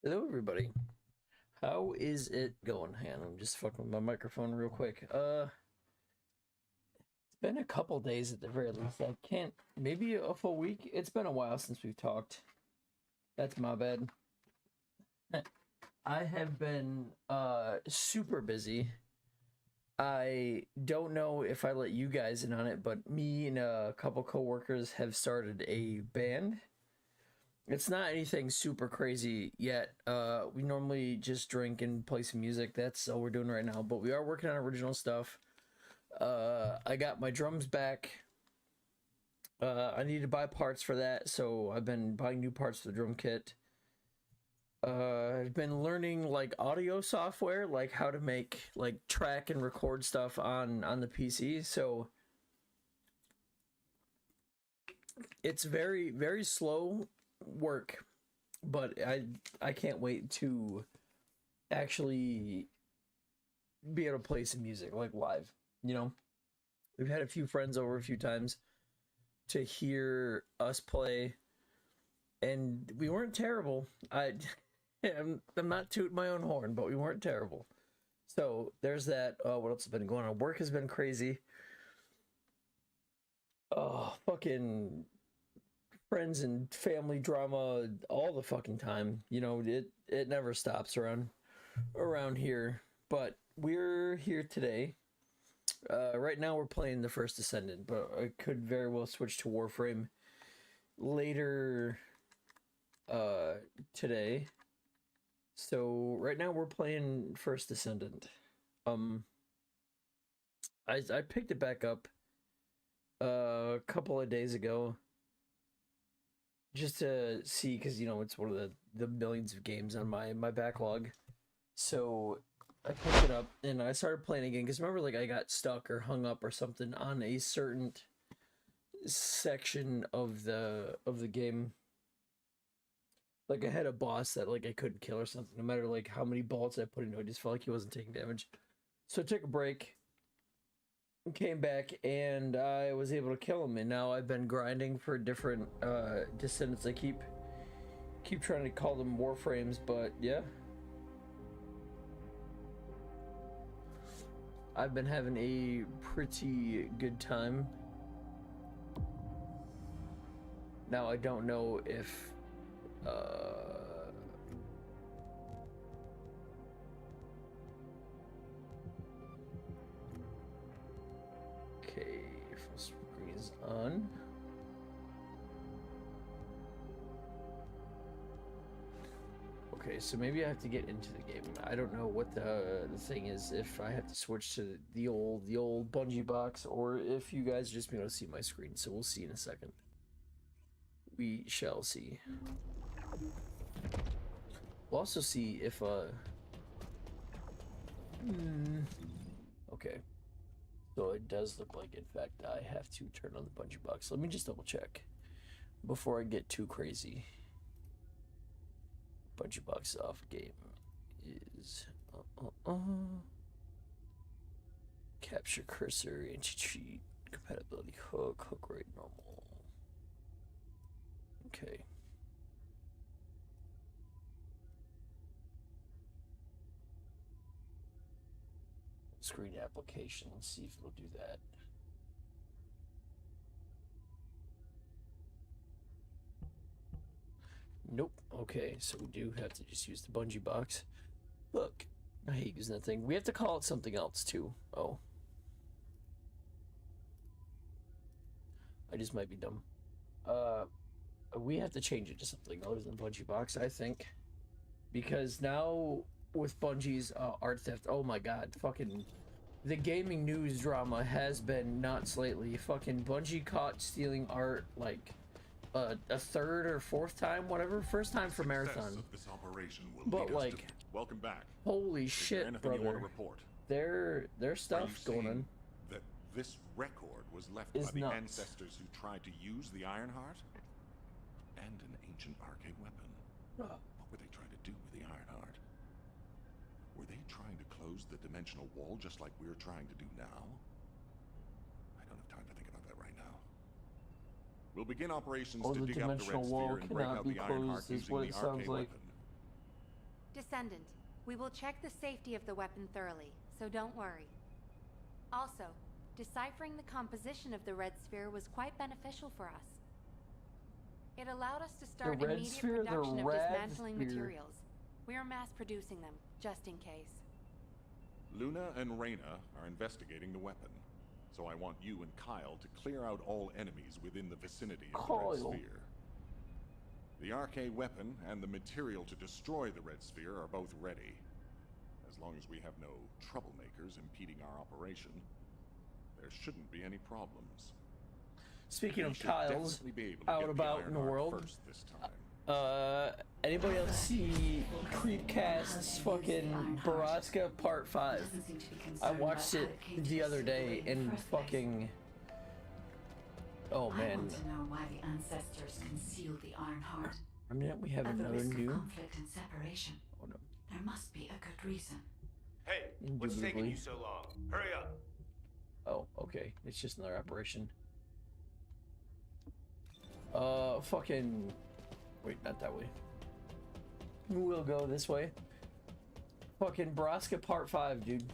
Hello, everybody. How is it going? And I'm just fucking with my microphone real quick. It's been a couple days at the very least. I can't, maybe a full week. It's been a while since we've talked. That's my bad. I have been super busy. I don't know if I let you guys in on it, but me and a couple coworkers have started a band. It's not anything super crazy yet. We normally just drink and play some music. That's all we're doing right now. But we are working on original stuff. I got my drums back. I need to buy parts for that, so I've been buying new parts for the drum kit. I've been learning like audio software, like how to make like track and record stuff on the PC. So it's very slow work, but I can't wait to actually be able to play some music like live. You know, we've had a few friends over a few times to hear us play, and we weren't terrible. I'm not tooting my own horn, but we weren't terrible. So there's that. What else has been going on? Work has been crazy. Oh, fucking friends and family drama all the fucking time. You know, it never stops around here. But we're here today. Right now we're playing the first Descendant, but I could very well switch to Warframe later today. So right now we're playing first Descendant. I picked it back up a couple of days ago just to see, because you know it's one of the millions of games on my backlog. So I picked it up and I started playing again, because remember, like, I got stuck or hung up or something on a certain section of the game. Like, I had a boss that like I couldn't kill or something, no matter like how many bullets I put into it. I just felt like he wasn't taking damage. So I took a break, came back, and I was able to kill him. And now I've been grinding for different descendants. I keep trying to call them warframes, but yeah, I've been having a pretty good time. Now I don't know if okay, full screen is on. Okay, so maybe I have to get into the game. I don't know what the thing is, if I have to switch to the old Bungie box, or if you guys just be able to see my screen. So we'll see in a second. We shall see. We'll also see if okay. So it does look like, in fact, I have to turn on the Bungie box. Let me just double check before I get too crazy. Bungie box off. Game is capture cursor, anti-cheat, compatibility, hook rate normal. Okay. Screen application. Let's see if it'll do that. Nope. Okay, so we do have to just use the Bungie box. Look, I hate using that thing. We have to call it something else too. Oh, I just might be dumb. We have to change it to something other than Bungie box, I think, because now with Bungie's art theft, oh my god, fucking the gaming news drama has been nuts lately. Fucking Bungie caught stealing art like a third or fourth time, whatever. First time for Marathon. But like, welcome back. Holy shit, brother. Their stuff going on. That this record was left by the ancestors who tried to use the Ironheart and an ancient arcane weapon. What were they trying to do with the Ironheart? Were they trying to close the dimensional wall just like we're trying to do now? I don't have time to think about that right now. We'll begin operations to dig up the red sphere and break out the Ironheart using the arcane weapon. Descendant, we will check the safety of the weapon thoroughly, so don't worry. Also, deciphering the composition of the red sphere was quite beneficial for us. It allowed us to start immediate production of dismantling materials. We are mass producing them, just in case. Luna and Reyna are investigating the weapon, so I want you and Kyle to clear out all enemies within the vicinity of the red sphere. The arcane weapon and the material to destroy the red sphere are both ready. As long as we have no troublemakers impeding our operation, there shouldn't be any problems. Speaking of Kyle's out about in the world, this time. Anybody else see Creepcast's fucking Baraska Part 5? I watched it the other day and fucking... Oh man. I want to know why the ancestors concealed the Iron Heart. I mean, we have another new conflict and separation. Oh no. There must be a good reason. Hey, what's taking you so long? Hurry up. Oh, okay. It's just another operation. Fucking... Wait, not that way. We'll go this way. Fucking Baraska Part 5, dude.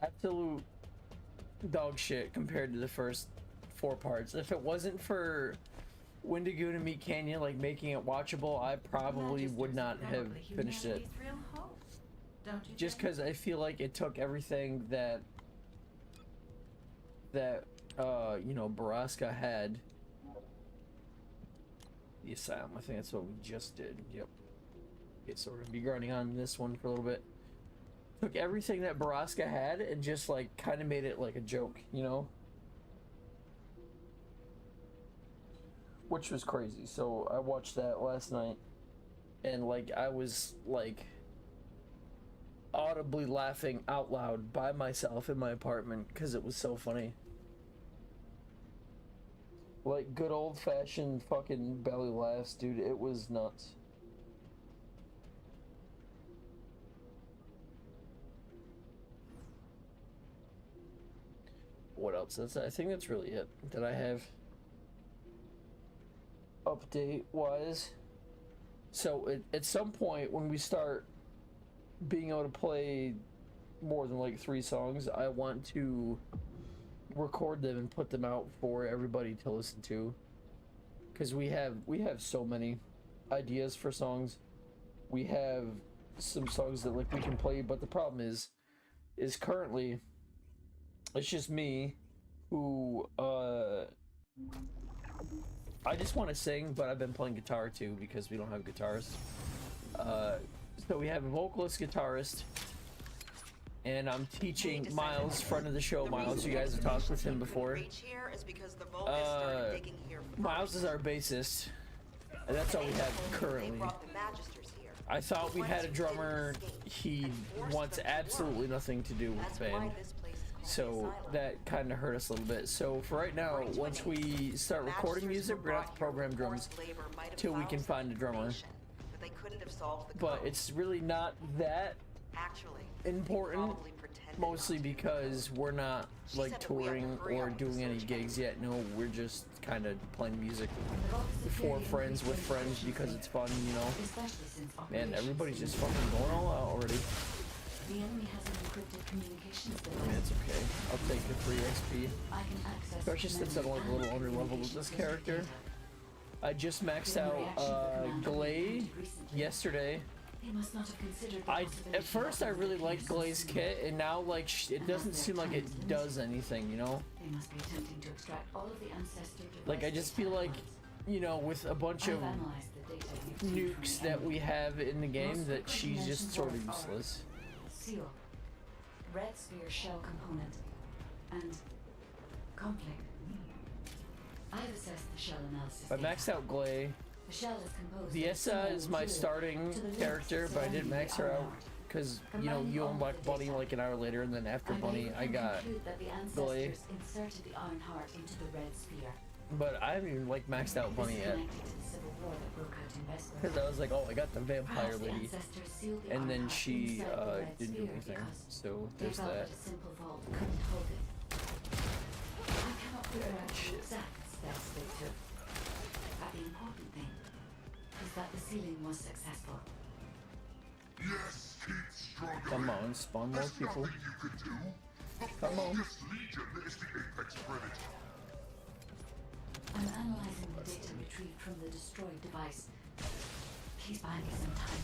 Absolute dog shit compared to the first 4 parts. If it wasn't for Wendigoon and Meat Canyon, like, making it watchable, I probably would not have finished it. Just because I feel like it took everything that you know, Baraska had. The Asylum, I think that's what we just did. Yep. Okay, so we're gonna be grinding on this one for a little bit. Took everything that Baraska had and just like kind of made it like a joke, you know? Which was crazy. So I watched that last night and like I was like audibly laughing out loud by myself in my apartment because it was so funny. Like good old-fashioned fucking belly laughs, dude. It was nuts. What else? I think that's really it that I have update-wise. So at some point when we start being able to play more than like 3 songs, I want to record them and put them out for everybody to listen to, because we have so many ideas for songs. We have some songs that like we can play, but the problem is currently it's just me who I just want to sing, but I've been playing guitar too because we don't have guitars. So we have a vocalist, guitarist, and I'm teaching Miles, friend of the show, Miles. You guys have talked with him before. Miles is our bassist, and that's all we have currently. I thought we had a drummer. He wants absolutely nothing to do with the band, so that kind of hurt us a little bit. So for right now, once we start recording music, we're gonna have to program drums till we can find a drummer. But it's really not that important, mostly because we're not like touring or doing any gigs yet. No, we're just kind of playing music for friends with friends because it's fun, you know. Man, everybody's just fucking going all out already. The enemy has an encrypted communications device. I mean, it's okay. I'll take the free XP. Especially since I'm like a little under leveled with this character. I just maxed out Glade yesterday. At first I really liked Glade's kit, and now like it doesn't seem like it does anything, you know? Like I just feel like, you know, with a bunch of nukes that we have in the game, that she's just sort of useless. Seal, red sphere shell component, and conflict. I've assessed the shell analysis. I maxed out Glade. The shell is composed. Viessa is my starting character, but I didn't max her out because, you know, you unlock Bunny like an hour later, and then after Bunny, I got Glade. Inserted the Iron Heart into the red sphere. But I haven't even like maxed out Bunny yet. Because I was like, oh, I got the vampire lady, and then she didn't do anything. So there's that. Shit. But the important thing is that the sealing was successful. Yes, keep struggling. Come on, spawn more people. Come on. Legion is the apex predator. I'm analyzing the data retrieved from the destroyed device. Please buy me some time.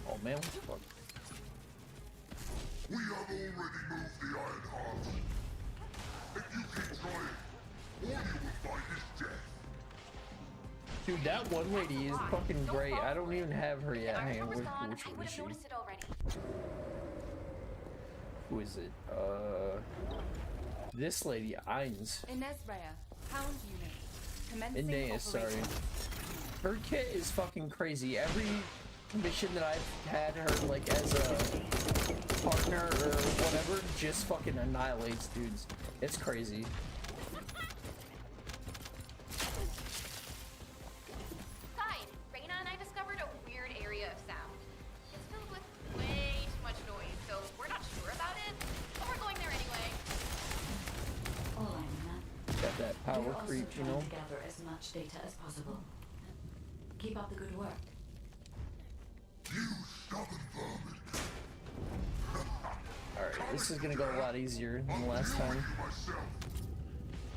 Oh man, what the fuck? We have already moved the Iron Heart. If you keep trying, all you will find is death. Dude, that one lady is fucking great. I don't even have her yet. Hang on, which I one would is have she? noticed it already. Who is it? This lady, Ines. Inez Rhea, Hound Unit. Commencing Inez, sorry. operation. Her kit is fucking crazy. Every mission that I've had her, like, as a partner or whatever, just fucking annihilates dudes. It's crazy. Guys, Reyna and I discovered a weird area of sound. It's filled with way too much noise, so we're not sure about it, but we're going there anyway. All I know. Got that power We're also creep, you trying know? to gather as much data as possible. Keep up the good work. You stubborn vermin. Alright, this is gonna go a lot easier than the last time. Myself.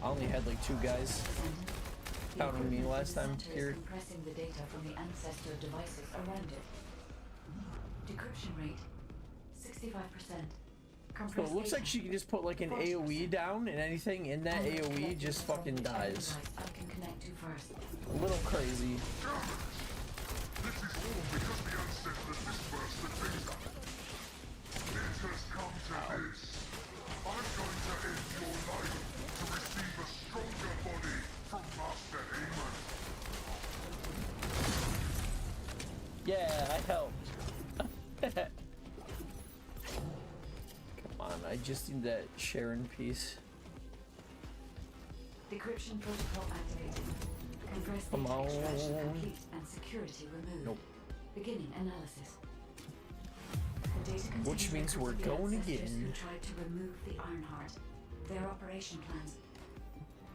I only had like 2 guys The counting me equipment last for the time center here. is compressing the data from the ancestor devices around it. Decryption rate 65%. So it looks like she can just put like an AoE down and anything in that AoE just fucking dies. I can connect to first. A little crazy. This is all because the ancestors dispersed the data. It has come to this. I'm going to end your life to receive a stronger body from Master Amon. Yeah, I helped. Come on, I just need that Sharon piece. Decryption protocol activated. Compressed Come data extraction on. complete and security removed. Nope. Beginning analysis. The data Which contains means records we're of the going ancestors again. who tried to remove the Ironheart, their operation plans,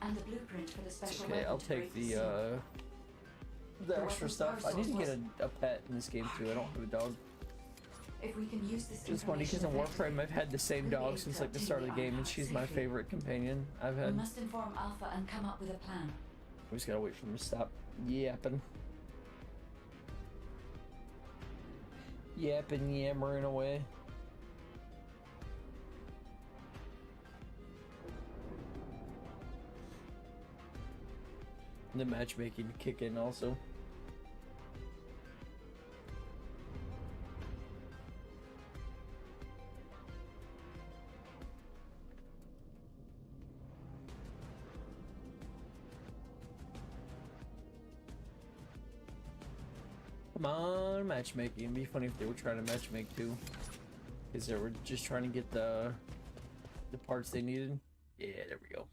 and the blueprint for the special Okay, weapon I'll to take break the seal. the extra stuff. I need to get a pet in this game too. I don't have a dog. If we can use this It's funny because in information Warframe I've had the same dog since like the start of the game, and she's my favorite companion I've we had. must inform Alpha and come up with a plan. We just gotta wait for him to stop yapping. Yapping, yammering away. The matchmaking kick in also. Come on, matchmaking. It'd be funny if they were trying to matchmake too. Because they were just trying to get the parts they needed. Yeah, there we go.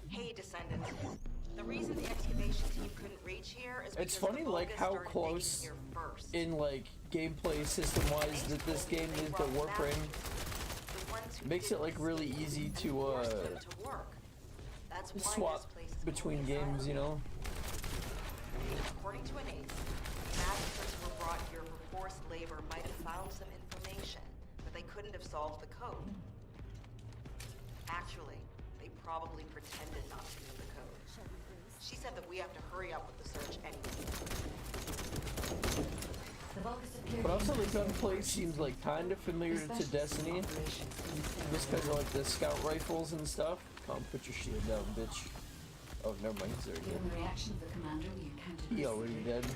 Hey, Descendant. The reason the excavation team couldn't reach here is because It's funny the like Vulgus how started close digging here first. in like gameplay system wise that this game is to Warframe. The ones who Makes it like really easy to forced them to work. That's why swap this place is between called the games, Asylum. you know. According to an ace, masters who were brought here for forced labor might have found some information, but they couldn't have solved the code. Actually, they probably pretended not to know the code. She said that we have to hurry up with the search anyway. The Vulgus appeared But also in the gunplay seems like kind of familiar to Destiny. Just because of like the scout rifles and stuff. Come on, put your shield down, bitch. Oh, never mind, he's already Given dead. the reaction of the commander, we encountered He this. already dead. We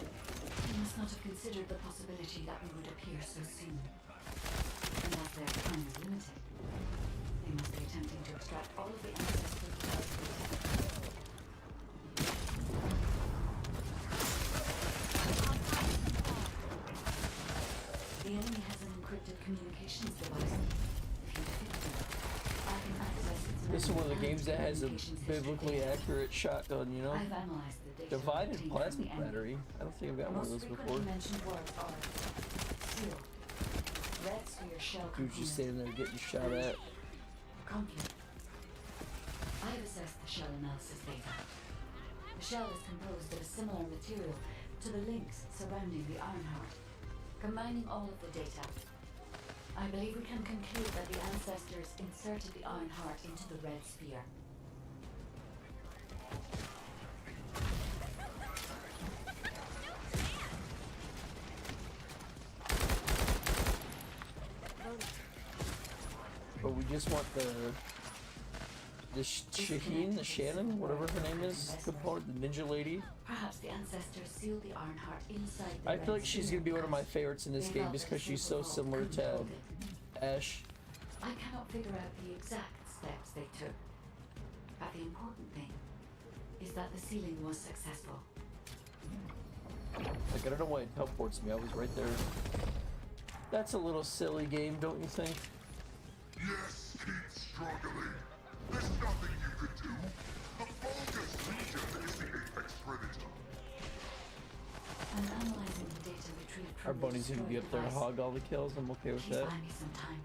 must not have considered the possibility that we would appear so soon. And as their time is limited, they must be attempting to extract all of the ancestral data. The enemy has an encrypted communications device. If you defeat it, I can access its This is one of the games that has a biblically accurate shotgun, you know? I've analyzed the data Divided obtained plasma from the enemy. battery. I don't think I've got one of Most those before. frequently mentioned words are seal, red sphere shell Dude's component, just standing there getting shot at. conflict. I have assessed the shell analysis data. The shell is composed of a similar material to the links surrounding the Ironheart. Combining all of the data, I believe we can conclude that the ancestors inserted the Ironheart into the red sphere. But we just want the Shaheen, the Shannon, whatever her name is, component, the ninja lady. Perhaps the ancestors sealed the Ironheart inside the I red feel like she's sphere gonna be one of my because favorites in this they game felt just that because she's so Silverhawk similar couldn't to hold it. Ash. I cannot figure out the exact steps they took, but the important thing is that the sealing was successful. Like, I don't know why it teleports me. I was right there. That's a little silly game, don't you think? Yes, keep struggling. There's nothing you could do. The Vulgus Legion is the apex predator. I'm analyzing the data retrieved from Our the bunny's gonna be destroyed up there to device. hog all the kills. I'm okay with Please that. buy me some time.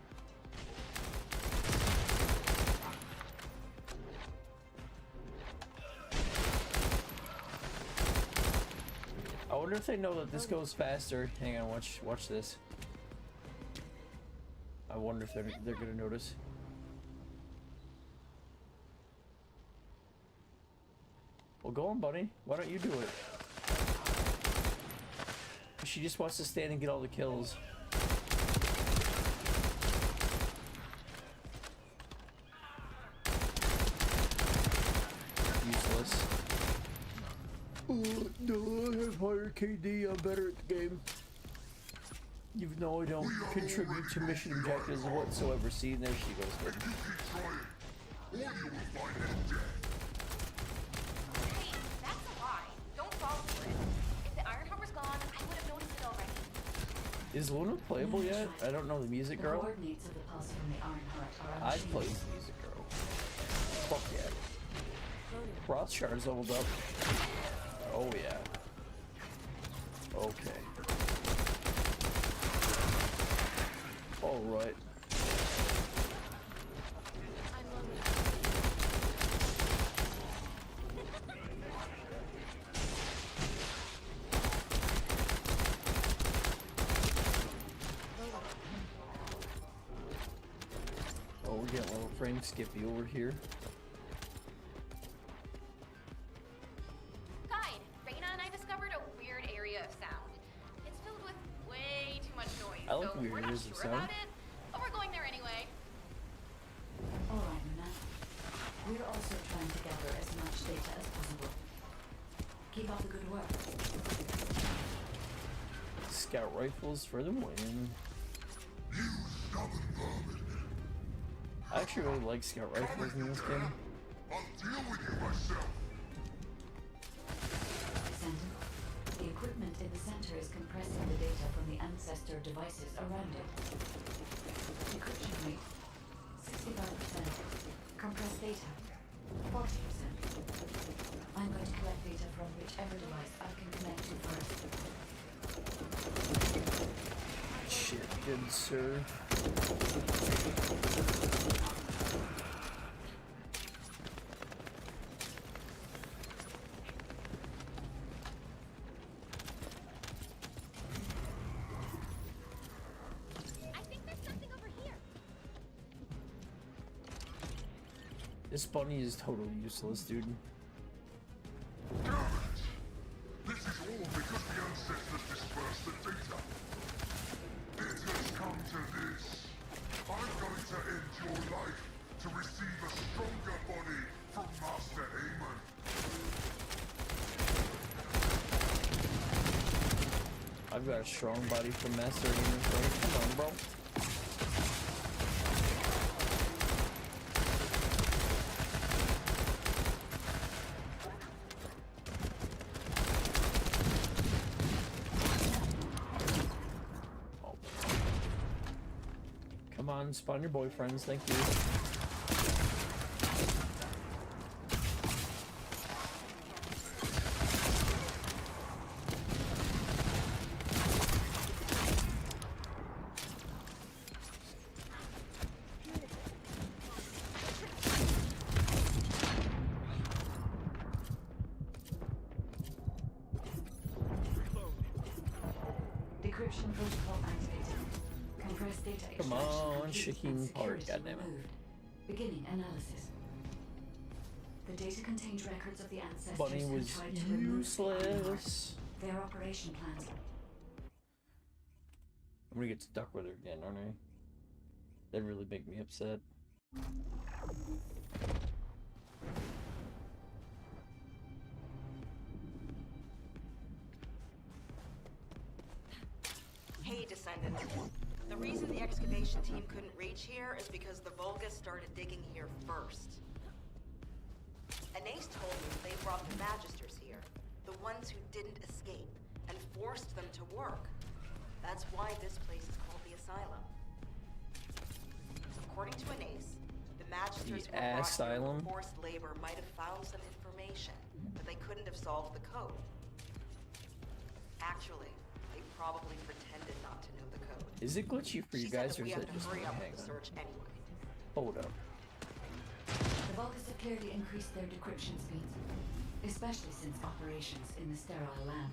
I wonder if they know that this goes faster. Hang on, watch this. I wonder if they're gonna notice. Well, go on, bunny. Why don't you do it? She just wants to stand and get all the kills. Useless. Oh, no, I have higher KD. I'm better at the game. Even though I don't contribute to mission objectives whatsoever. See, there she goes. You keep trying, or you will find it dead. Hey, that's a lie. Don't fall for it. If the Ironheart was gone, I would have noticed it already. Is Luna playable yet? I don't know. The music The girl? coordinates of the pulse from the Ironheart are I'd unchanged. play the music girl. Fuck yeah. Rothschild's leveled up. Oh yeah. Okay. Alright. Oh, we're getting a little frame skippy over here. Guide, Reyna and I discovered a weird area of sound. It's filled with way too much noise, I like so weird we're not areas of sure sound. about it, but we're going there anyway. Alright, Luna. We're also trying to gather as much data as possible. Keep up the good work. Scout rifles for the win. You stubborn vermin. I actually really like scout rifles in this game. I'll deal with you myself. Descendant, the equipment in the center is compressing the data from the ancestor devices around it. Encryption rate 65%. Compressed data 40%. I'm going to collect data from whichever device I can connect to first. Shit, good sir. I think there's something over here. This bunny is totally useless, dude. Damn it! This is all because the ancestors dispersed the data. It has come to this. I'm going to end your life to receive a stronger body from Master Aemon. I've got a strong body from Master Aemon. Come on, bro. Come on, spawn your boyfriends, thank you. Decryption protocol activated. Compressed data extraction Come on, complete shaking and part, security goddammit. removed. Beginning analysis. The data contained records of the ancestors Bunny who was tried to remove the Ironheart. useless. Their operation plans. I'm gonna get stuck with her again, aren't I? That'd really make me upset. Hey, Descendant. The reason the excavation team couldn't reach here is because the Vulgus started digging here first. Anais told me they brought the Magisters here, the ones who didn't escape, and forced them to work. That's why this place is called the Asylum. According to Anais, the Magisters who were brought here Asylum? for forced labor might have found some information, but they couldn't have solved the code. Actually, they probably pretended not to know the code. Is it glitchy for you She said guys, that or we is have it to just hurry me? up Hang with the on. search anyway. Hold up. The Vulgus have clearly increased their decryption speeds, especially since operations in the sterile lab.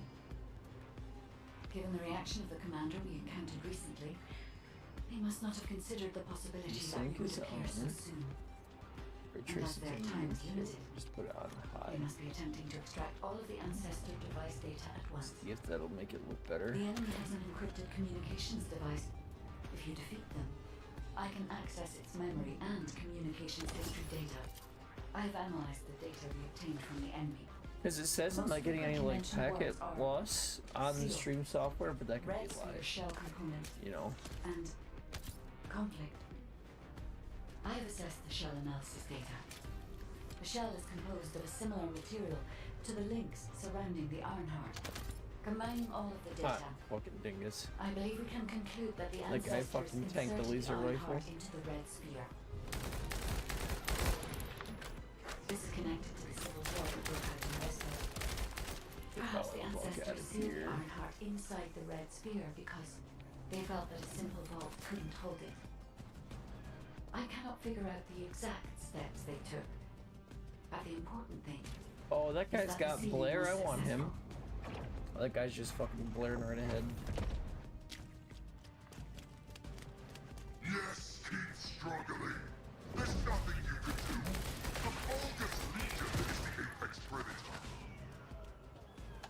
Given the reaction of the commander we encountered recently, they must not have considered the possibility that we Sync would is appear so on. soon. Retrace their it. time is limited. Just put it on high. They must be attempting to extract all of the ancestor device data at once. See if that'll make it look better. The enemy has an encrypted communications device. If you defeat them, I can access its memory and communications history data. I've analyzed the data we obtained from the enemy. Because it says I'm not getting any like packet loss on the stream software, but that could Red be a sphere lie. shell component You know. and conflict. I have assessed the shell analysis data. The shell is composed of a similar material to the links surrounding the Ironheart. Combining all of the Ah, data, fucking dingus. I believe we can conclude that the Like, I ancestors fucking tanked the inserted laser Ironheart rifle. into the red sphere. This is connected to the civil war that broke out in Westwood. Perhaps the Oh, walk out ancestors of sealed the here. Ironheart inside the red sphere because they felt that a simple vault couldn't hold it. I cannot figure out the exact steps they took, but the important thing. Oh, that guy's that got the sealing Blair. was I want him. successful. Oh, that guy's just fucking blaring right ahead. Yes, keep struggling. There's nothing you can do. The Vulgus Legion is the apex predator.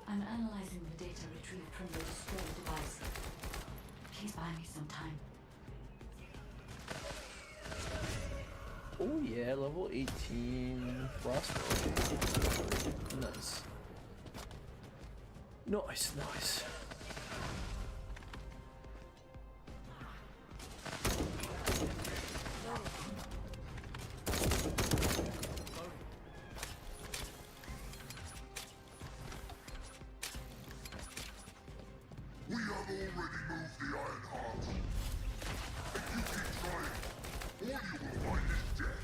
I'm analyzing the data retrieved from the destroyed device. Please buy me some time. Oh yeah, level 18 Frostbite. Nice. Nice, nice. We have already moved the Ironheart. If you keep trying, all you will find is death.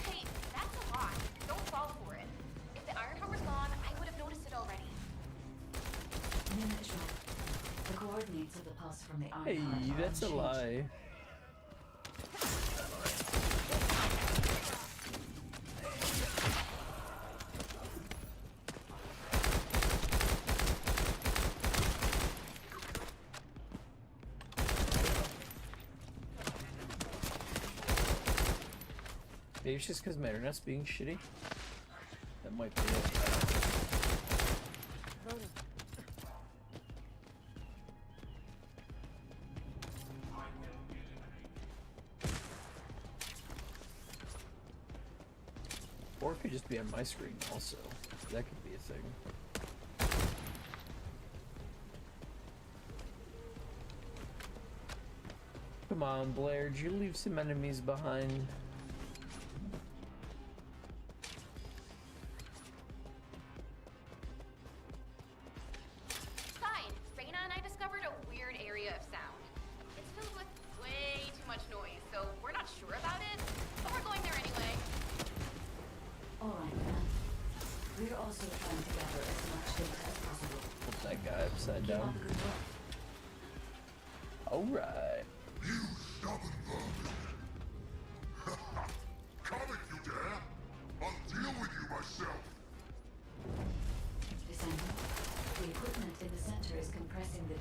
Hey, that's a lot. Don't fall for it. If the Ironheart was gone, I would have noticed it already. Nina is right. The coordinates of the pulse from the Hey, Ironheart are that's a unchanged. lie. Maybe it's just because my internet's being shitty. That might be it. Or it could just be on my screen also. That could be a thing. Come on, Blair, did you leave some enemies behind? Fine. Reyna and I discovered a weird area of sound. It's filled with way too much noise, so we're not sure about it, but we're going there anyway. Alright, we're also trying to gather as much data as possible. Put that guy upside Keep down. up the good work. Alright. You stubborn vermin. Come if you dare. I'll deal with you myself. Descendant, the equipment in the center is compressing the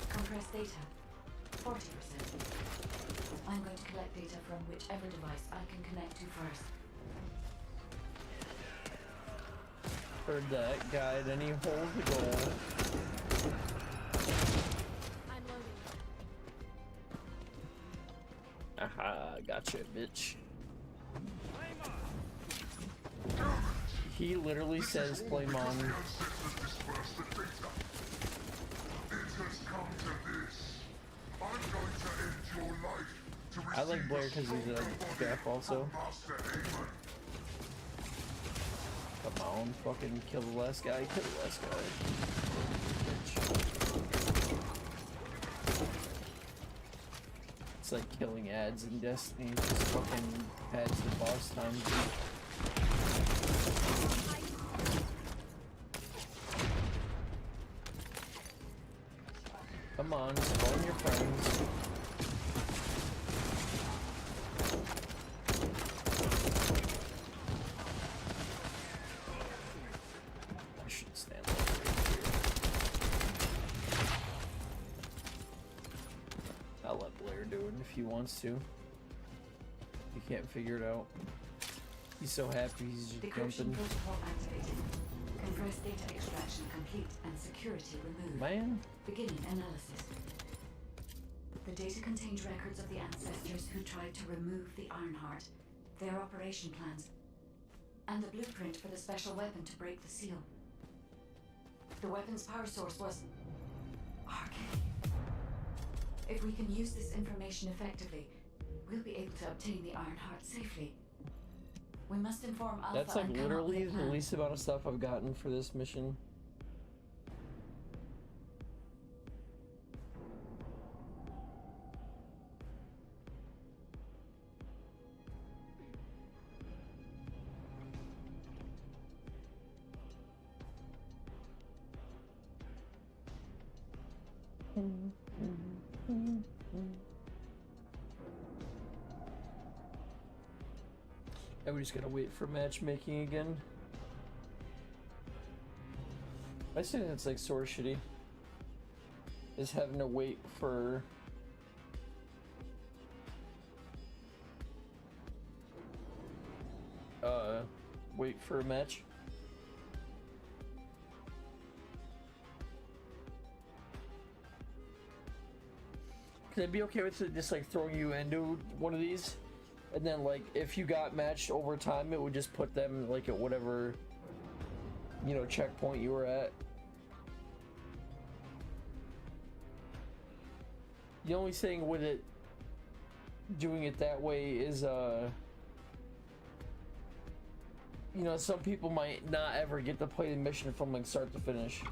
Compressed data, 40%. I'm going to collect data from whichever device I can connect to first. Heard that. Guide any hole to goal. I'm loading. Aha, gotcha, bitch. He literally says flame on. I like Blair because he's a deaf also. Come on, fucking kill the last guy, kill the last guy. Bitch. It's like killing ads in Destiny, just fucking adds the boss time. Come on, spawn your friends. I should stand up right here. I'll let Blair do it if he wants to. He can't figure it out. He's so happy he's just Decryption jumping. protocol activated. Compressed data extraction complete and security removed. Man. Beginning analysis. The data contained records of the ancestors who tried to remove the Ironheart, their operation plans, and the blueprint for the special weapon to break the seal. The weapon's power source was arcane. If we can use this information effectively, we'll be able to obtain the Ironheart safely. We must inform Alpha. That's like and come up with literally a the plan. least amount of stuff I've gotten for this mission. And we just gotta wait for matchmaking again. I just think that's like sort of shitty. Is having to wait for a match. Could I be okay with it just like throwing you into one of these? And then like if you got matched over time, it would just put them like at whatever, you know, checkpoint you were at. The only thing with it doing it that way is you know, some people might not ever get to play the mission from like start to finish.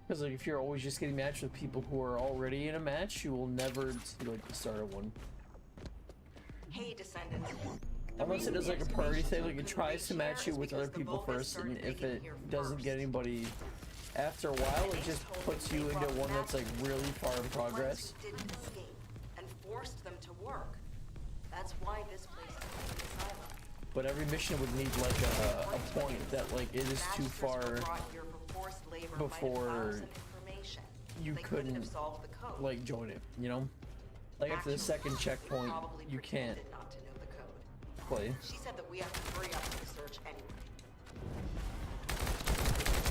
Because like if you're always just getting matched with people who are already in a match, you will never see like the start of one. Hey, Descendant. Unless it does like a priority thing, like it tries to match you with other people first, and if it doesn't get anybody after a while, it just puts you into one that's like really far in progress. Didn't escape and forced them to work. That's why this place is an asylum. But every mission would need like a point that like it is too far before you couldn't like join it, you know? Like after the second checkpoint, you can't play. She said that we have to hurry up with the search anyway.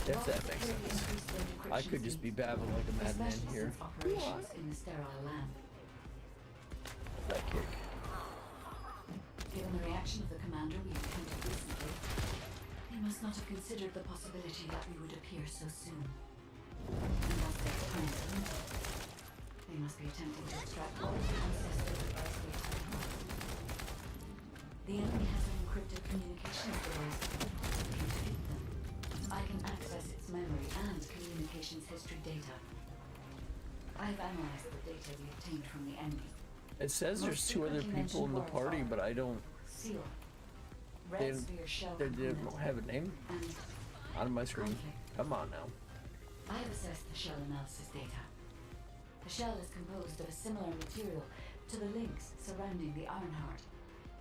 If that makes sense. I could just be babbling like a madman here. Operations in the sterile lab. That kick. Given the reaction of the commander we encountered recently, they must not have considered the possibility that we would appear so soon. And as their time is limited, they must be attempting to extract all of the ancestral device data. The enemy has an encrypted communications device. Configure them. I can access its memory and communications history data. I've analyzed the data we obtained from the enemy. It says there's two other people in the party, but I don't. Seal. They Red sphere shell don't component, have a name and on my screen. conflict. Come on now. I have assessed the shell analysis data. The shell is composed of a similar material to the links surrounding the Ironheart.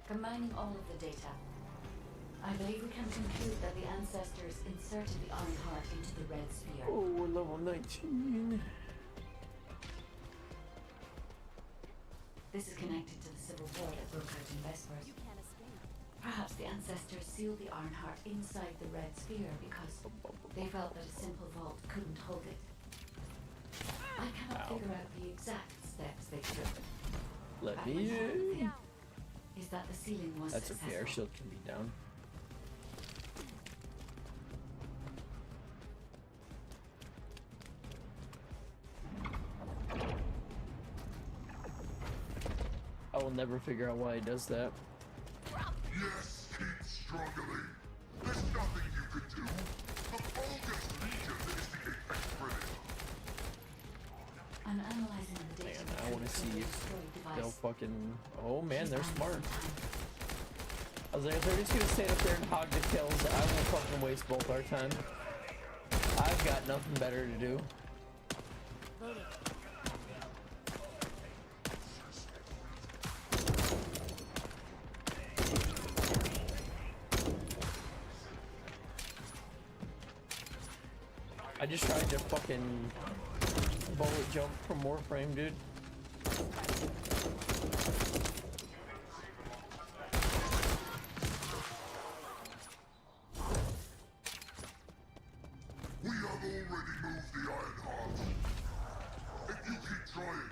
Combining all of the data, I believe we can conclude that the ancestors inserted the Ironheart into the red sphere. Oh, we're level 19. This is connected to the civil war that broke out in Vespers. You can't escape. Perhaps the ancestors sealed the Ironheart inside the red sphere because they felt that a simple vault couldn't hold it. I cannot figure out the exact steps they took. Let But me one important in. thing is that the sealing was That's successful. okay, our shield can be down. I will never figure out why he does that. Yes, keep struggling. There's nothing you could do. The bogus legion is the apex predator. I'm analyzing the data. Man, I want to see if device. they'll fucking. Oh man, they're smart. I was like, if they're just gonna stand up there and hog the kills, I will fucking waste both our time. I've got nothing better to do. I just tried to fucking bullet jump from warframe, dude. We have already moved the Ironheart. If you keep trying,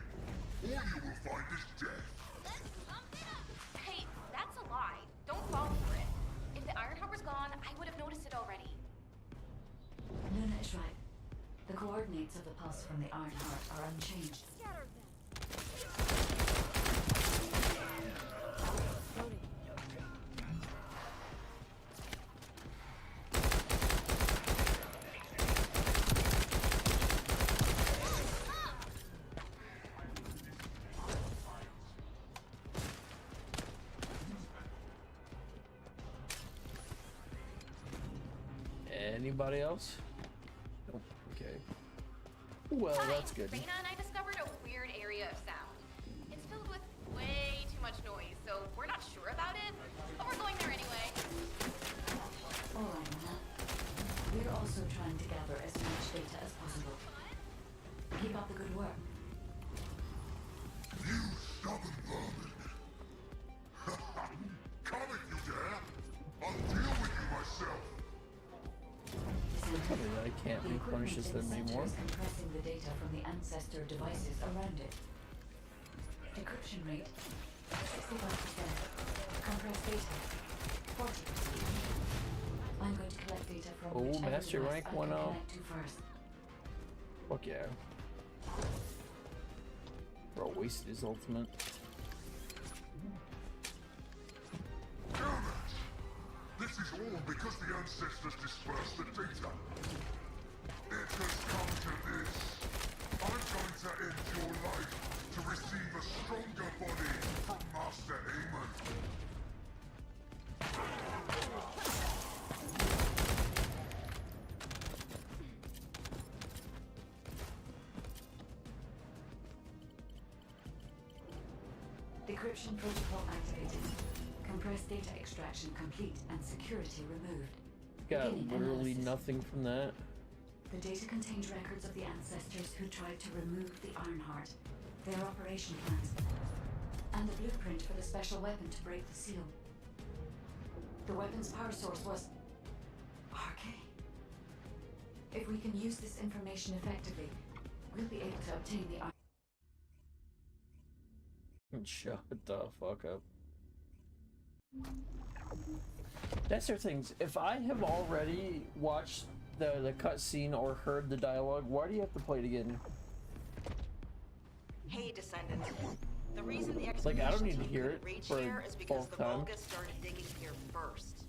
all you will find is death. Hey, that's a lie. Don't fall for it. If the Ironheart was gone, I would have noticed it already. Luna is right. The coordinates of the pulse from the Ironheart are unchanged. Scatter them. Anybody else? Nope. Okay. Well, that's good. Reyna and I discovered a weird area of sound. It's filled with way too much noise, so we're not sure about it, but we're going there anyway. All right, Luna. We're also trying to gather as much data as possible. Keep up the good work. You stubborn vermin. Come if you dare. I'll deal with you myself. Tell me that I can't The make equipment punishes in them the center anymore. is compressing the data from the ancestor devices around it. Decryption rate 65%. Compressed data 40%. I'm going to collect data from Oh, whichever master device rank I went can up. connect to first. Fuck yeah. Bro wasted his ultimate. Damn it! This is all because the ancestors dispersed the data. It has come to this. I'm going to end your life to receive a stronger body from Master Aemon. Decryption protocol activated. Compressed data extraction complete and security removed. Got Beginning literally analysis. nothing from that. The data contained records of the ancestors who tried to remove the Ironheart, their operation plans, and the blueprint for the special weapon to break the seal. The weapon's power source was arcane. If we can use this information effectively, we'll be able to obtain the Shut the fuck up. That's their things. If I have already watched the cutscene or heard the dialogue, why do you have to play it again? Hey, Descendant. The reason the Like, I don't need to team hear couldn't it reach for a here is because bulk the time. Volga started digging here first.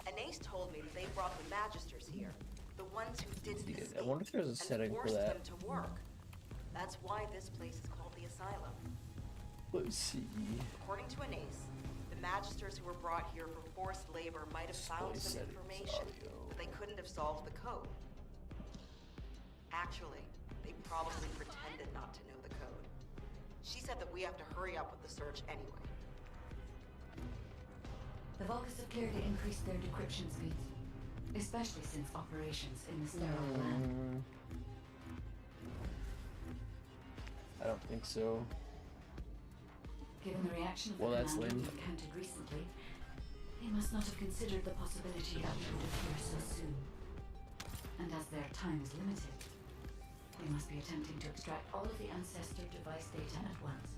Anais told me that they brought the Magisters here, the ones who didn't Dude, I escape, wonder if there's a and setting for forced that. them to work. That's why this place is called the Asylum. Let's see. According to Anais, the Magisters who were brought here for forced labor might have found Display some settings, information, audio. but they couldn't have solved the code. Actually, they probably pretended not to know the code. She said that we have to hurry up with the search anyway. The Vulcans have clearly increased their decryption speeds, especially since operations in the sterile land. I don't think so. Given the reaction of Well, the that's commander Lynn. we encountered recently, they must not have considered the possibility that we would appear so soon. And as their time is limited, they must be attempting to extract all of the ancestor device data at once.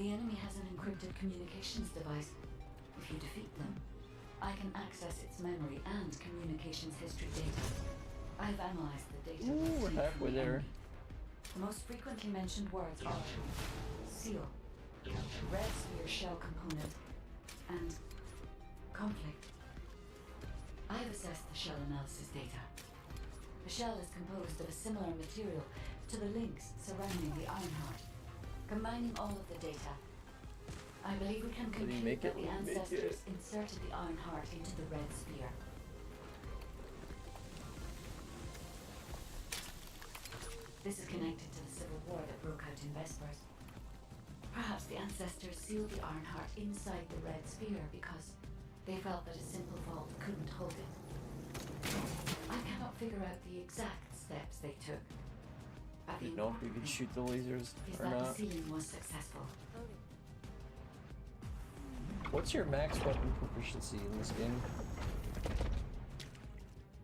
The enemy has an encrypted communications device. If you defeat them, I can access its memory and communications history data. I've analyzed the data. Ooh, we're halfway there. The most frequently mentioned words are seal, red sphere shell component, and conflict. I have assessed the shell analysis data. The shell is composed of a similar material to the links surrounding the Ironheart. Combining all of the data, I believe we can conclude that the ancestors inserted the Ironheart into the red sphere. This is connected to the civil war that broke out in Vespers. Perhaps the ancestors sealed the Ironheart inside the red sphere because they felt that a simple vault couldn't hold it. I cannot figure out the exact steps they took. But You know if we could shoot the lasers is or that not. the sealing was successful. What's your max weapon proficiency in this game?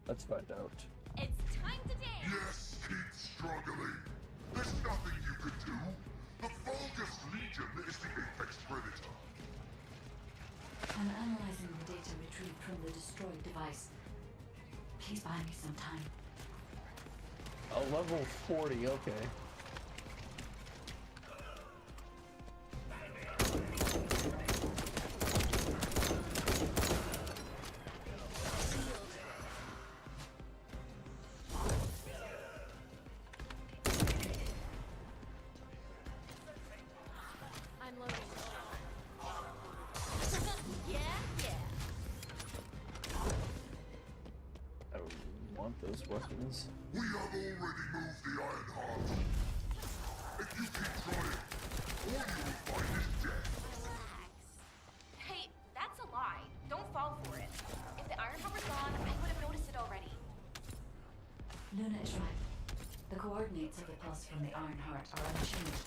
Let's find out. It's time to dance! Yes, keep struggling. There's nothing you can do. The Vulgus Legion is the apex predator. I'm analyzing the data retrieved from the destroyed device. Please buy me some time. A level 40, okay. I'm loading. Yeah. I don't want those weapons. We have already moved the Ironheart. If you keep trying, all you will find is death. Relax. Hey, that's a lie. Don't fall for it. If the Ironheart was gone, I would have noticed it already. Luna is right. The coordinates of the pulse from the Ironheart are unchanged.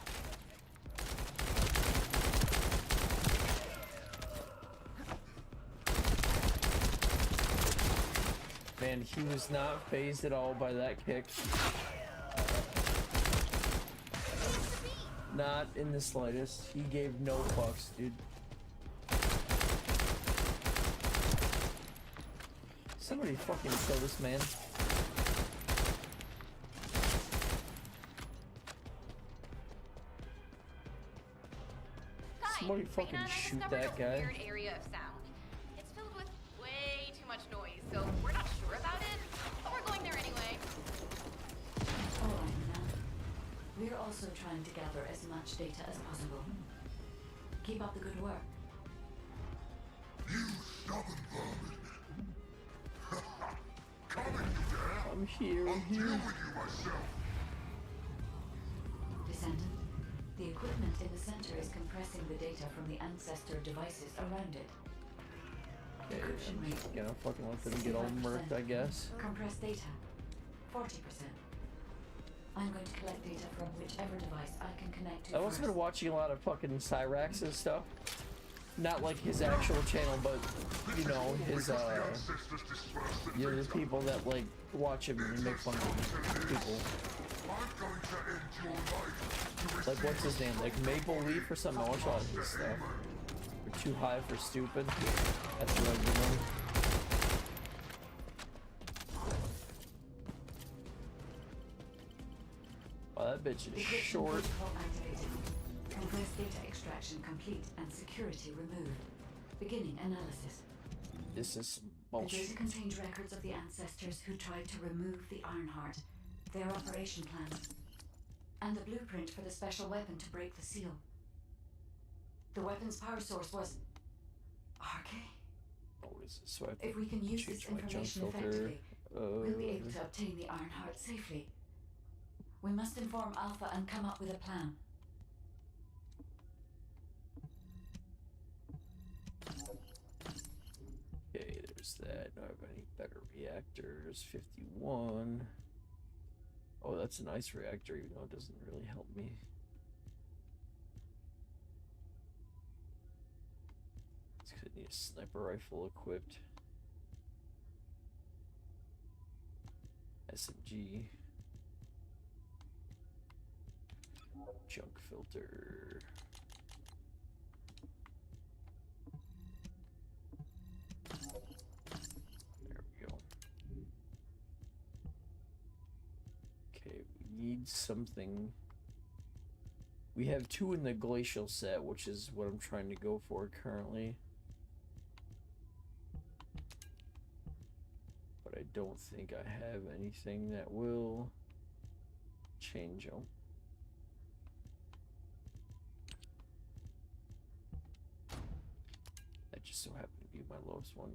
Man, he was not phased at all by that kick. Not in the slightest. He gave no fucks, dude. Somebody fucking kill this man. Somebody fucking shoot that guy. Weird area of sound. It's filled with way too much noise, so we're not sure about it, but we're going there anyway. All right, Luna. We're also trying to gather as much data as possible. Keep up the good work. You stubborn vermin. Coming, you dare? I'm here, I'll I'm deal here. with you myself. Descendant, the equipment in the center is compressing the data from the ancestor devices around it. Okay, Decryption I'm rate. just gonna fucking let them get all 65%. murked, I guess. Compressed data, 40%. I'm going to collect data from whichever device I can connect to I've also first. been watching a lot of fucking Cyrax's stuff. Not like his actual channel, but, you know, his, Ancestors dispersed the you know, the people that, like, watch him and make fun of people. I'm going to end your life. Like, what's his name? Like, Maple Leaf or something? I watch a lot of his stuff. Or Too High for Stupid. That's what I'm doing. Wow, that bitch is Decryption short. protocol activated. Compressed data extraction complete and security removed. Beginning analysis. This is some The bullshit. data contained records of the ancestors who tried to remove the Ironheart, their operation plans, and the blueprint for the special weapon to break the seal. The weapon's power source was arcane. Oh, what is this? So I have If we can to use change this my junk information filter. effectively, we'll be able to obtain the Ironheart safely. We must inform Alpha and come up with a plan. use that. I don't have any better reactors. 51. Oh, that's an ice reactor, even though it doesn't really help me. It's gonna need a sniper rifle equipped. SMG. Junk filter. There we go. Okay, we need something. We have 2 in the glacial set, which is what I'm trying to go for currently. But I don't think I have anything that will change them. That just so happened to be my lowest one.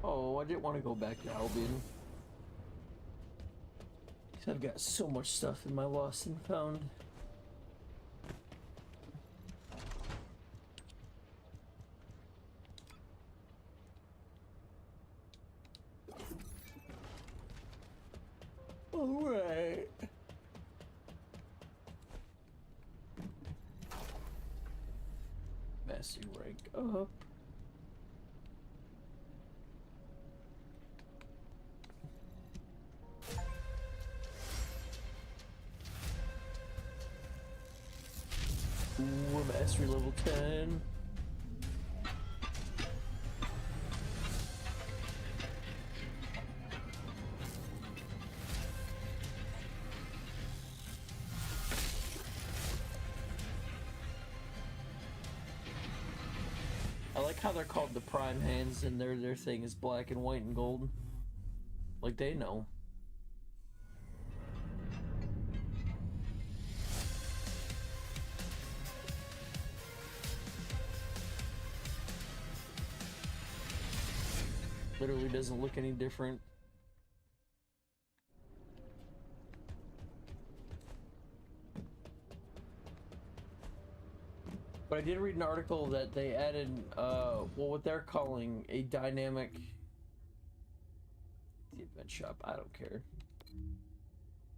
Oh, I didn't want to go back to Albion. Because I've got so much stuff in my lost and found. Alright. Massey rank up. Ooh, mastery level 10. I like how they're called the prime hands and their thing is black and white and gold. Like they know. Literally doesn't look any different. But I did read an article that they added, well, what they're calling a dynamic... The event shop, I don't care.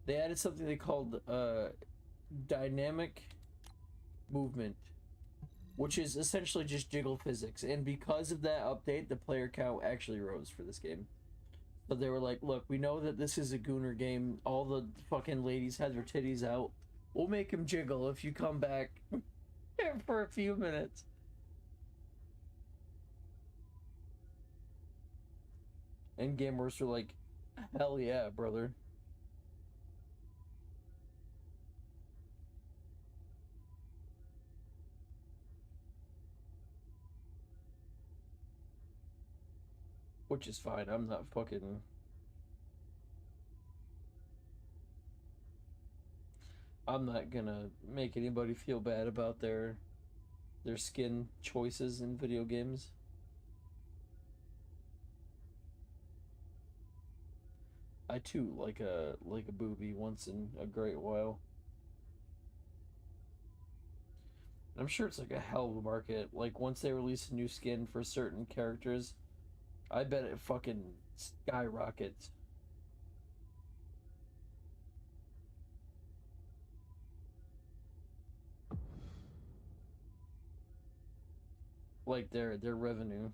They added something they called, dynamic movement, which is essentially just jiggle physics. And because of that update, the player count actually rose for this game. But they were like, look, we know that this is a Gooner game. All the fucking ladies had their titties out. We'll make them jiggle if you come back for a few minutes. And gamers were like, hell yeah, brother. Which is fine. I'm not fucking... I'm not gonna make anybody feel bad about their skin choices in video games. I too like a boobie once in a great while. I'm sure it's like a hell of a market. Like once they release a new skin for certain characters, I bet it fucking skyrockets. Like their revenue.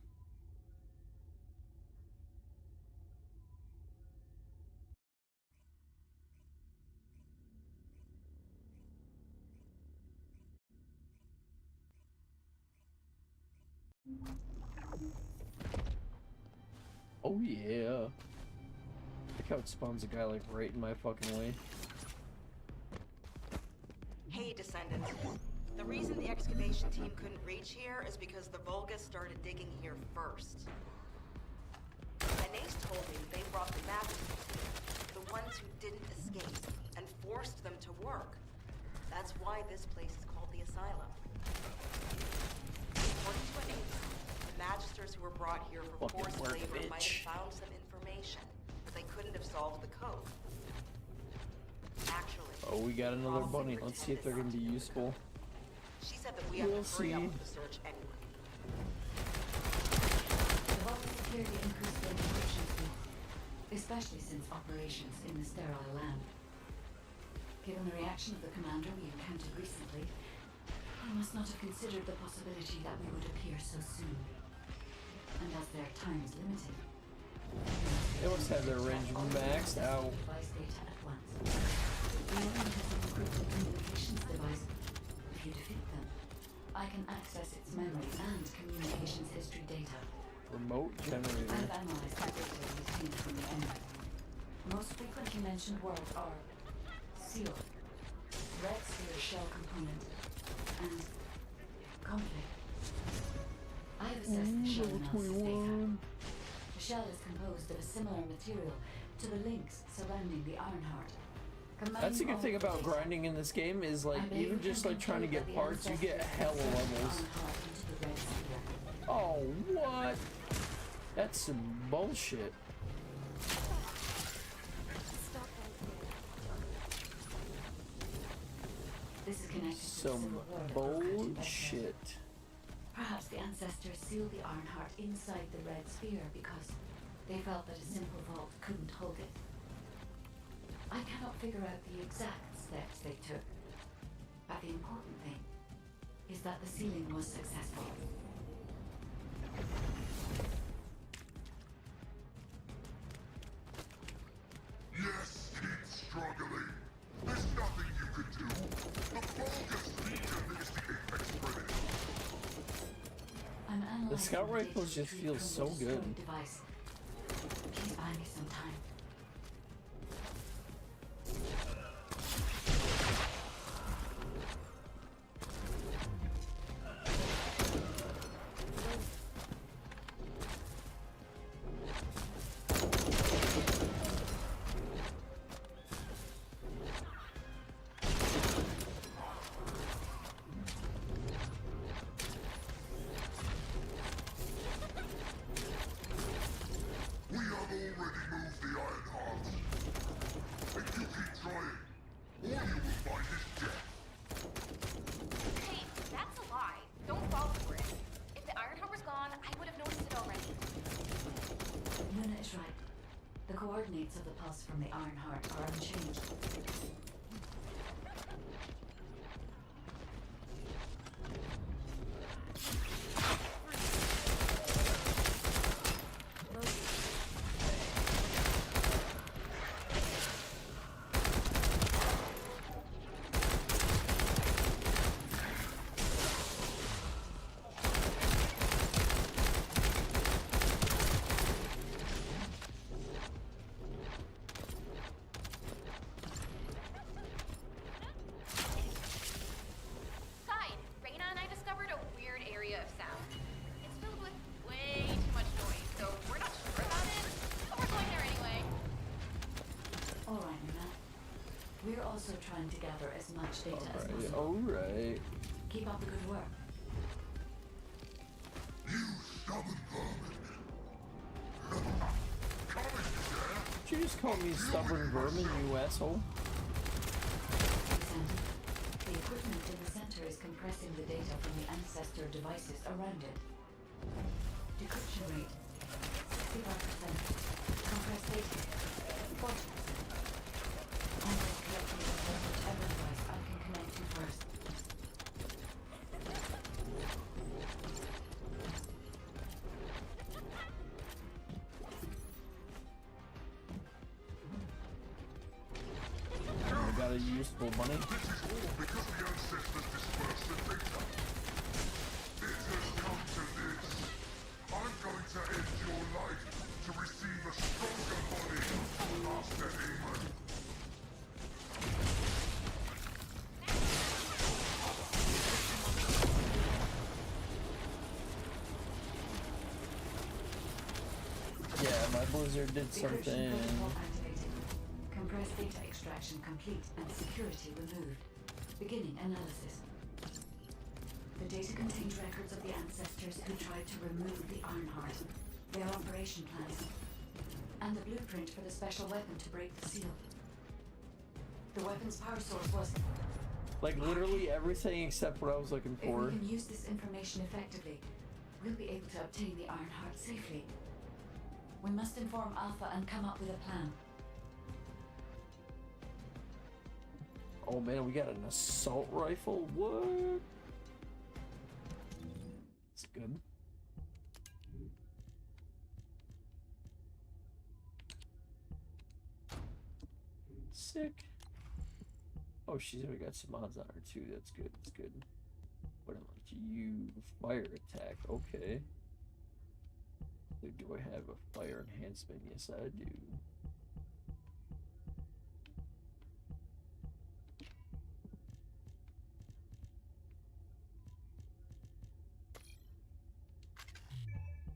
Oh yeah. Look how it spawns a guy like right in my fucking way. Hey, Descendant. The reason the excavation team couldn't reach here is because the Vulgus started digging here first. And Ace told me they brought the Maverick team, the ones who didn't escape, and forced them to work. That's why this place is called the Asylum. According to Ace, the Magisters who were brought here for Fucking forced work, labor might bitch. have found some information, but they couldn't have solved the code. Actually, Oh, we got another Policy bunny. Let's see if they're gonna be pretended useful. she said that we have We'll to hurry up see. with the search anyway. The vault has clearly increased their encryption speed, especially since operations in the sterile lab. Given the reaction of the commander we encountered recently, I must not have considered the possibility that we would appear so soon. And as their time is limited, They must have their range maxed out. device data at once. The enemy has an encrypted communications device. If you defeat them, I can access its memory and communications history data. Remote I generator. have analyzed the data obtained from the enemy. Most frequently mentioned words are seal, red sphere shell component, and conflict. I have assessed the shell analysis data. The shell is composed of a similar material to the links surrounding the Ironheart. That's the good thing about grinding in this game is like even just like trying to get parts, you get hella levels. Oh, what? That's some bullshit. This is connected to the Some Civil War that occurred back bullshit. then. Perhaps the ancestors sealed the Ironheart inside the red sphere because they felt that a simple vault couldn't hold it. I cannot figure out the exact steps they took, but the important thing is that the sealing was successful. Yes, keep struggling. There's nothing you can do. The Vulgus Legion is the apex predator. I'm analyzing The scout data rifles just retrieved feel from the so good. destroyed device. Please buy me some time. We have already moved the Ironheart. If you keep trying, all you will find is death. Hey, that's a lie. Don't fall for it. If the Ironheart was gone, I would have noticed it already. Luna is right. The coordinates of the pulse from the Ironheart are unchanged. Side, Reyna and I discovered a weird area of sound. It's filled with way too much noise, so we're not sure about it, but we're going there anyway. All right, Luna. We're also trying to gather as much data as possible. Alright. Keep up the good work. You stubborn vermin. Did you just call me stubborn vermin, you asshole? Descendant. The equipment in the center is compressing the data from the ancestor devices around it. Decryption rate 65%. Compressed data 40%. I'm just collecting the whichever device I can connect to first. I got a useful bunny. This is all because the ancestors dispersed the data. It has come to this. I'm going to end your life to receive a stronger body, Master Eamon. Yeah, my blizzard did Decryption something. protocol activated. Compressed data extraction complete and security removed. Beginning analysis. The data contained records of the ancestors who tried to remove the Ironheart, their operation plans, and the blueprint for the special weapon to break the seal. The weapon's power source was... Like literally everything except what I was looking If for. we can use this information effectively, we'll be able to obtain the Ironheart safely. We must inform Alpha and come up with a plan. Oh man, we got an assault rifle? What? It's good. Sick. Oh, she's already got some mods on her too. That's good. That's good. What am I to you? Fire attack. Okay. So do I have a fire enhancement? Yes, I do.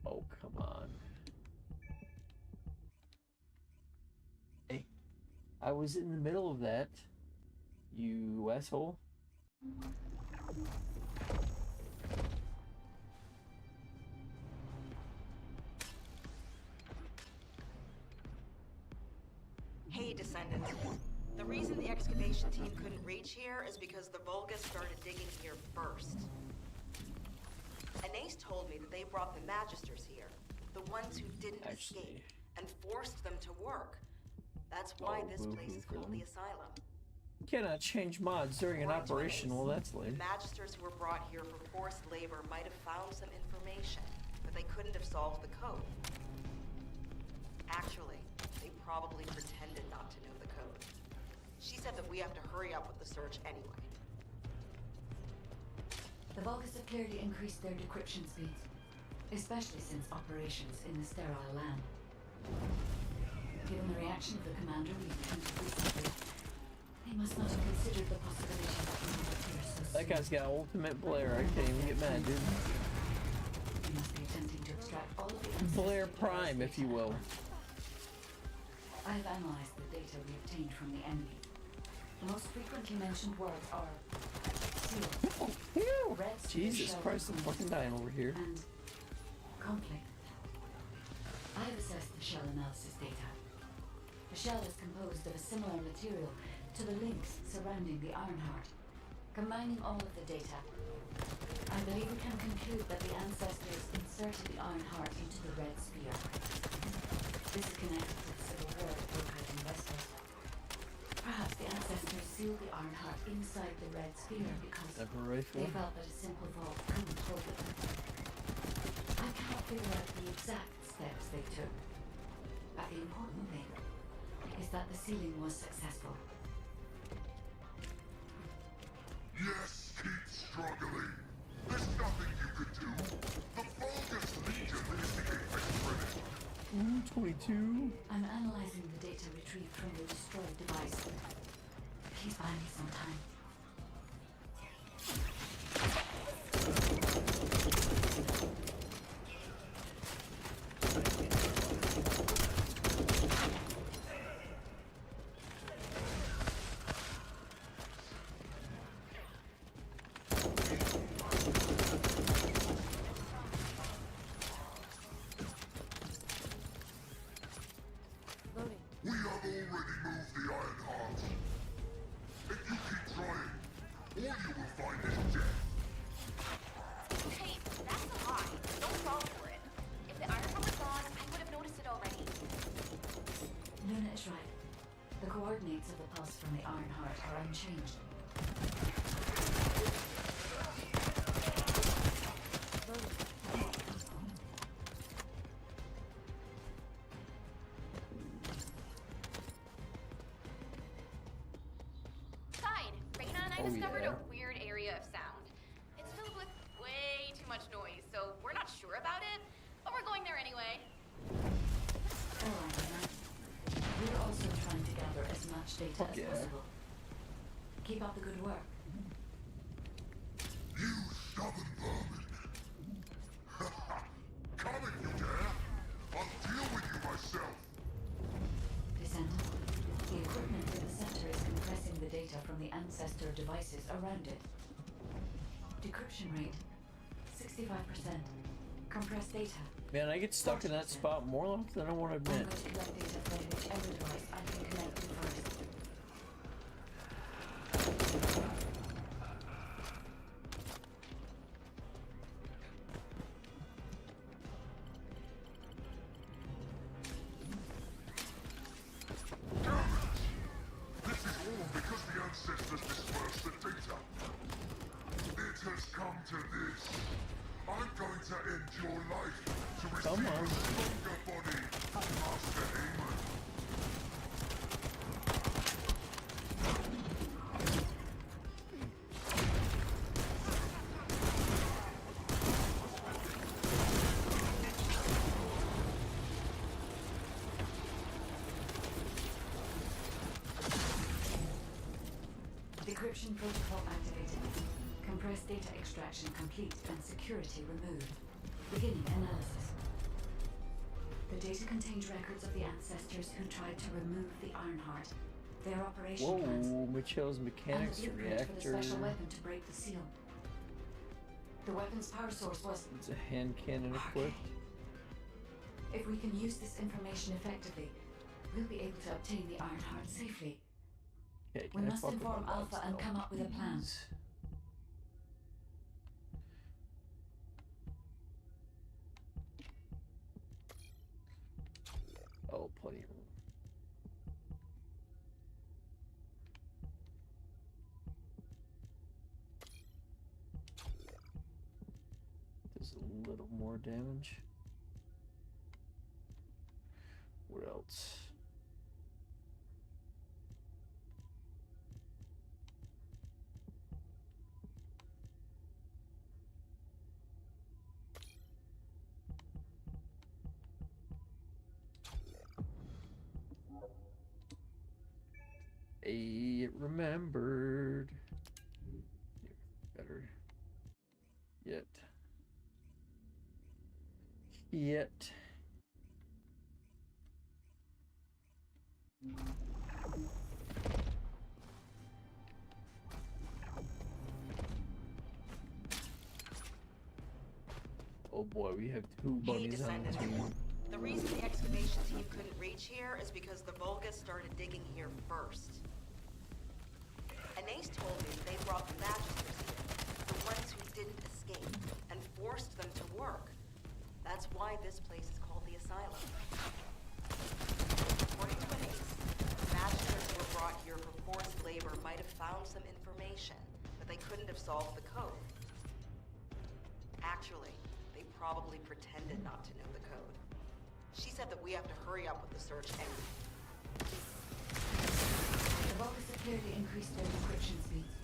Oh, come on. Hey, I was in the middle of that, you asshole. Hey, Descendant. The reason the excavation team couldn't reach here is because the Vulgus started digging here first. Anais told me that they brought the Magisters here, the ones who didn't escape, and forced them to work. That's why this place is called the Asylum. Cannot change mods during an operation. Well, that's lame. The Magisters who were brought here for forced labor might have found some information, but they couldn't have solved the code. Actually, they probably pretended not to know the code. She said that we have to hurry up with the search anyway. The Vulgus have clearly increased their decryption speeds, especially since operations in the sterile land. Given the reaction of the commander we encountered recently, they must not have considered the possibility that we would appear so soon. That guy's got ultimate Blair. I can't even get mad, dude. We must be attempting to extract all of the Blair Prime, if you will. I have analyzed the data we obtained from the enemy. The most frequently mentioned words are seal, red Jesus shell Christ, I'm fucking dying over here. and conflict. I have assessed the shell analysis data. The shell is composed of a similar material to the links surrounding the Ironheart. Combining all of the data, I believe we can conclude that the ancestors inserted the Ironheart into the red sphere. This is connected to the Civil War that broke out in Westeros. Perhaps the ancestors sealed the Ironheart inside the red sphere because they felt that a simple vault couldn't hold it. I cannot figure out the exact steps they took, but the important thing is that the sealing was successful. Yes, keep struggling. There's nothing you could do. The Vulgus Legion is the apex predator. 22. I'm analyzing the data retrieved from the destroyed device. Please buy me some time. We have already moved the Ironheart. If you keep trying, all you will find is death. Hey, that's a lie. Don't fall for it. If the Ironheart was gone, I would have noticed it already. Luna is right. The coordinates of the pulse from the Ironheart are unchanged. Side, Raina and I Oh, discovered yeah. a weird area of sound. It's filled with way too much noise, so we're not sure about it, but we're going there anyway. All right, Luna. We're also trying to gather as much data as possible. Keep up the good work. You stubborn vermin. Come if you dare. I'll deal with you myself. Descendant, the equipment in the center is compressing the data from the ancestor devices around it. Decryption rate 65%. Compressed data. Man, I get stuck in that spot more often than I want to admit. I'm going to collect data from whichever device I can connect to first. This is all because the ancestors dispersed the data. It has come to this. I'm going to end your life to receive a stronger body, Master Amon. Decryption protocol activated. Compressed data extraction complete and security removed. Beginning analysis. The data contains records of the ancestors who tried to remove the Ironheart, their operation plans, Whoa, Michelle's mechanics and the blueprint for the reactor. special weapon to break the seal. The weapon's power source was... It's a hand cannon equipped. If we can use this information effectively, we'll be able to obtain the Ironheart safely. Okay, We can I must fuck inform with my Alpha bots and now, come up with a plan. please? Oh, plenty of room. Does a little more damage. What else? It remembered. Better yet. Oh boy, we have two Hey, bunnies on the descendant. team. The reason the excavation team couldn't reach here is because the Vulgus started digging here first. Anais told me they brought the magisters here, the ones who didn't escape, and forced them to work. That's why this place is called the Asylum. According to Anais, magisters who were brought here for forced labor might have found some information, but they couldn't have solved the code. Actually, they probably pretended not to know the code. She said that we have to hurry up with the search anyway. The Vulgus have clearly increased their decryption speeds,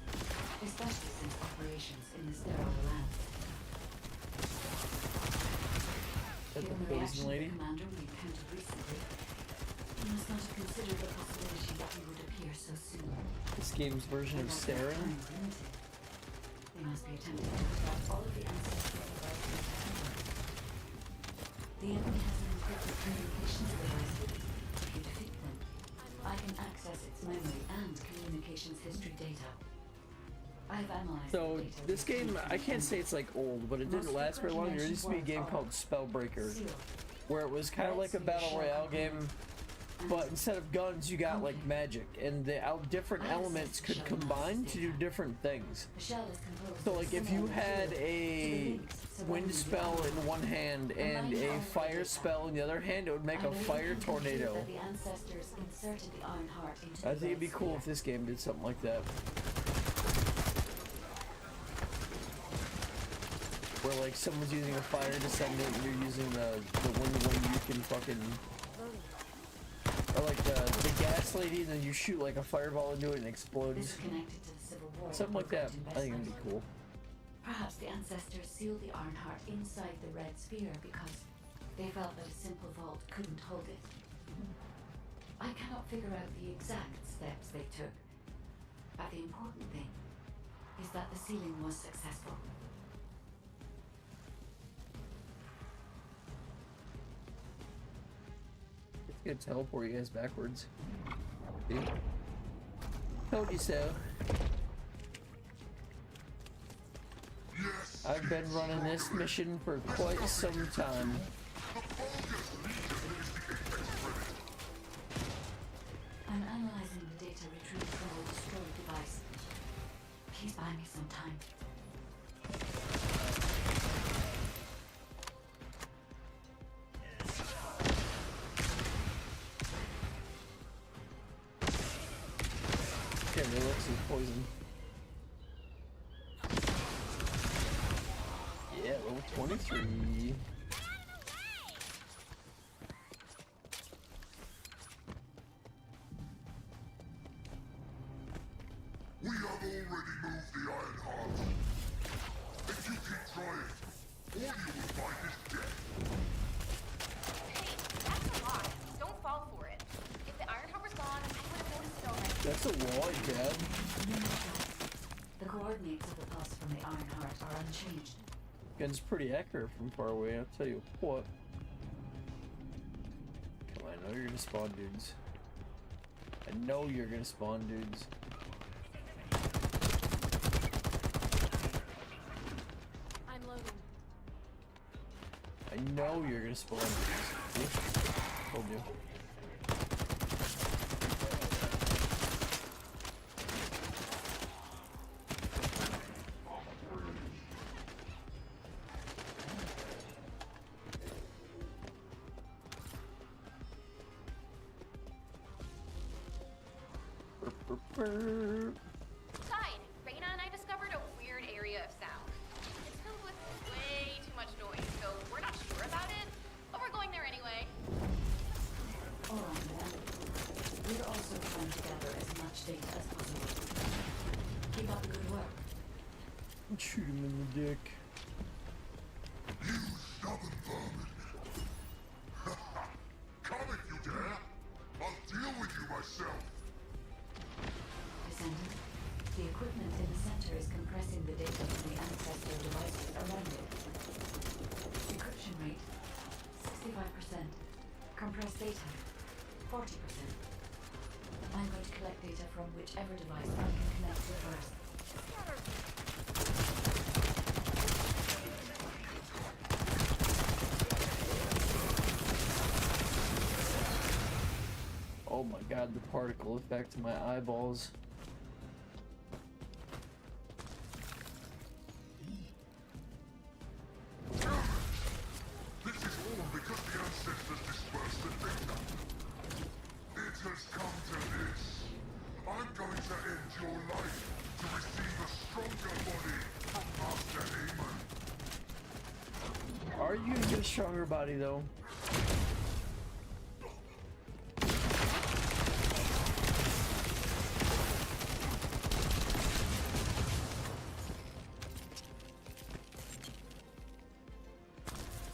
especially since operations in the sterile lab. That the Given the poison reaction of lady? the commander we encountered recently, we must not have considered the possibility that we would appear so soon. This game's version of And that their Saren. time is limited. They must be attempting to extract all of the ancestral devices they have. The enemy has an encrypted communications device. If you defeat them, I can access its memory and communications history data. I've analyzed So the data this game, received I from can't them. say it's like old, but it didn't last very long. There used to be a game called Spellbreaker, where it was kind of like a battle royale game, but instead of guns, you got like magic, and the different elements could combine to do different things. The shell is composed So of like if you similar had material to the a links surrounding wind the spell island. in one hand and a fire spell in the other hand, it would make I a believe fire we can conclude tornado. that the ancestors inserted the Ironheart into I the think it'd be red cool sphere. if this game did something like that. Where like someone's using a fire descendant and you're using the one you can fucking, or like the gas lady, and then you shoot like a fireball into it and it This explodes. is connected to the Civil War. Something like that. Investment. I think it'd be cool. Perhaps the ancestors sealed the Ironheart inside the red sphere because they felt that a simple vault couldn't hold it. I cannot figure out the exact steps they took, but the important thing is that the sealing was successful. It's gonna teleport you guys backwards. See? Told you so. Yes! I've been running this mission for quite some time. I'm analyzing the data retrieved from the destroyed device. Please buy me some time. Okay, Relix is poison. Yeah, level 23. We have already moved the Iron Heart. If you keep trying, all you will find is death. Hey, that's a lot. Don't fall for it. If the Iron Harbor's gone, I would have noticed it already. That's a wall, Dad. The coordinates of the pulse from the Iron Heart are unchanged. Gun's pretty accurate from far away, I'll tell you what. Come on, I know you're gonna spawn dudes. I know you're gonna spawn dudes. I'm loading. I know you're gonna spawn dudes. See? Told you. Side, Reyna and I discovered a weird area of sound. It's filled with way too much noise, so we're not sure about it, but we're going there anyway. All right, then. We're also trying to gather as much data as possible. Keep up the good work. Shoot him in the dick. You stubborn vermin. Come if you dare. I'll deal with you myself. Descendant, the equipment in the center is compressing the data from the ancestor devices around it. Decryption rate, 65%. Compressed data, 40%. I'm going to collect data from whichever device I can connect to first. Oh my god, the particle effect to my eyeballs. This is all because the ancestors dispersed the data. It has come to this. I'm going to end your life to receive a stronger body from Master Aemon. Are you gonna get a stronger body though?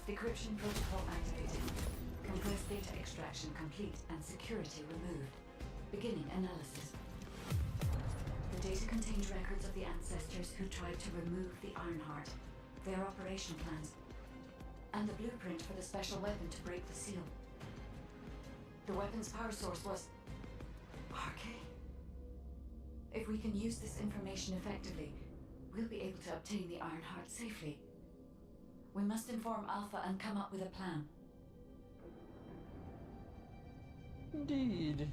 Decryption protocol activated. Compressed data extraction complete and security removed. Beginning analysis. The data contained records of the ancestors who tried to remove the Iron Heart, their operation plans, and the blueprint for the special weapon to break the seal. The weapon's power source was arcane. If we can use this information effectively, we'll be able to obtain the Iron Heart safely. We must inform Alpha and come up with a plan. Indeed.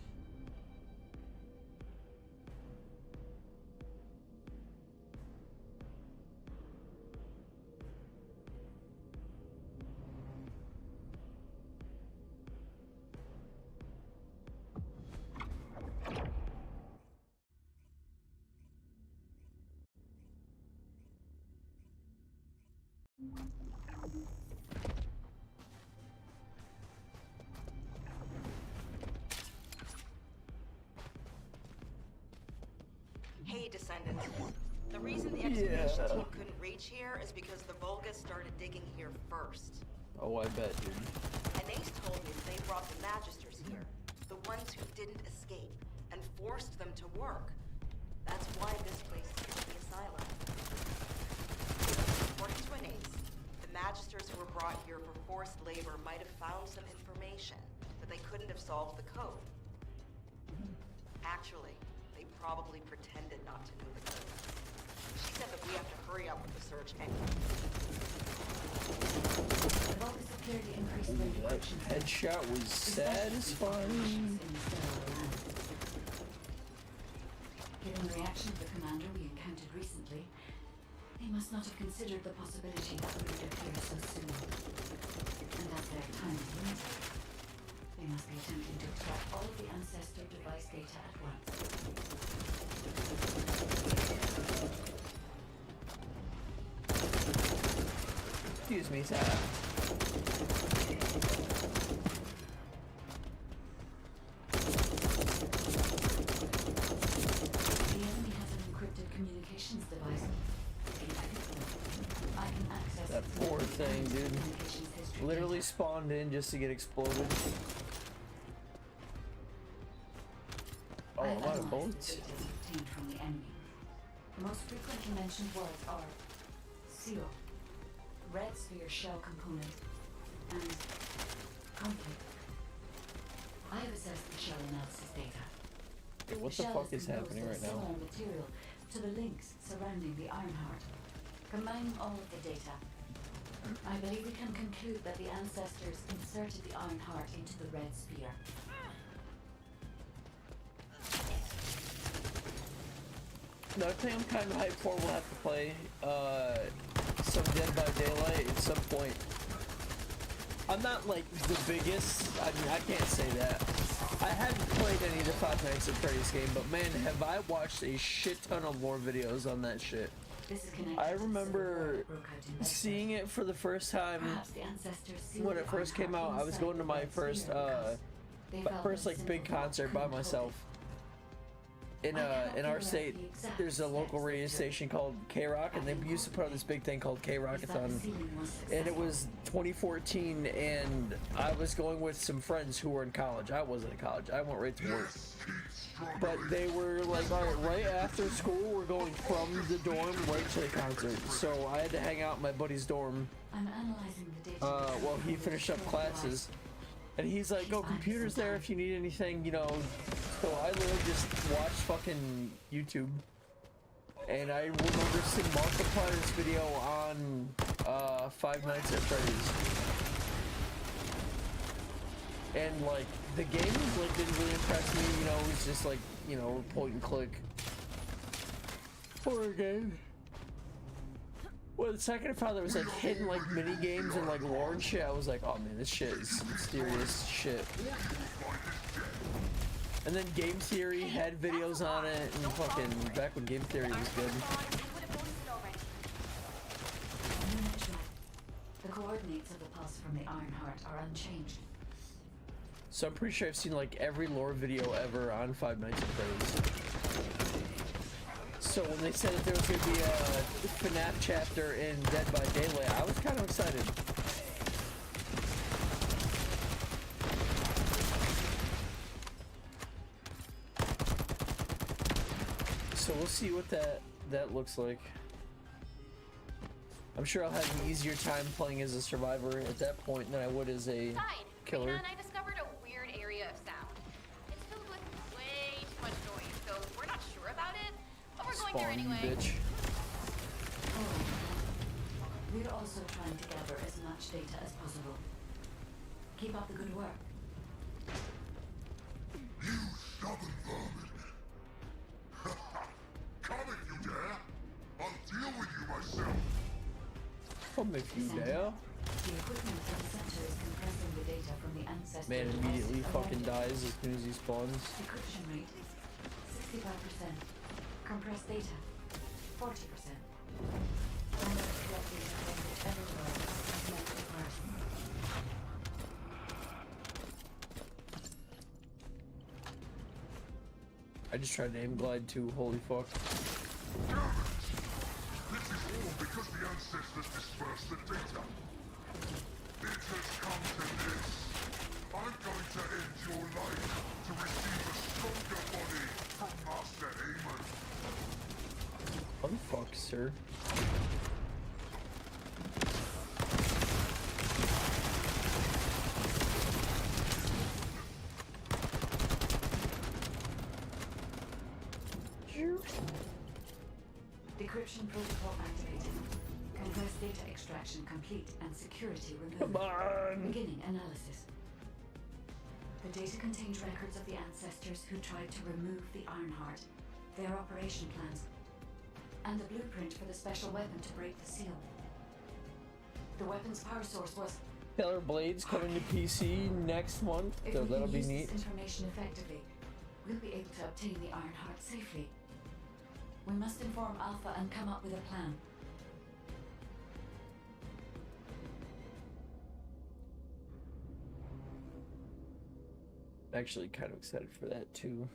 Hey, Descendant. The reason the excavation team couldn't reach here is because the Vulgus started digging here first. Oh, I bet, dude. Anais told me they brought the Magisters here, the ones who didn't escape, and forced them to work. That's why this place is the asylum. According to Anais, the Magisters who were brought here for forced labor might have found some information, but they couldn't have solved the code. Actually, they probably pretended not to know the code. She said that we have to hurry up with the search anyway. clearly increased the That encryption. headshot was satisfying. Given the reaction of the commander we encountered recently, they must not have considered the possibility that we would appear so soon. And as their time is limited, they must be attempting to extract all of the ancestor device data at once. Excuse me, Tap. The enemy has an encrypted communications device. I can access That poor thing, dude. communications history Literally data. spawned in just to get exploded. Oh, I a have lot of analyzed bullets. the data obtained from the enemy. The most frequently mentioned words are seal, red sphere shell component, and conflict. I have assessed the shell analysis data. Hey, what The the shell fuck is composed happening of right now? similar material to the links surrounding the Ironheart. Combining all of the data, I believe we can conclude that the ancestors inserted the Ironheart into the red sphere. Another thing I'm kind of hyped for, we'll have to play some Dead by Daylight at some point. I'm not like the biggest, I mean, I can't say that. I haven't played any of the Five Nights at Freddy's game, but man, have I watched a shit ton of lore videos on that shit. This is connected I to the remember civil war that broke out in Bedford. seeing it for the first time Perhaps the ancestors sealed when the it first came Ironheart out. I was inside going to the my red first sphere because they felt first that like big simple concert by couldn't hold myself. In I cannot in our figure out state, the exact there's a local steps radio they took. station called K-Rock, and they used to put on this big thing called Is that the K-Rockathon. sealing was And it successful? was 2014, and I was going with some friends who were in college. I wasn't in college. I went right to work. But they were like, all right after school, we're going from the dorm right to the concert. So I had to hang out in my buddy's dorm I'm analyzing the data. while he finished up classes. And he's like, oh, computer's there if you need anything, you know. So I literally just watched fucking YouTube. And I remember seeing Markiplier's video on Five Nights at Freddy's. And like, the game like didn't really impress me, you know, it was just like, you know, point and click horror game. Well, the second I found there was like hidden like mini games and like lore and shit, I was like, oh man, this shit is mysterious shit. And then Game Theory had videos on it, and fucking back when Game Theory was good. Unit track. The coordinates of the pulse from the Ironheart are unchanged. So I'm pretty sure I've seen like every lore video ever on Five Nights at Freddy's. So when they said that there was going to be a FNAF chapter in Dead by Daylight, I was kind of excited. So we'll see what that looks like. I'm sure I'll have an easier time playing as a survivor at that point than I would as a killer. Rena and I discovered a weird area of sound. It's filled with way too much noise, so we're not sure about it, but we're going there Spawn, you anyway. bitch. We're also trying to gather as much data as possible. Keep up the good work. You stubborn vermin! Come if you dare! I'll deal with you myself! Come if you dare. The equipment at the center is compressing the data from the ancestor. Man devices immediately fucking already. dies as soon as he spawns. Decryption rate 65%. Compressed data 40%. I'm not collecting whatever was meant to pass. I just tried to aim glide too, holy fuck. Damn it! This is all because the ancestors dispersed the data. It has come to this. I'm going to end your life to receive a stronger body from Master Amon. What the fuck, sir? Decryption protocol activated. Compressed data Data extraction complete and security removed. Come on! Beginning analysis. The data contains records of the ancestors who tried to remove the Ironheart, their operation plans, and the blueprint for the special weapon to break the seal. The weapon's power source was... Killer Blades coming to PC next month, so that'll be neat. If we use this information effectively, we'll be able to obtain the Ironheart safely. We must inform Alpha and come up with a plan. Actually kind of excited for that too.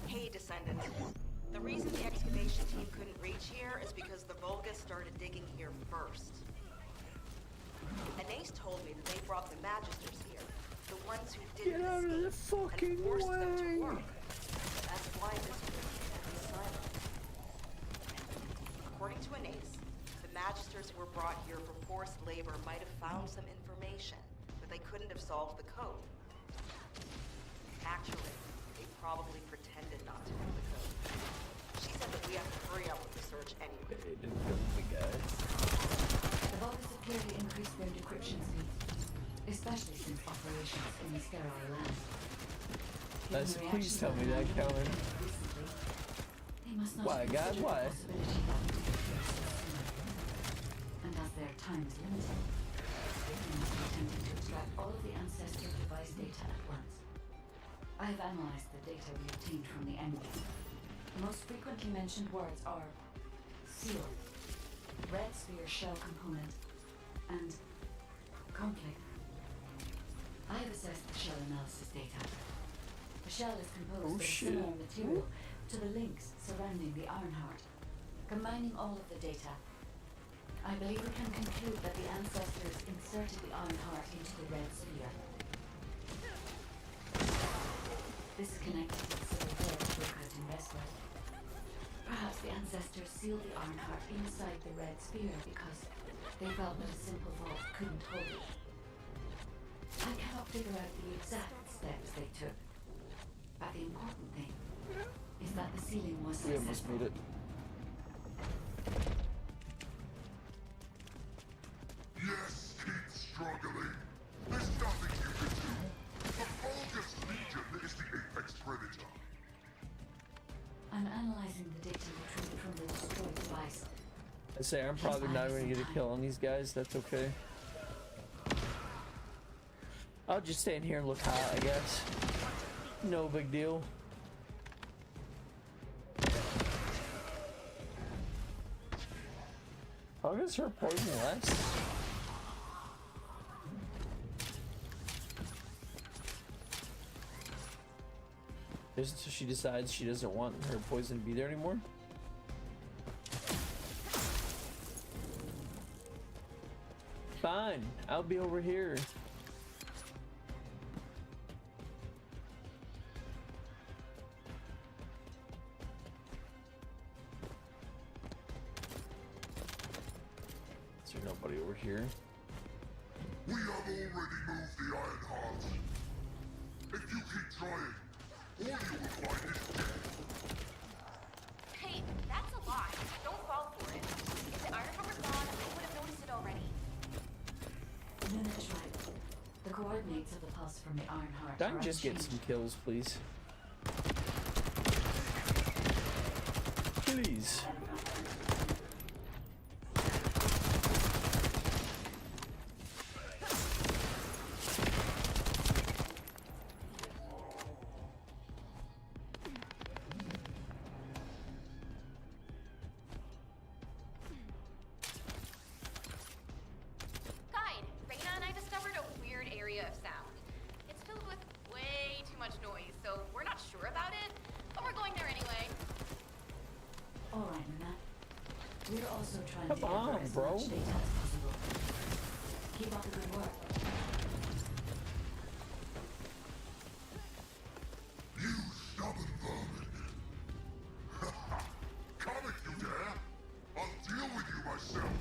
Hey, Descendant. The reason the excavation team couldn't reach here is because the Vulgus started digging here first. Anais told me that they brought the Magisters here, the ones who didn't Get out of the fucking and forced them to way! work. That's why this room can't be silent. According to Anais, the Magisters who were brought here for forced labor might have found some information, but they couldn't have solved the code. Actually, they probably pretended not to know the code. She said that we have to hurry up with the search anyway. It didn't kill me, guys. The Vulgus have clearly increased their decryption speed, especially since operations in the sterile land. Nice, please tell me that, Kellen. They must not Why, have God, considered why? the possibility that we could appear so soon. And as their time is limited, they must be attempting to extract all of the ancestor device data at once. I have analyzed the data we obtained from the enemy. The most frequently mentioned words are seal, red sphere shell component, and conflict. I have assessed the shell analysis data. The shell is composed of similar material to the links surrounding the Ironheart. Combining all of the data, I believe we can conclude that the ancestors inserted the Ironheart into the red sphere. This is connected to the civil war workers in Westwood. Perhaps the ancestors sealed the Ironheart inside the red sphere because they felt that a simple vault couldn't hold it. I cannot figure out the exact steps they took, but the important thing is that the sealing was We successful. almost made it. Yes, keep struggling. There's nothing you can do. The Vulgus Legion is the apex predator. I'm analyzing the data retrieved from the destroyed device. I say I'm probably not going to get a kill on these guys. That's okay. I'll just stand here and look hot, I guess. No big deal. How does her poison last? Just so she decides she doesn't want her poison to be there anymore? Fine, I'll be over here. Is there nobody over here? We have already moved the Ironheart. If you keep trying, all you will find is death. Hey, that's a lie. Don't fall for it. If the Ironheart was gone, I would have noticed it already. Luna's right. The coordinates of the pulse from the Ironheart Can I are just get unchanged. some kills, please? Please. and Come gather on, as bro. much data as possible. Keep up the good work. You stubborn vermin! Come if you dare! I'll deal with you myself!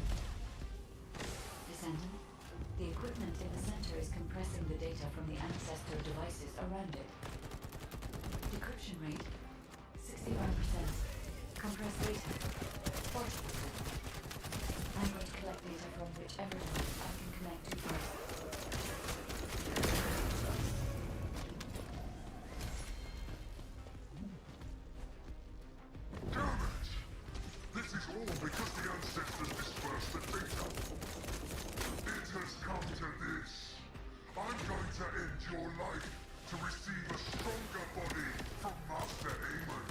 Descendant, the equipment in the center is compressing the data from the ancestor devices around it. Decryption rate, 65%. Compressed data, 40%. I'm going to collect data from whichever device I can connect to first. Damn it! This is all because the ancestors dispersed the data. It has come to this. I'm going to end your life to receive a stronger body from Master Aemon.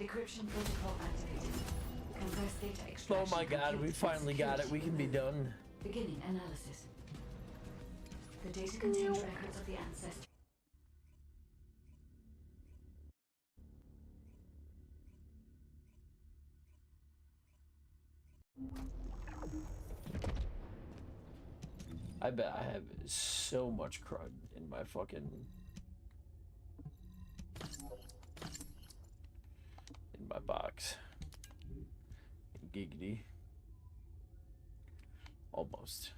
Decryption protocol activated. Compressed data Oh extraction. my god, we complete. finally got it. We can be done. Beginning analysis. The data contains records of the ancestors. I bet I have so much crud in my fucking... in my box. Giggity. Almost.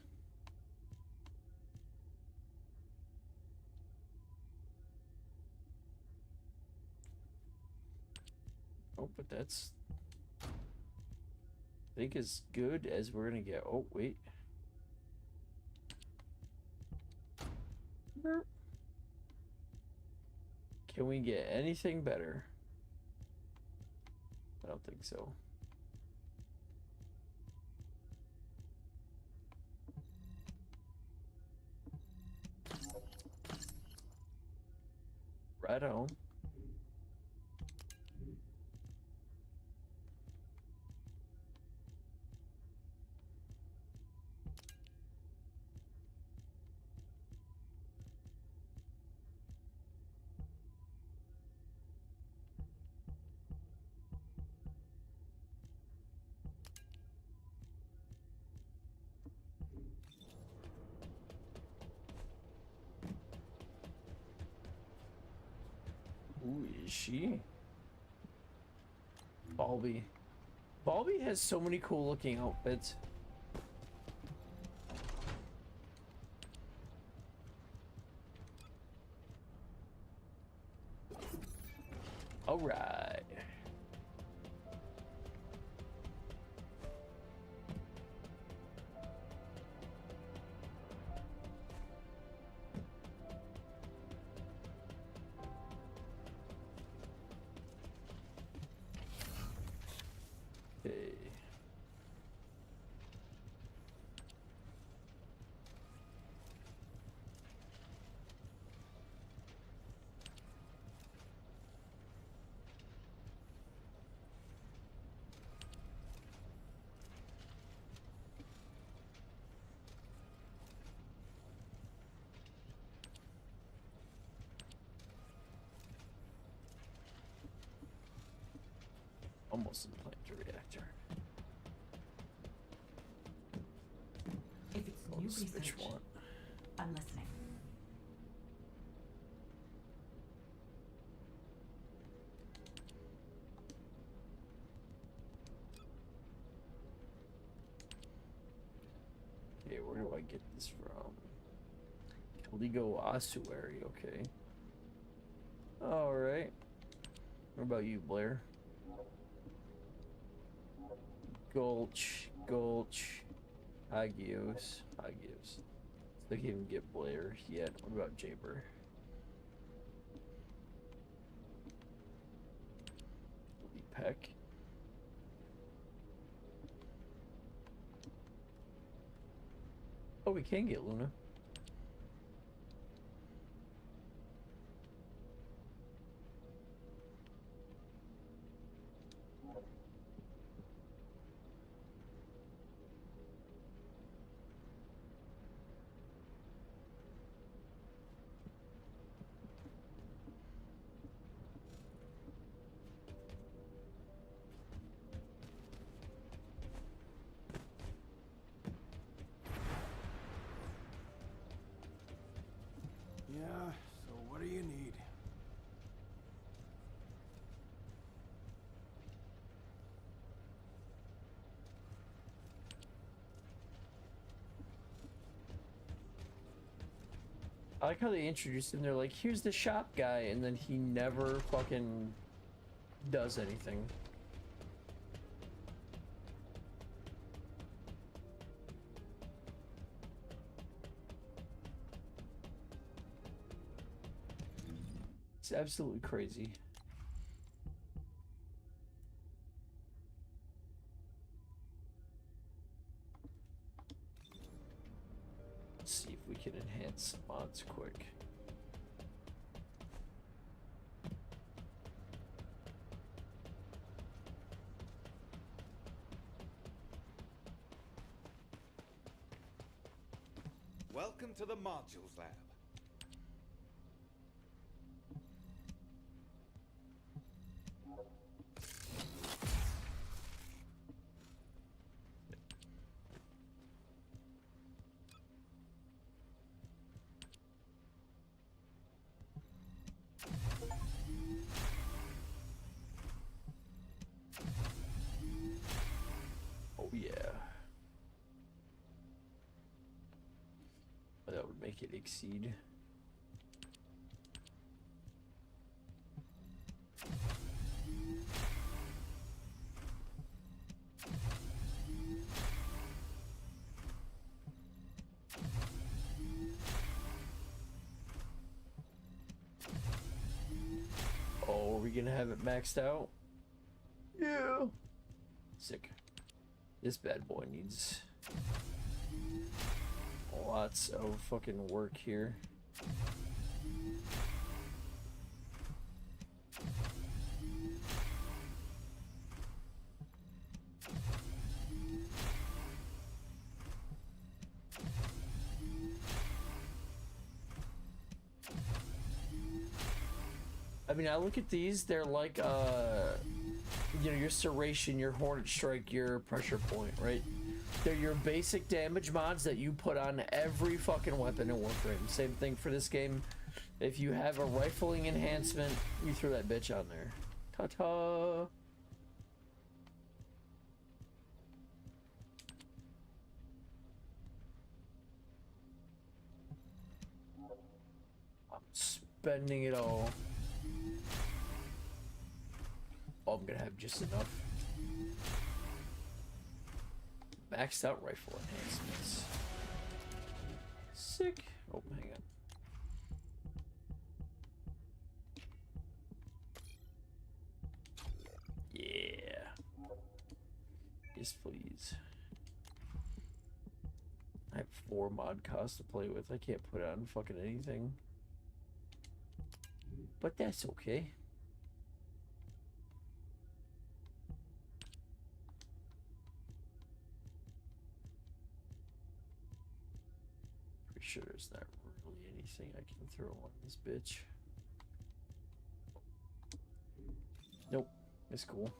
Oh, but that's... I think as good as we're gonna get. Oh, wait. Burp. Can we get anything better? I don't think so. Right on. Who is she? Balby. Balby has so many cool looking outfits. All right. Okay. Almost implant a reactor. If it's new Which research, one? I'm listening. Okay, where do I get this from? Caligo ossuary, okay. Alright. What about you, Blair? Gulch, Gulch, Hagios, Hagios. They can't even get Blair yet. What about Jaber? Lee Peck. Oh, we can get Luna. I like how they introduced him. They're like, here's the shop guy, and then he never fucking does anything. It's absolutely crazy. Let's see if we can enhance mods quick. Welcome to the Modules Lab. Oh yeah. That would make it exceed. Oh, are we gonna have it maxed out? Yeah. Sick. This bad boy needs lots of fucking work here. I mean, I look at these, they're like, you know, your Serration, your Hornet Strike, your Pressure Point, right? They're your basic damage mods that you put on every fucking weapon in Warframe. Same thing for this game. If you have a rifling enhancement, you throw that bitch on there. Ta-ta! I'm spending it all. Oh, I'm gonna have just enough. Maxed out rifle enhancements. Sick. Oh, hang on. Yeah. Yes, please. I have 4 mod costs to play with. I can't put on fucking anything. But that's okay. Pretty sure there's not really anything I can throw on this bitch. Nope. It's cool.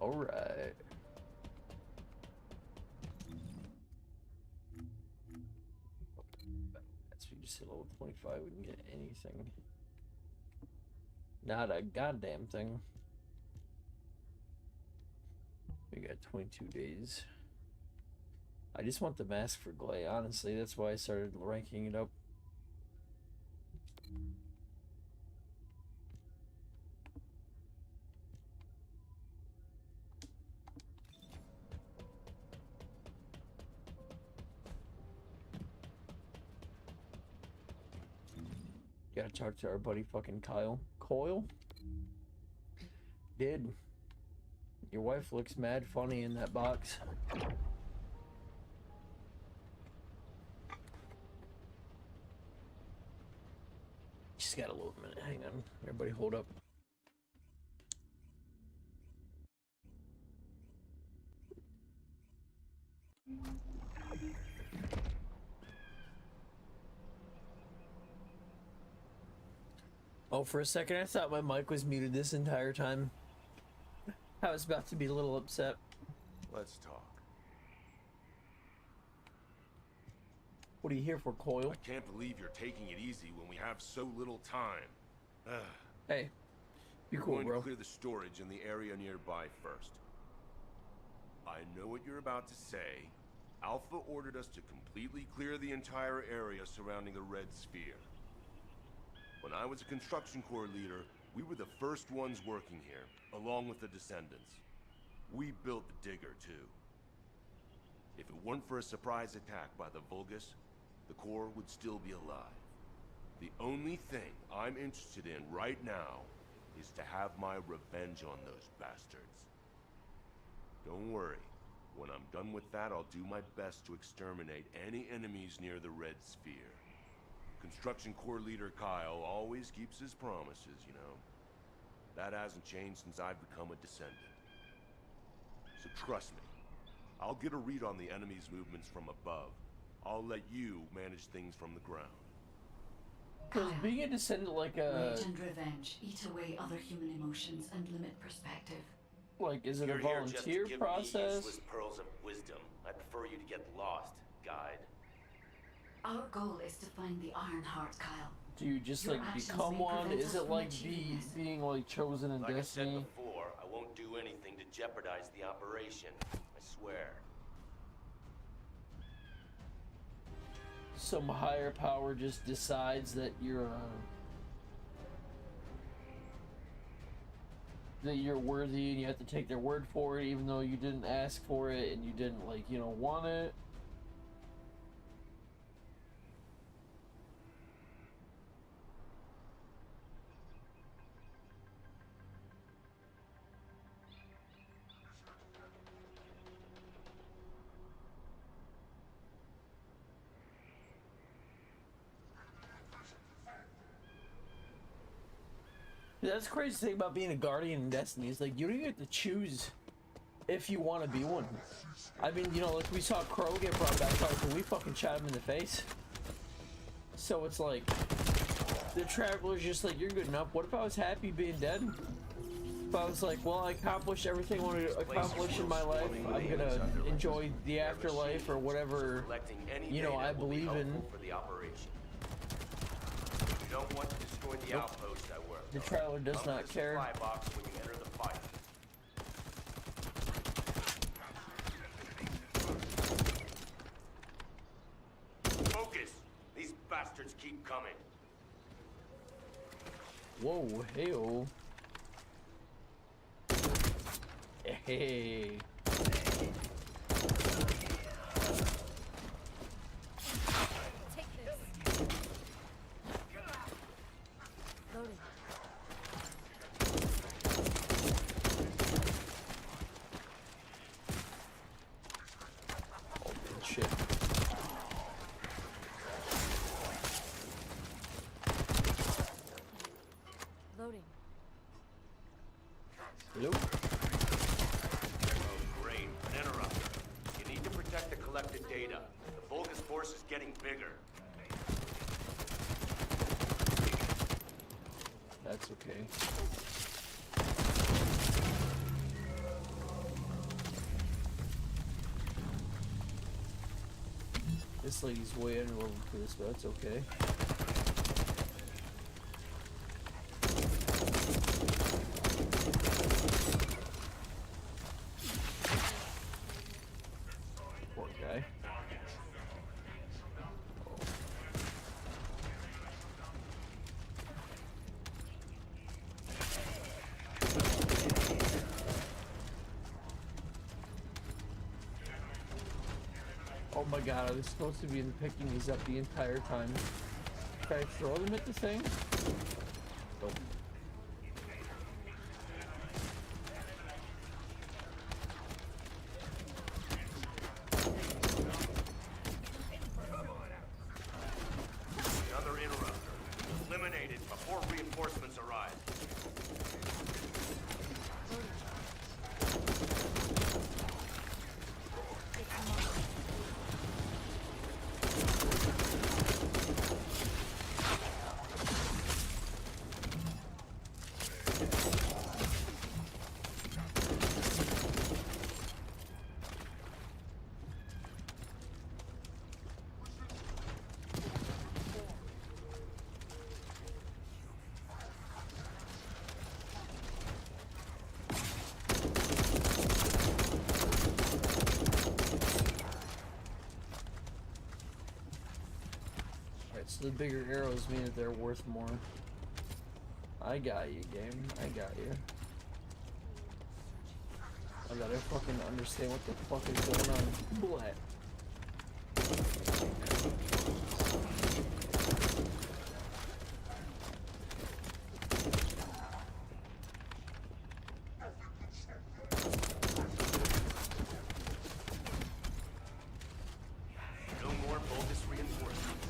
All right. That's we just hit level 25. We can get anything. Not a goddamn thing. We got 22 days. I just want the mask for Glay, honestly. That's why I started ranking it up. Gotta talk to our buddy fucking Kyle. Coyle? Did. Your wife looks mad funny in that box. Just got a little minute. Hang on. Everybody hold up. Oh, for a second I thought my mic was muted this entire time. I was about to be a little upset. Let's talk. What are you here for, Coil? I can't believe you're taking it easy when we have so little time. Hey, be cool, We're going bro. to clear the storage in the area nearby first. I know what you're about to say. Alpha ordered us to completely clear the entire area surrounding the Red Sphere. When I was a construction corps leader, we were the first ones working here, along with the descendants. We built the digger, too. If it weren't for a surprise attack by the Vulgus, the Corps would still be alive. The only thing I'm interested in right now is to have my revenge on those bastards. Don't worry. When I'm done with that, I'll do my best to exterminate any enemies near the Red Sphere. Construction Corps leader Kyle always keeps his promises, you know. That hasn't changed since I've become a descendant. So trust me, I'll get a read on the enemy's movements from above. I'll let you manage things from the ground. Because being a descendant like a... Rage and revenge eat away other human emotions and limit perspective. Like, is it You're a here just to volunteer give process? me useless pearls of wisdom. I prefer you to get lost, guide. Our goal is to find the Ironheart, Kyle. Do you just Your like actions become may one? prevent Is us it from like achieving this. being like chosen in Like I said Destiny? before, I won't do anything to jeopardize the operation. I swear. Some higher power just decides that you're worthy and you have to take their word for it, even though you didn't ask for it and you didn't, like, you know, want it. That's the crazy thing about being a guardian in Destiny is like you don't even get to choose if you want to be one. I mean, you know, like we saw Crow get brought back out, but we fucking shot him in the face. So it's like the Traveler's just like, you're good enough. What if I was happy being dead? If I was like, well, I accomplished everything I wanted to accomplish in my life. I'm gonna enjoy the afterlife or whatever, you know, I believe in. For the operation. You don't want to destroy the outpost I work. The Traveler does not care. Supply box when you enter the fight. Focus! These bastards keep coming. Whoa, hey-oh. Hey. Take this. Loading. Oh, good shit. Loading. Hello? Oh, great. An interrupter. You need to protect the collected data. The Vulgus force is getting bigger. That's okay. This lady's way under level for this, but that's okay. Poor guy. Oh my god, I was supposed to be picking these up the entire time. Can I throw them at the thing? Nope. Another interrupter. Eliminated before reinforcements arrive. Alright, so the bigger arrows mean that they're worth more. I got you, game. I got you. I gotta fucking understand what the fuck is going on. Blah. No more bogus reinforcements.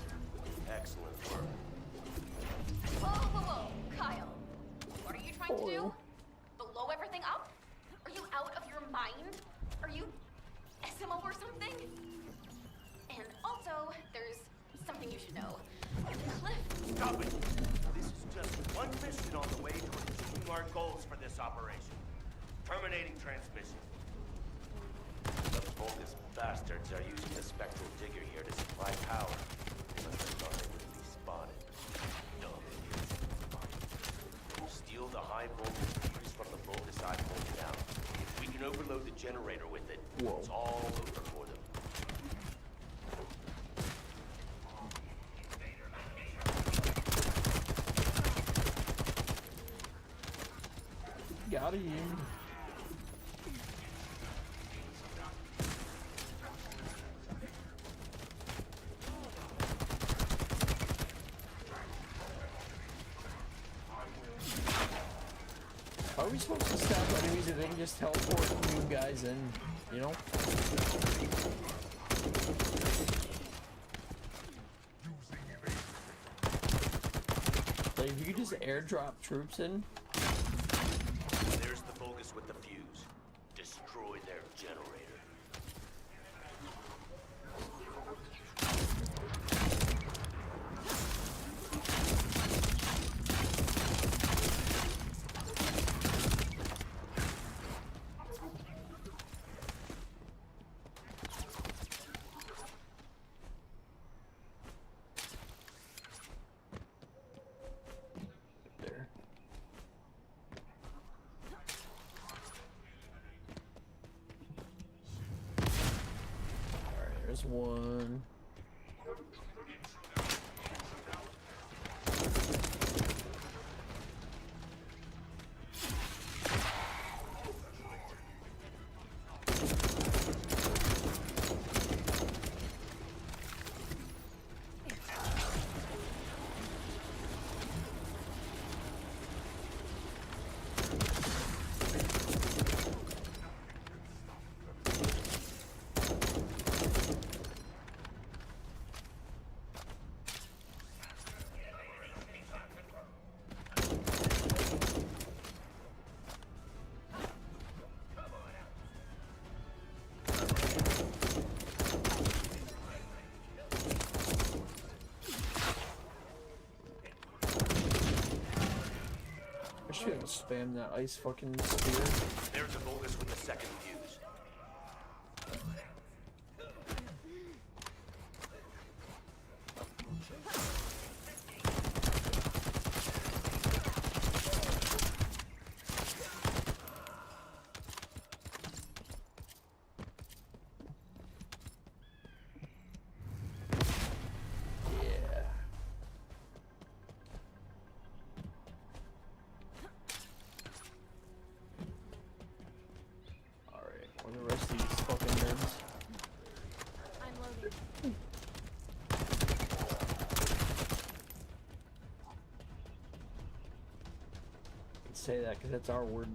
Excellent work. Whoa. Kyle. What are you trying to do? Blow everything up? Are you out of your mind? Are you SMO or something? And also, there's something you should know. Cliff. Stop it! This is just one mission on the way to achieving our goals for this operation. Terminating transmission. Those Vulgus bastards are using the spectral digger here to supply power. But they thought they wouldn't be spotted. Dumb idiots. Steal the high voltage fuse from the Vulgus I pointed out. If we can overload the generator with it, it's all over for them. Got him. Are we supposed to stop enemies if they can just teleport new guys in, you know? Like, if you could just airdrop troops in. There's the Vulgus with the fuse. Destroy their generator. There. Alright, there's one. I should have spammed that ice fucking spear. There's a Vulgus with the second fuse. Yeah. Alright, where are the rest of these fucking nerds? I'm loading. Say that because that's our word.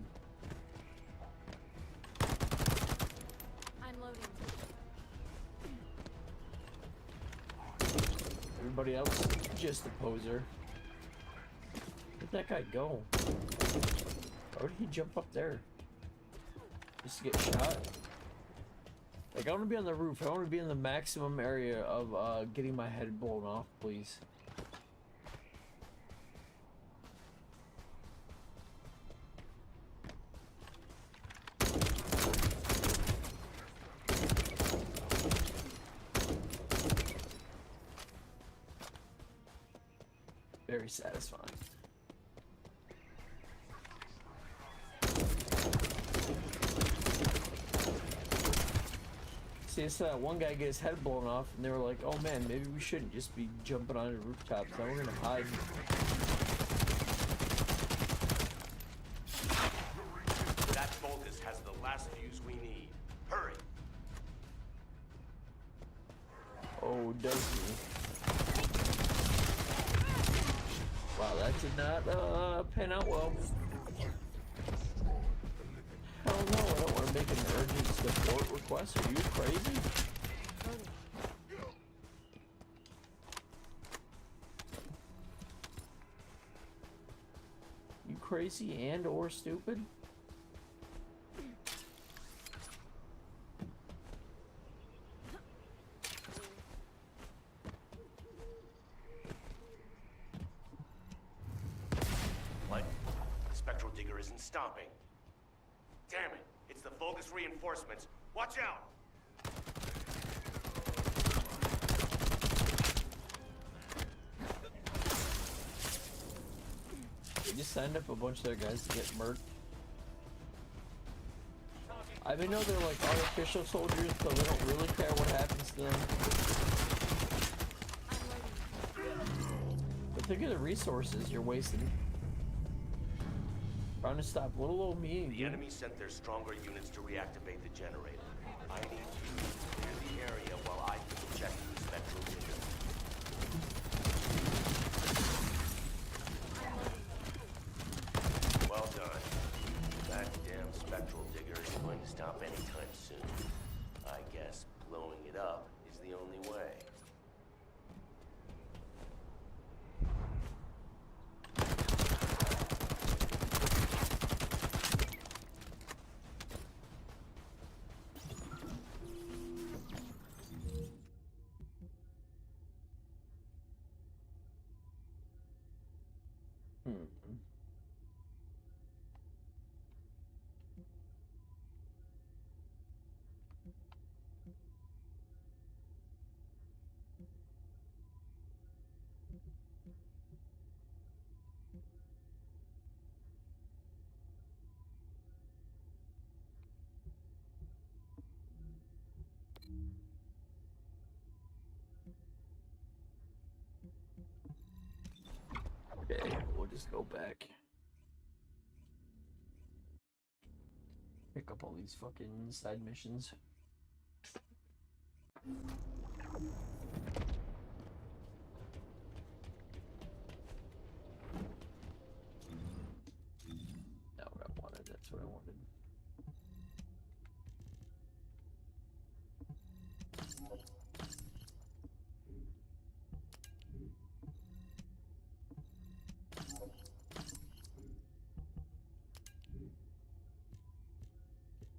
I'm loading. Everybody else, just a poser. Where'd that guy go? Why would he jump up there? Just to get shot? Like, I want to be on the roof. I want to be in the maximum area of getting my head blown off, please. Very satisfying. See, I saw that one guy get his head blown off, and they were like, "Oh man, maybe we shouldn't just be jumping onto rooftops. Now we're gonna hide." That Vulgus has the last fuse we need. Hurry! Oh, does he? Wow, that did not pan out well. Hell no, I don't want to make an urgent support request. Are you crazy? You crazy and or stupid? What? The spectral digger isn't stopping. Damn it! It's the Vulgus reinforcements. Watch out! They just signed up a bunch of their guys to get murked. I mean, no, they're like artificial soldiers, so they don't really care what happens to them. But think of the resources you're wasting. Trying to stop little old me. The enemy sent their stronger units to reactivate the generator. I need you to clear the area while I check the spectral digger. Well done. That damn spectral digger isn't going to stop anytime soon. I guess blowing it up is the only way. Okay, we'll just go back. Pick up all these fucking side missions. Not what I wanted, that's what I wanted.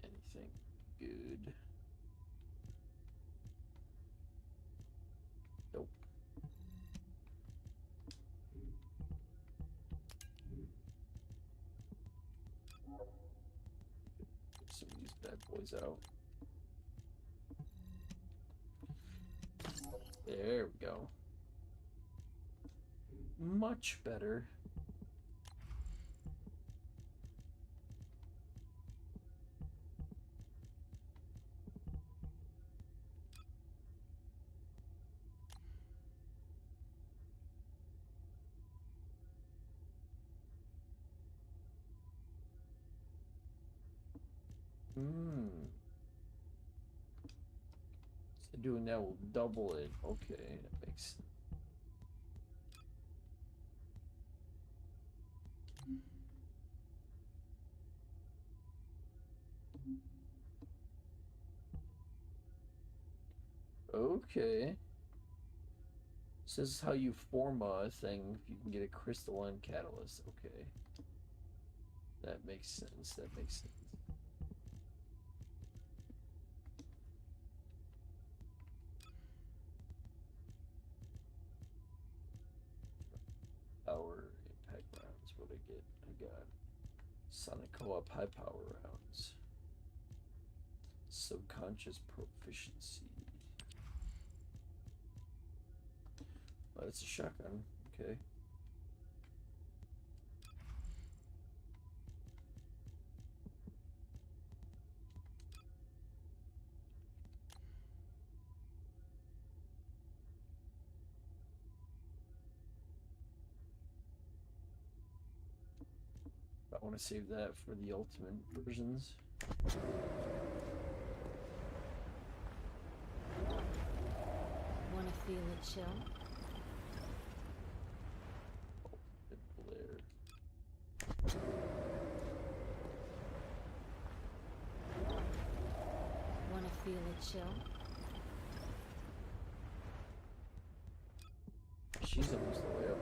Anything good? Nope. Some of these bad boys out. There we go. Much better. So doing that will double it. Okay, that makes sense. Okay. So this is how you form a thing if you can get a crystalline catalyst. Okay. That makes sense. That makes sense. Power impact rounds. What I get? I got Sonic Co-op high power rounds. Subconscious proficiency. Oh, that's a shotgun. Okay. want to save that for the ultimate versions. Wanna feel it chill? Wanna feel it chill? She's almost the way up.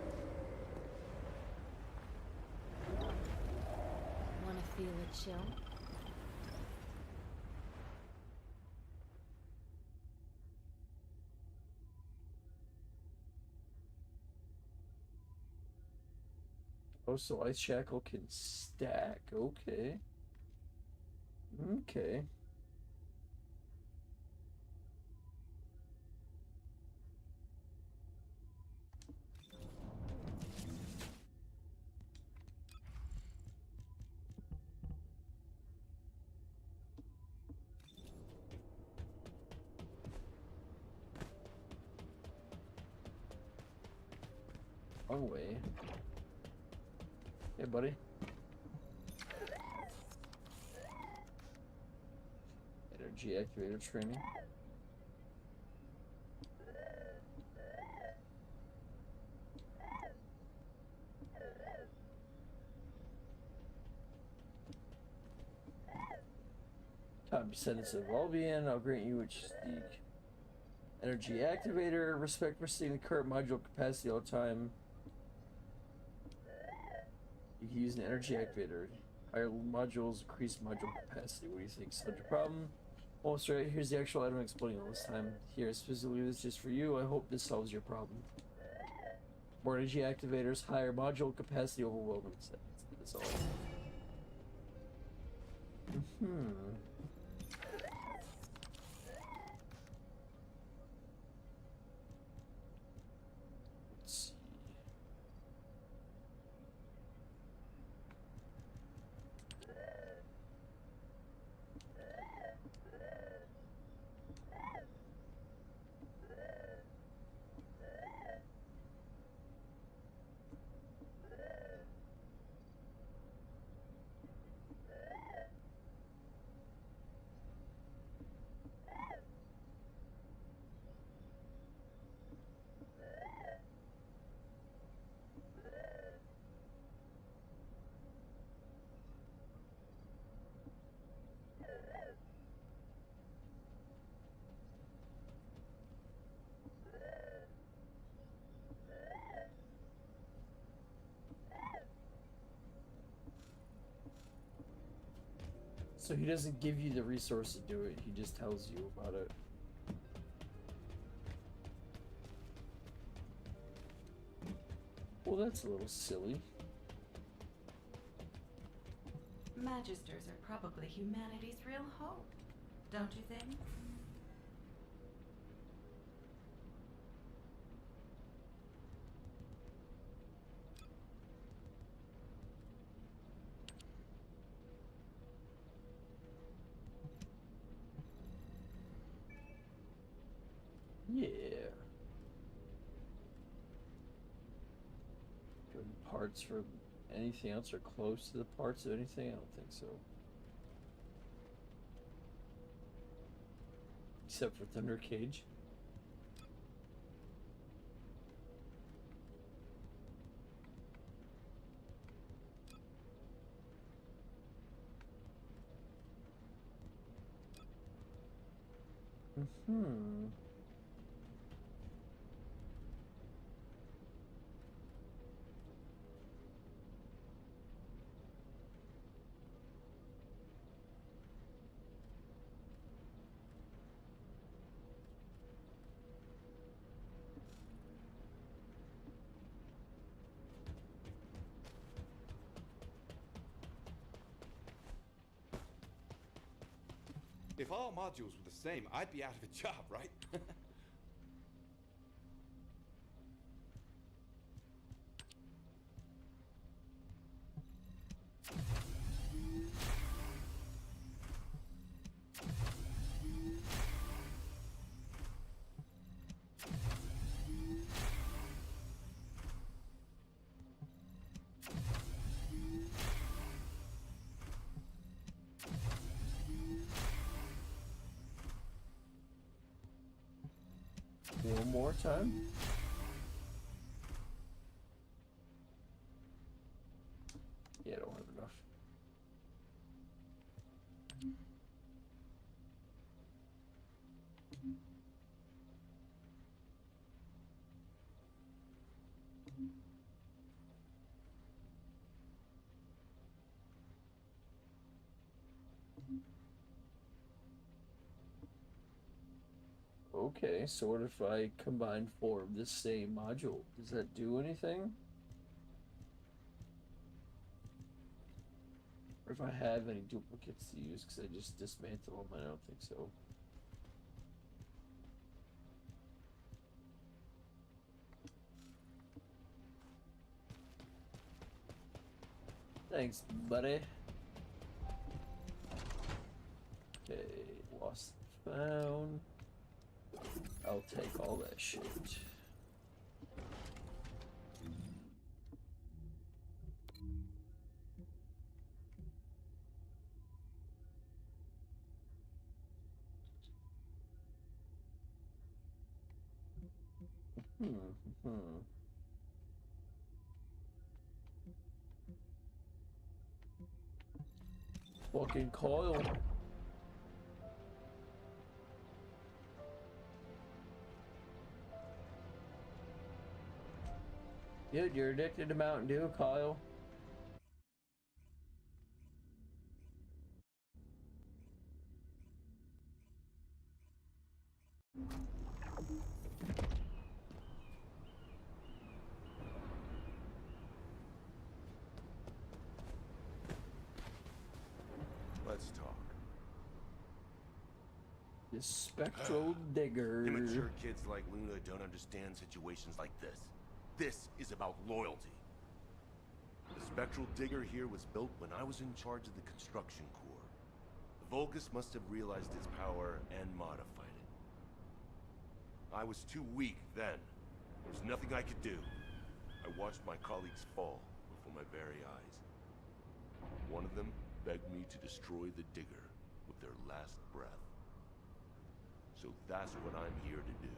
Wanna feel it chill? Oh, so Ice Shackle can stack. Okay. Okay. Wrong way. Hey, buddy. Energy activator training. Top descendants of Albion, I'll grant you which is the energy activator. Respect for seeing the current module capacity all the time. You can use an energy activator. Higher modules increase module capacity. What do you think? Such a problem? Almost right. Here's the actual item exploding all this time. Here, specifically this just for you. I hope this solves your problem. More energy activators, higher module capacity, overwhelming settings. That's all. Let's see. So he doesn't give you the resource to do it, he just tells you about it. Well, that's a little silly. Magisters are probably humanity's real hope, don't you think? Yeah. Good parts for anything else or close to the parts of anything? I don't think so. Except for Thunder Cage. If all modules were the same, I'd be out of a job, right? One more time. Yeah, I don't have enough. Okay, so what if I combine 4 of this same module? Does that do anything? Or if I have any duplicates to use, because I just dismantle them, I don't think so. Thanks, buddy. Okay, lost and found. I'll take all that shit. Fucking coil. Dude, you're addicted to Mountain Dew, Kyle. Let's talk. The spectral digger. Immature kids like Luna don't understand situations like this. This is about loyalty. The spectral digger here was built when I was in charge of the construction corps. The Vulgus must have realized its power and modified it. I was too weak then. There was nothing I could do. I watched my colleagues fall before my very eyes. One of them begged me to destroy the digger with their last breath. So that's what I'm here to do.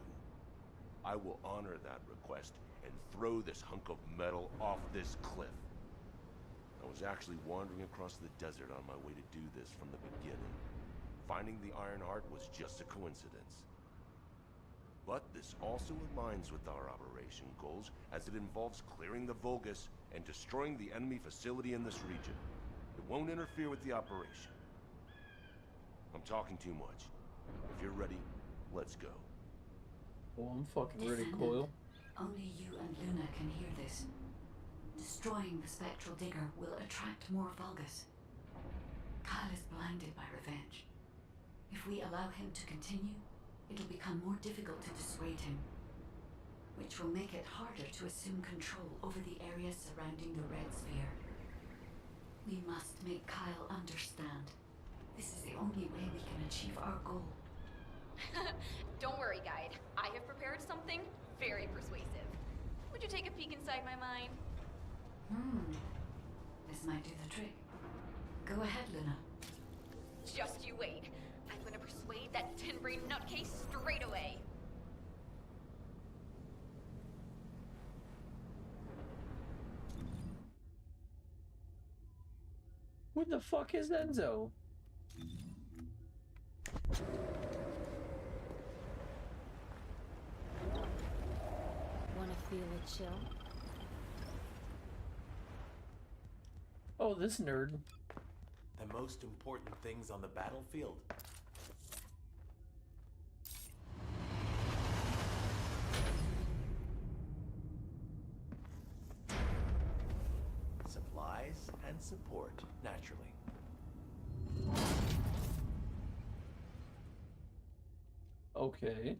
I will honor that request and throw this hunk of metal off this cliff. I was actually wandering across the desert on my way to do this from the beginning. Finding the Iron Heart was just a coincidence. But this also aligns with our operation goals, as it involves clearing the Vulgus and destroying the enemy facility in this region. It won't interfere with the operation. I'm talking too much. If you're ready, let's go. Oh, I'm fucking ready, Descendant, Coil. only you and Luna can hear this. Destroying the spectral digger will attract more Vulgus. Kyle is blinded by revenge. If we allow him to continue, it'll become more difficult to dissuade him, which will make it harder to assume control over the areas surrounding the Red Sphere. We must make Kyle understand. This is the only way we can achieve our goal. Don't worry, Guide. I have prepared something very persuasive. Would you take a peek inside my mind? This might do the trick. Go ahead, Luna. Just you wait. I'm gonna persuade that tin-brain nutcase straight away. Who the fuck is Enzo? Wanna feel a chill? Oh, this nerd. The most important things on the battlefield. Supplies and support, naturally. Okay.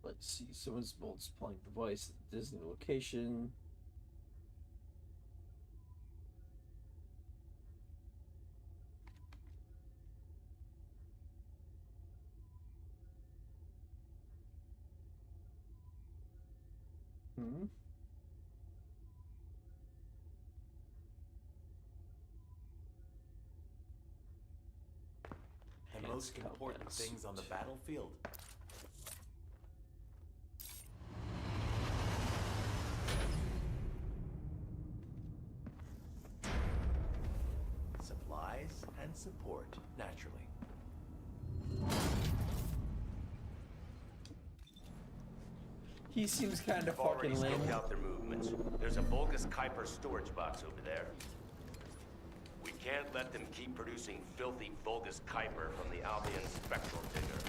Let's see. Someone's multiplying device at the Disney location. Hmm? The most important things on the battlefield. Supplies and support, naturally. He seems kind of I've already fucking lame. scoped out their movements. There's a Vulgus Kuiper storage box over there. We can't let them keep producing filthy Vulgus Kuiper from the Albion Spectral Digger.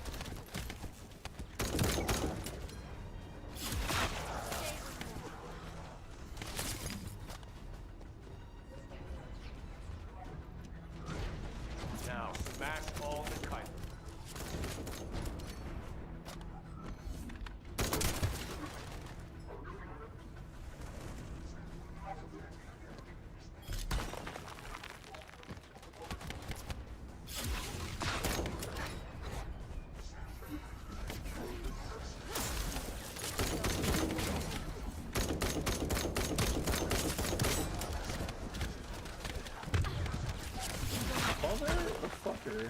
Now, smash all the Kuiper. Motherfucker.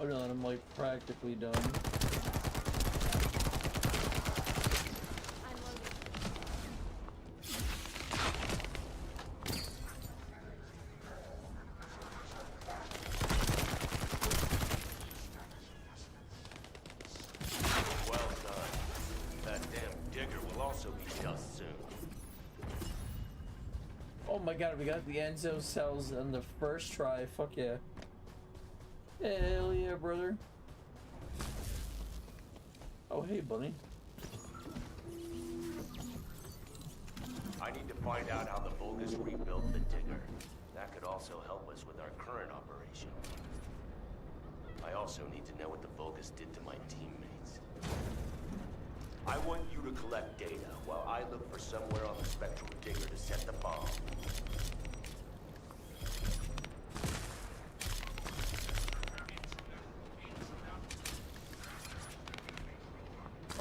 Oh no, I'm like practically done. Well done. That damn digger will also be dust soon. Oh my god, we got the Enzo cells on the first try. Fuck yeah. Hell yeah, brother. Oh, hey, bunny. I need to find out how the Vulgus rebuilt the digger. That could also help us with our current operation. I also need to know what the Vulgus did to my teammates. I want you to collect data while I look for somewhere on the Spectral Digger to set the bomb.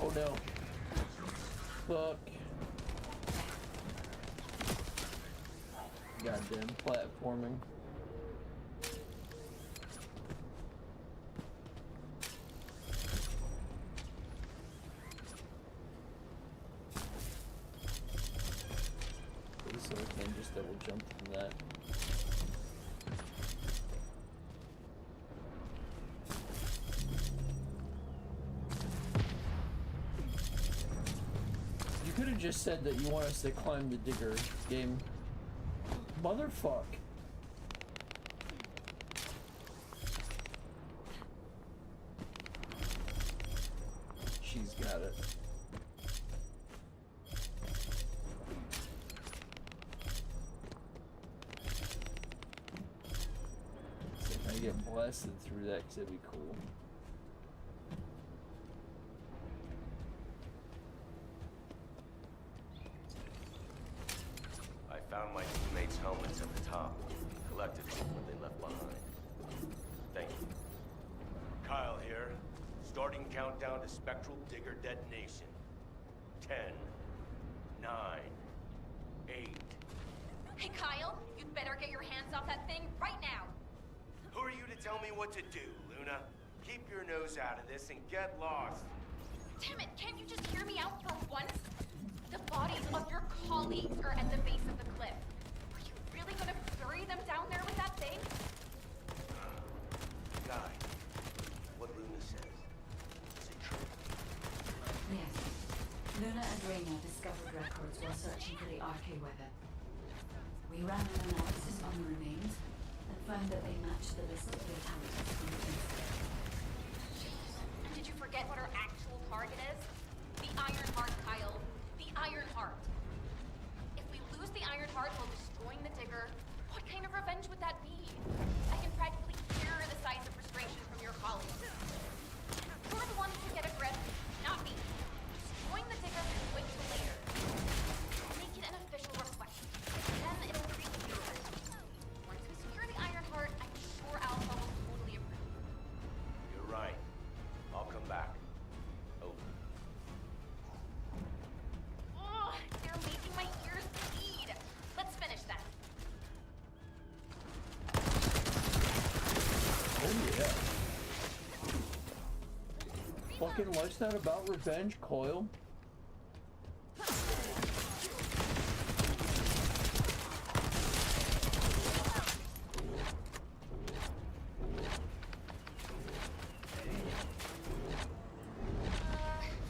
Oh no. Fuck. Goddamn platforming. So I can just double jump from that. You could have just said that you want us to climb the digger, game. Motherfuck. She's got it. So if I get blasted through that, 'cause that'd be cool. I found my teammates' helmets at the top. Collected what they left behind. Thank you. Kyle here. Starting countdown to Spectral Digger detonation. 10, 9, 8. Hey, Kyle, you'd better get your hands off that thing right now. Who are you to tell me what to do, Luna? Keep your nose out of this and get lost. Damn it, can't you just hear me out for once? The bodies of your colleagues are at the base of the cliff. Are you really gonna bury them down there with that thing? Guy, what Luna says. Is it Luna and Reyna discovered records while searching for the RK weapon. We ran an analysis on the remains and found that they matched the list of fatalities from the incident. And did you forget what our actual target is? The Iron Heart, Kyle. The Iron Heart. If we lose the Iron Heart while destroying the Digger, what kind of revenge would that be? I can practically hear the sighs of frustration from your colleagues. You're the ones who get a grip, not me. Destroying the Digger can wait till later. Make it an official request. Then it'll be secured. Once we secure the Iron Heart, I'm sure Alpha will totally approve. You're right. I'll come back. Over. Ugh, they're making my ears bleed. Let's finish that. Oh yeah. Fucking life's not about revenge, Coil.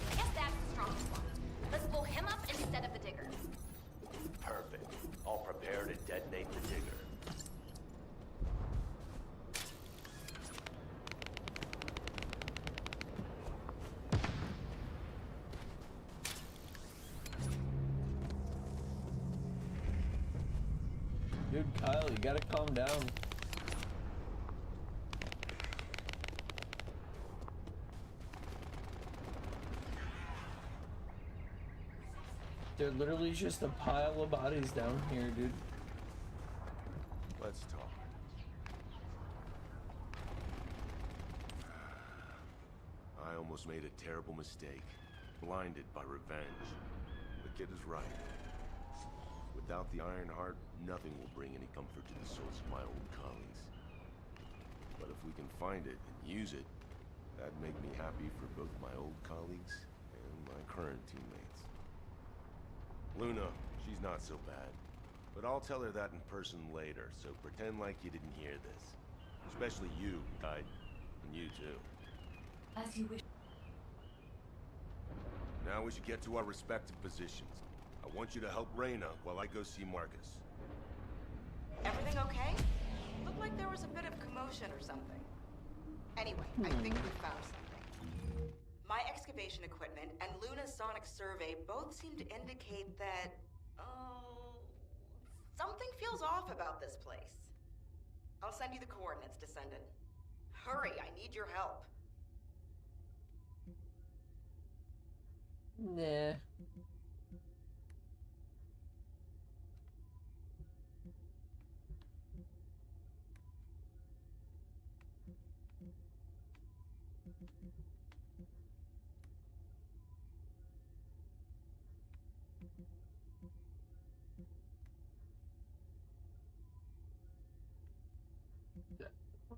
I guess that's the strongest one. Let's blow him up instead of the Digger. Perfect. I'll prepare to detonate the Digger. Dude, Kyle, you gotta calm down. There literally just a pile of bodies down here, dude. Let's talk. I almost made a terrible mistake. Blinded by revenge. The kid is right. Without the Iron Heart, nothing will bring any comfort to the souls of my old colleagues. But if we can find it and use it, that'd make me happy for both my old colleagues and my current teammates. Luna, she's not so bad. But I'll tell her that in person later, so pretend like you didn't hear this. Especially you, Tide. And you too. As you wish. Now we should get to our respective positions. I want you to help Reyna while I go see Marcus. Everything okay? Looked like there was a bit of commotion or something. Anyway, I think we found something. My excavation equipment and Luna's sonic survey both seem to indicate that, something feels off about this place. I'll send you the coordinates, Descendant. Hurry, I need your help. Nah.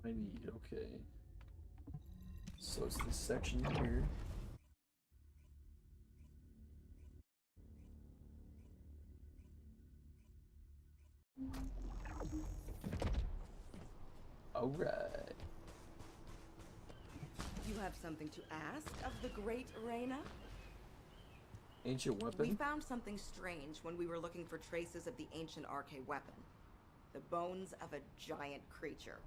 I need, okay. So it's this section here. All right. You have something to ask of the great Reyna? Ancient We weapon? found something strange when we were looking for traces of the ancient RK weapon. The bones of a giant creature.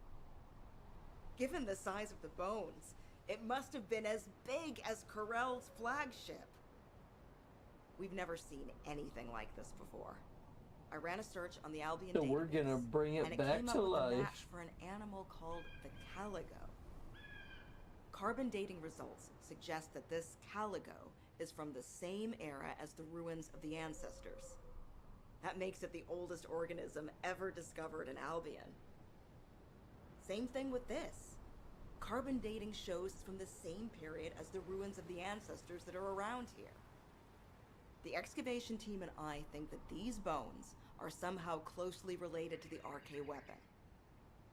Given the size of the bones, it must have been as big as Corell's flagship. We've never seen anything like this before. I ran a search on the Albion So database, we're gonna bring it and back came to up with a life. match for an animal called the caligo. Carbon dating results suggest that this caligo is from the same era as the ruins of the ancestors. That makes it the oldest organism ever discovered in Albion. Same thing with this. Carbon dating shows it's from the same period as the ruins of the ancestors that are around here. The excavation team and I think that these bones are somehow closely related to the RK weapon.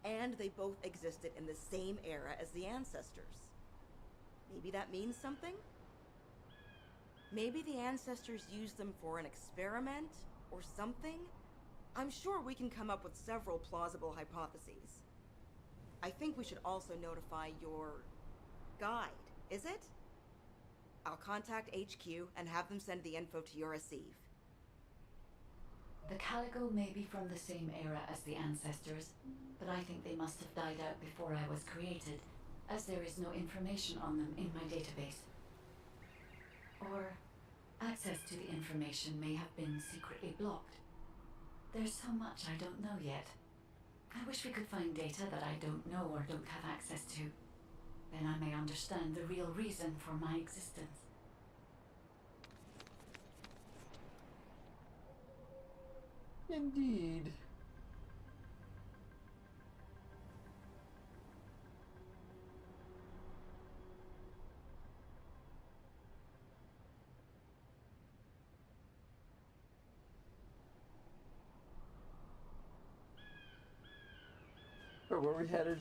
And they both existed in the same era as the ancestors. Maybe that means something? Maybe the ancestors used them for an experiment or something? I'm sure we can come up with several plausible hypotheses. I think we should also notify your guide, is it? I'll contact HQ and have them send the info to your receive. The Calico may be from the same era as the ancestors, but I think they must have died out before I was created, as there is no information on them in my database. Or access to the information may have been secretly blocked. There's so much I don't know yet. I wish we could find data that I don't know or don't have access to. Then I may understand the real reason for my existence. Indeed. Where were we headed?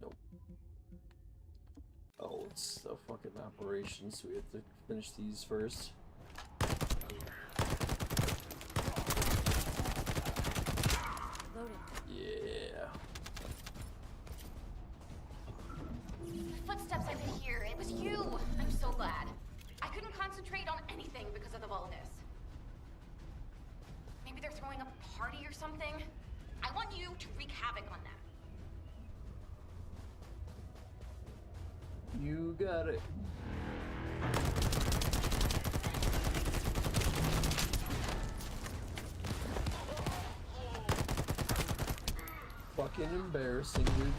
Nope. Oh, it's a fucking operation, so we have to finish these first. Loading. Yeah. Footsteps I could hear. It was you. I'm so glad. I couldn't concentrate on anything because of the Vulgus. Maybe they're throwing a party or something. I want you to wreak havoc on them. You got it. Fucking embarrassing, dude.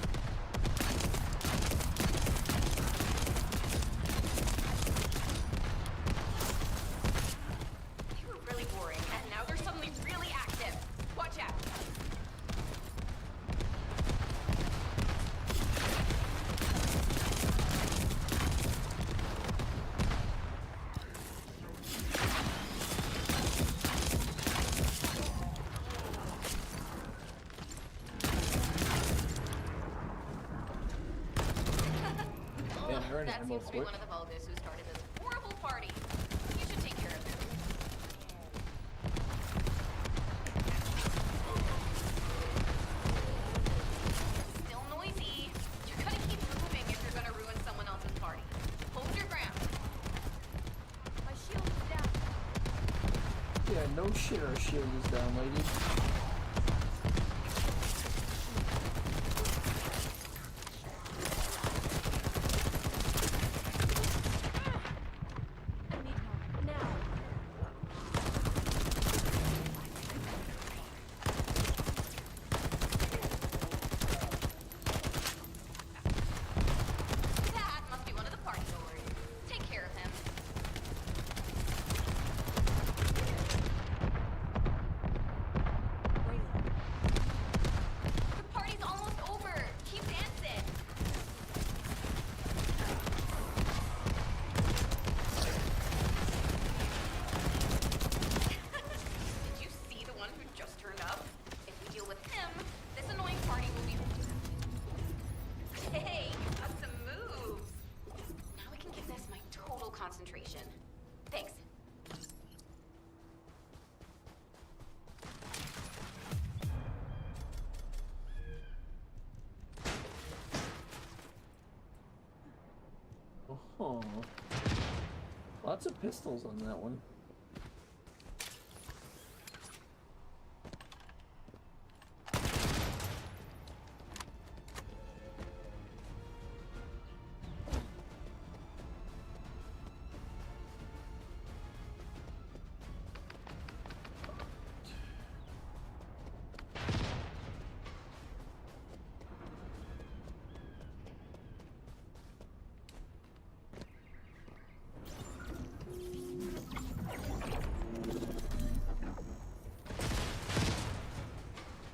You were really boring, and now they're suddenly really active. Watch out. That seems to be one of the Vulgus who started this horrible party. You should take care of him. Still noisy. You gotta keep moving if you're gonna ruin someone else's party. Hold your ground. My shield is down. Yeah, no shit, our shield is down, lady. That must be one of the party goers. Take care of him. The party's almost over. Keep dancing. Did you see the one who just turned up? If we deal with him, this annoying party will be... Hey, you got some moves. Now I can give this my total concentration. Thanks. Oh, lots of pistols on that one.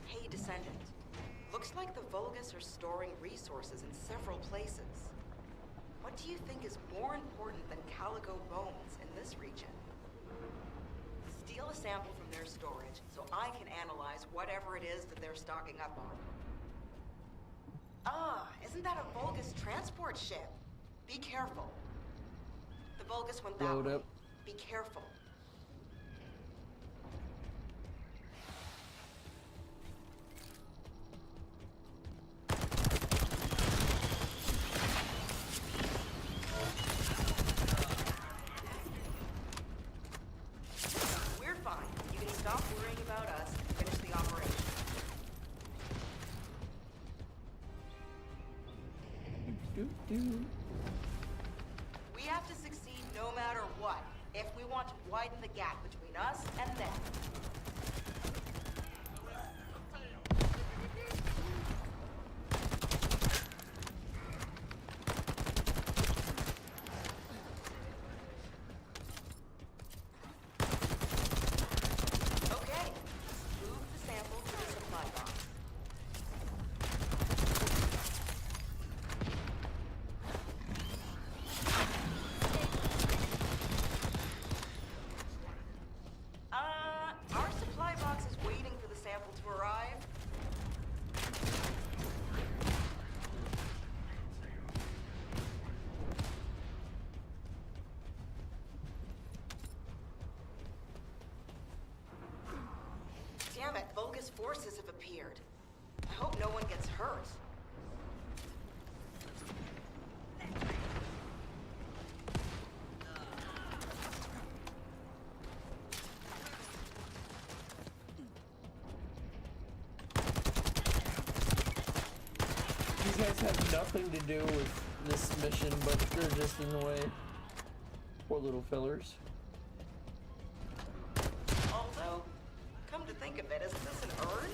Hey, Descendant. Looks like the Vulgus are storing resources in several places. What do you think is more important than Calico bones in this region? Steal a sample from their storage so I can analyze whatever it is that they're stocking up on. Ah, isn't that a Vulgus transport ship? Be careful. The Vulgus went that Load way. up. Be careful. We have to succeed no matter what, if we want to widen the gap between us and them. Okay, move the sample to the supply box. Our supply box is waiting for the sample to arrive. Damn it, Vulgus forces have appeared. I hope no one gets hurt. These guys have nothing to do with this mission, but they're just in the way. Poor little fellers. Although, come to think of it, isn't this an urn?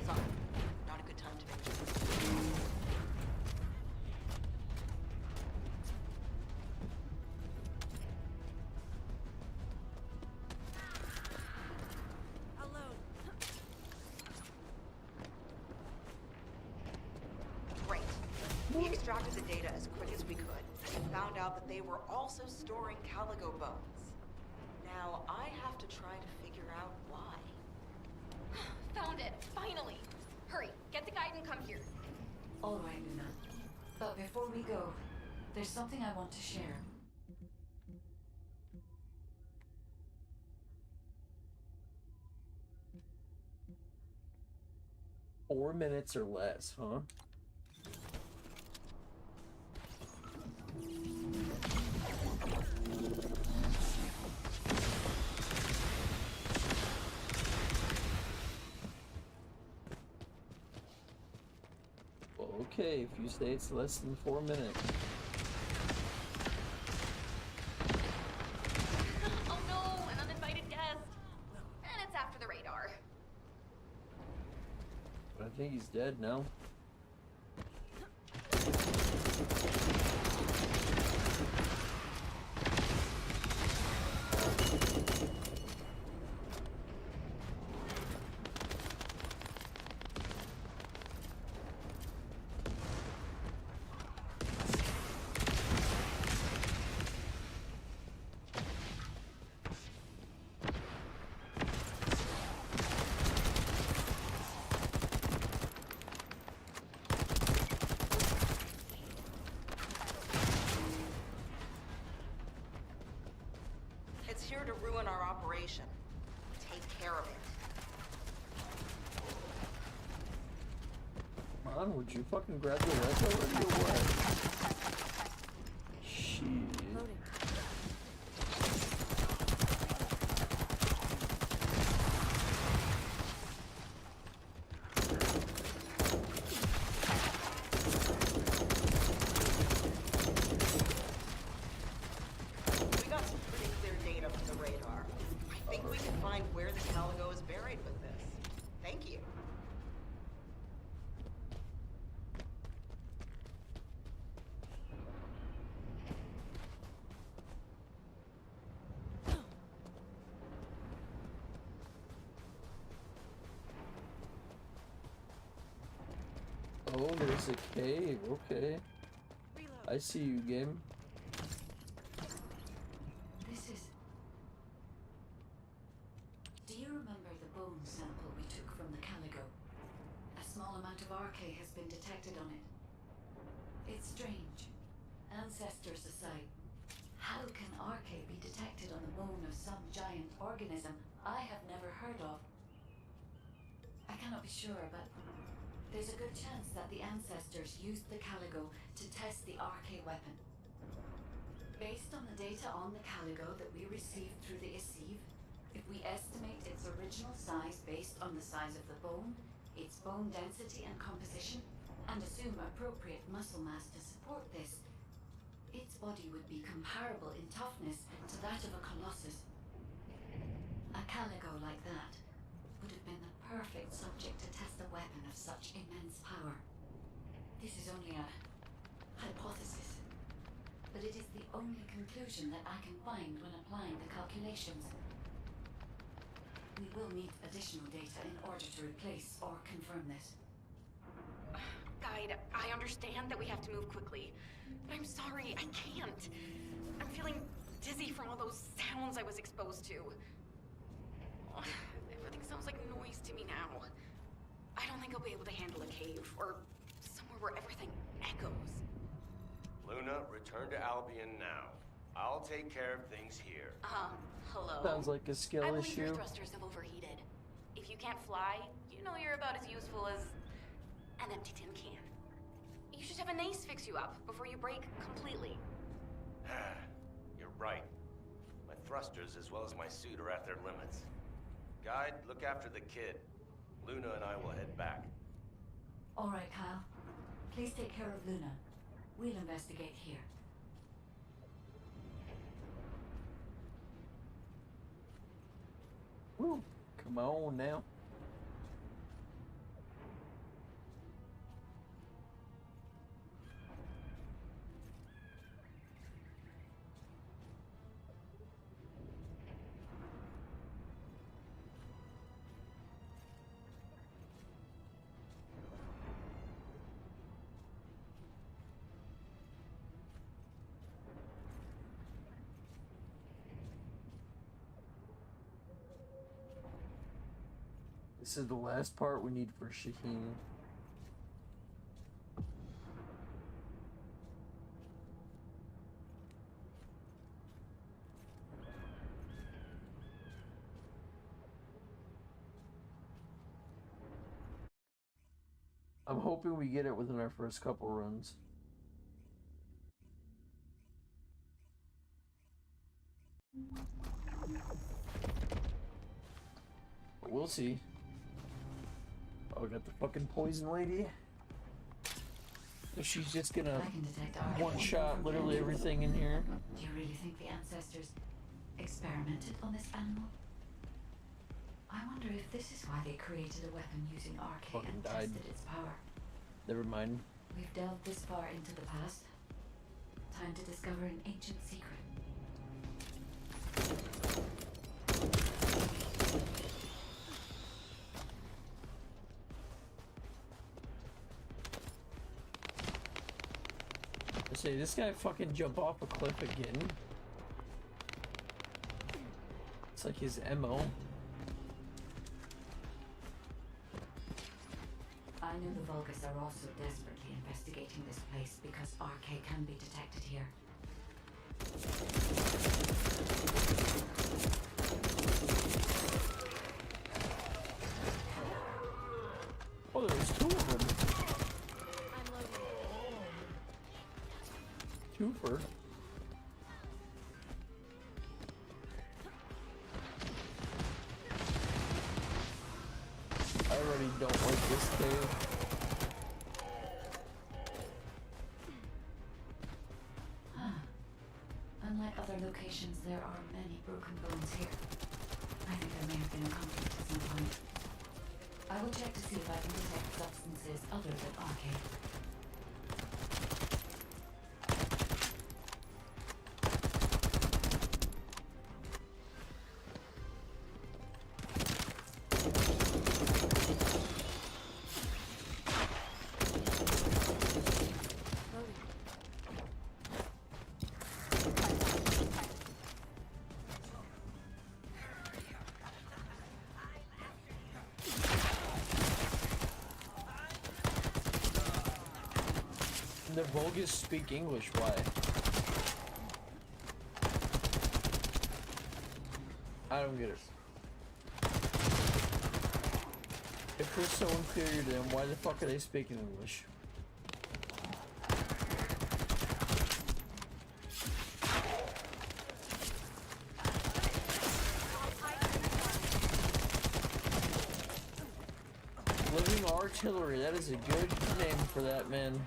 Sorry, not a good time to mention. Great. We extracted the data as quick as we could and found out that they were also storing caligo bones. Now, I have to try to figure out why. Found it, finally. Hurry, get the guide and come here. All right, Luna. But before we go, there's something I want to share. Four minutes or less, huh? Okay, if you say it's less than 4 minutes. Oh no, an uninvited guest. And it's after the radar. But I think he's dead now. It's here to ruin our operation. Take care of it. Come on, would you fucking grab the rest already or what? Shit. Loading. We got some pretty clear data from the radar. I think we can find where the caligo is buried with this. Thank you. Oh, there's a cave. Okay. I see you, game. This is... Do you remember the bone sample we took from the caligo? A small amount of RK has been detected on it. It's strange. Ancestors aside, how can RK be detected on the bone of some giant organism I have never heard of. I cannot be sure, but there's a good chance that the ancestors used the Caligo to test the RK weapon. Based on the data on the Caligo that we received through the Isive, if we estimate its original size based on the size of the bone, its bone density and composition, and assume appropriate muscle mass to support this, its body would be comparable in toughness to that of a colossus. A Caligo like that would have been the perfect subject to test a weapon of such immense power. This is only a hypothesis, but it is the only conclusion that I can find when applying the calculations. We will need additional data in order to replace or confirm this. Guide, I understand that we have to move quickly, but I'm sorry, I can't. I'm feeling dizzy from all those sounds I was exposed to. Everything sounds like noise to me now. I don't think I'll be able to handle a cave, or somewhere where everything echoes. Luna, return to Albion now. I'll take care of things here. Hello? Sounds like a skill I believe issue. your thrusters have overheated. If you can't fly, you know you're about as useful as an empty tin can. You should have an ace fix you up before you break completely. You're right. My thrusters as well as my suit are at their limits. Guide, look after the kid. Luna and I will head back. All right, Kyle. Please take care of Luna. We'll investigate here. Woo, come on now. This is the last part we need for Shaheen. I'm hoping we get it within our first couple runs. But we'll see. Oh, we got the fucking poison lady. So she's just gonna one-shot literally everything in here. Do you really think the ancestors experimented on this animal? I wonder if this is why they created a weapon using RK Fucking and died. tested its power. Never mind. We've delved this far into the past. Time to discover an ancient secret. I say, this guy fucking jump off a cliff again. It's like his MO. I know the Vulgus are also desperately investigating this place because RK can be detected here. Oh, there's two of them. I'm loading. Twofer. I already don't like this cave. Unlike other locations, there are many broken bones here. I think there may have been a conflict at some point. I will check to see if I can detect substances other than RK. The Vulgus speak English, why? I don't get it. If they're so inferior to them, why the fuck are they speaking English? Living artillery, that is a good name for that, man.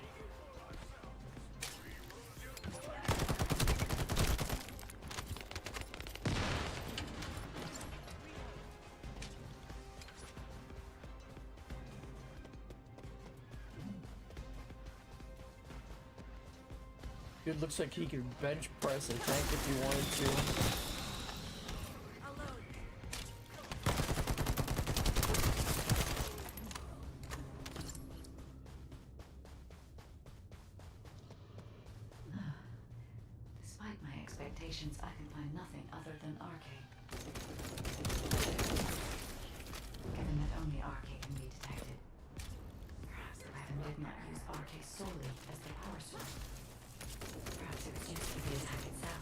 Dude looks like he could bench press a tank if he wanted to. Despite my expectations, I can find nothing other than arcade. Given that only arcade can be detected, perhaps the weapon did not use arcade solely as the power source. Perhaps it was used for the attack itself.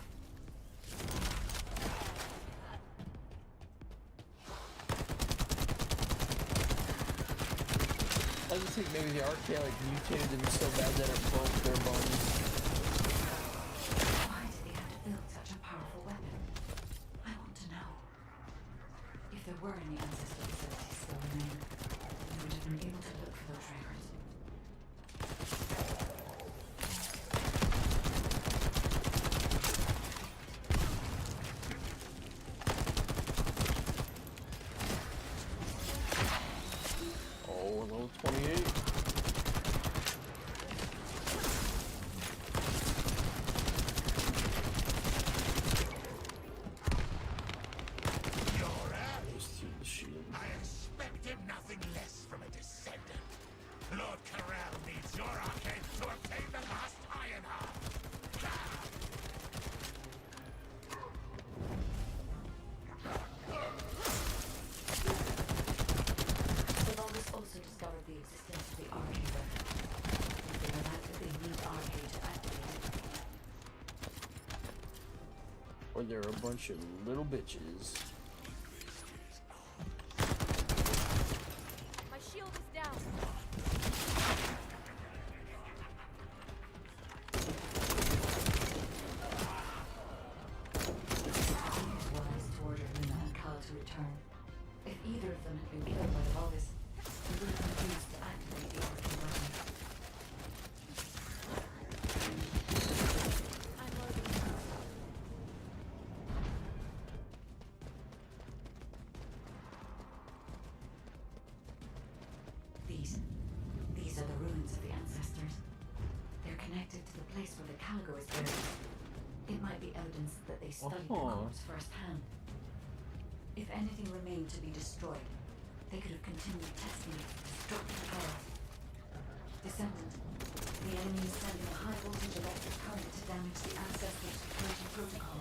I just think maybe the arcade like mutated them so bad that it broke their bones. Why did they have to build such a powerful weapon? I want to know. If there were any ancestor facilities still remaining, we would have been able to look for those records. Oh, level 28. I expected nothing less from a descendant. Lord Corral needs your arcade to obtain the last iron heart. The Vulgus also discovered the existence of the arcade weapon. They were that they need arcade to activate it. Or they're a bunch of little bitches. My shield is down. Wise to order Luna and Cal to return. If either of them had been killed by the Vulgus, they would have been used to activate the arcade weapon. I'm loading. These are the ruins of the ancestors. They're connected to the place where the Caligo is buried. It might be evidence that they studied the corpse firsthand. If anything remained to be destroyed, they could have continued testing its destructive power. Descendant, the enemy is sending a high voltage electric current to damage the ancestors' security protocol.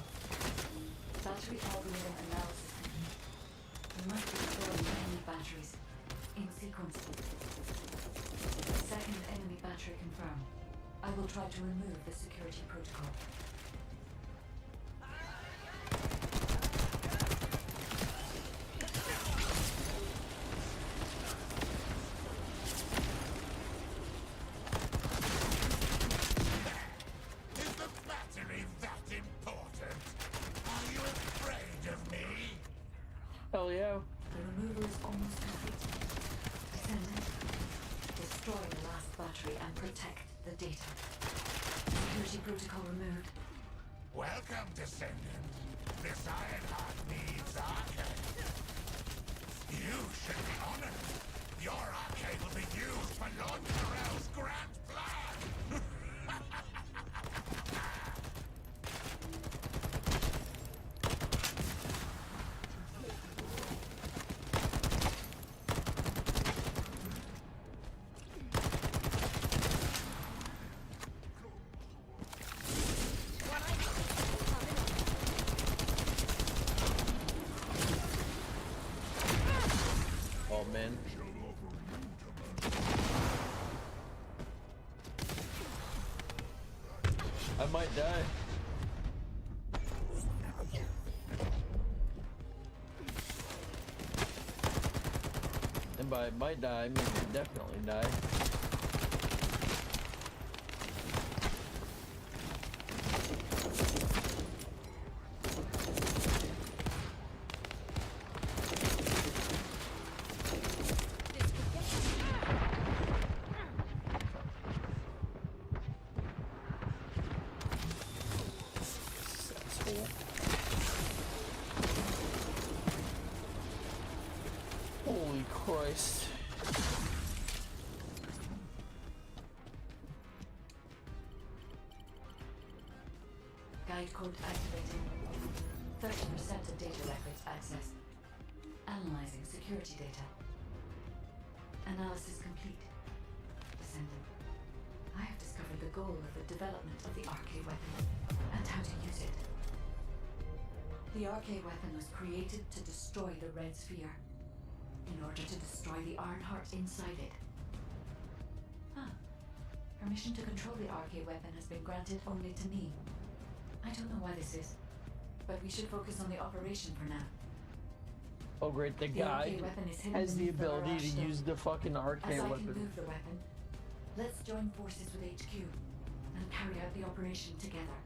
Battery algorithm analysis. We must be destroying enemy batteries in sequence. Second enemy battery confirmed. I will try to remove the security protocol. Is the battery that important? Are you afraid of me? Hell yeah. The removal is almost complete. Descendant, destroy the last battery and protect the data. Security protocol removed. Welcome, descendant. This iron heart needs arcade. You should be honored. Your arcade will be used for Lord Corell's grand plan. Oh man. I might die. by might die, I mean definitely die. Holy Christ. Guide code activated. 30% of data records accessed. Analyzing security data. Analysis complete. Descendant. I have discovered the goal of the development of the RK weapon and how to use it. The RK weapon was created to destroy the Red Sphere. In order to destroy the Ironheart inside it. Permission to control the RK weapon has been granted only to me. I don't know why this is, but we should focus on the operation for now. Oh great, the guy has the ability to use the fucking RK As I weapon. can move the weapon, let's join forces with HQ and carry out the operation together.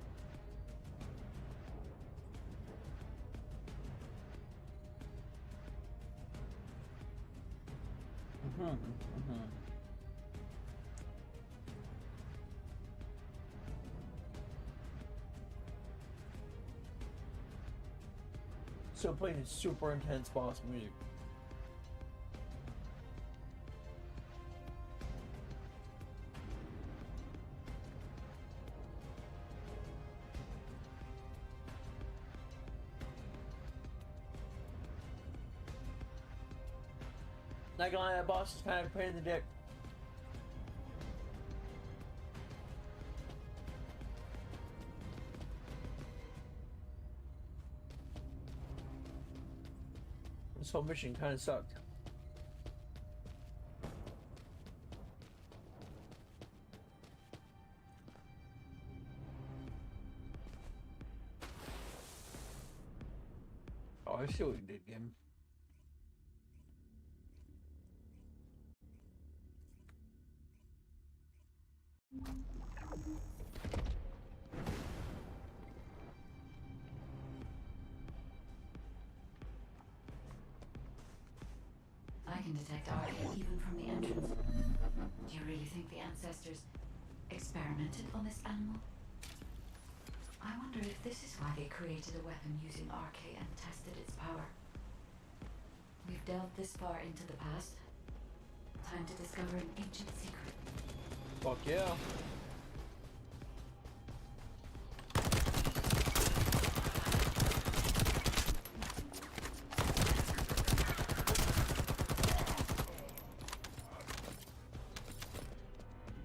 So playing super intense boss music. Not gonna lie, that boss is kind of a pain in the dick. This whole mission kind of sucked. Oh, I see what you did, game. I can detect RK even from the entrance. Do you really think the ancestors experimented on this animal? I wonder if this is why they created a weapon using RK and tested its power. We've delved this far into the past. Time to discover an ancient secret. Fuck yeah.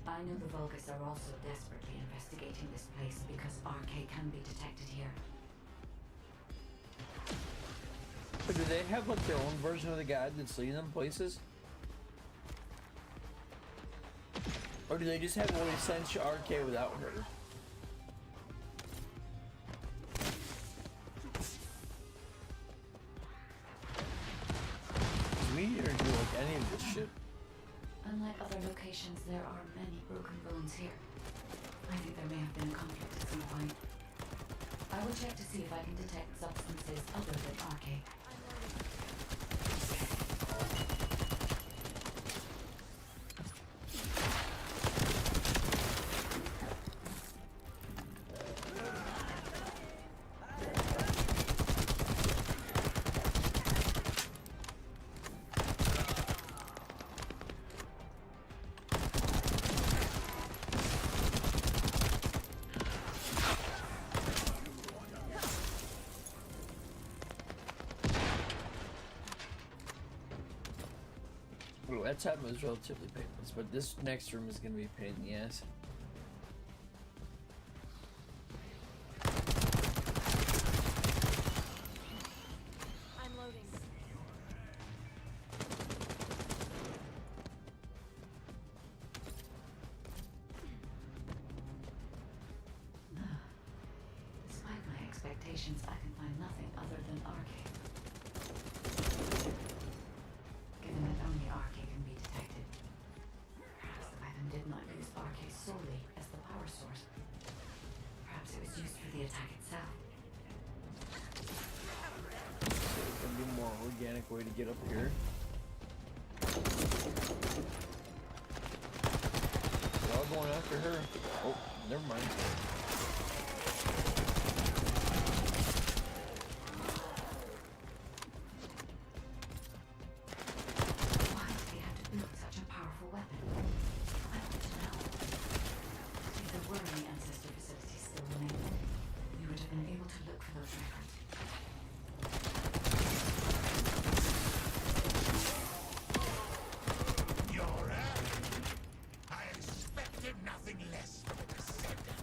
I know the Vulgus are also desperately investigating this place because RK can be detected here. But do they have like their own version of the guide that's leading them places? Or do they just have a way to sense RK without her? We need her to do like any of this shit. Unlike other locations, there are many broken bones here. I think there may have been a conflict at some point. I will check to see if I can detect substances other than RK. Ooh, that time was relatively painless, but this next room is gonna be a pain in the ass. I'm loading. Despite my expectations, I can find nothing other than RK. Given that only RK mechanic way to get up here. They're all going after her. Oh, never mind. Why did they have to build such a powerful weapon? I want to know. If there were any ancestor facilities still remaining, we would have been able to look for those records. I expected nothing less from a descendant.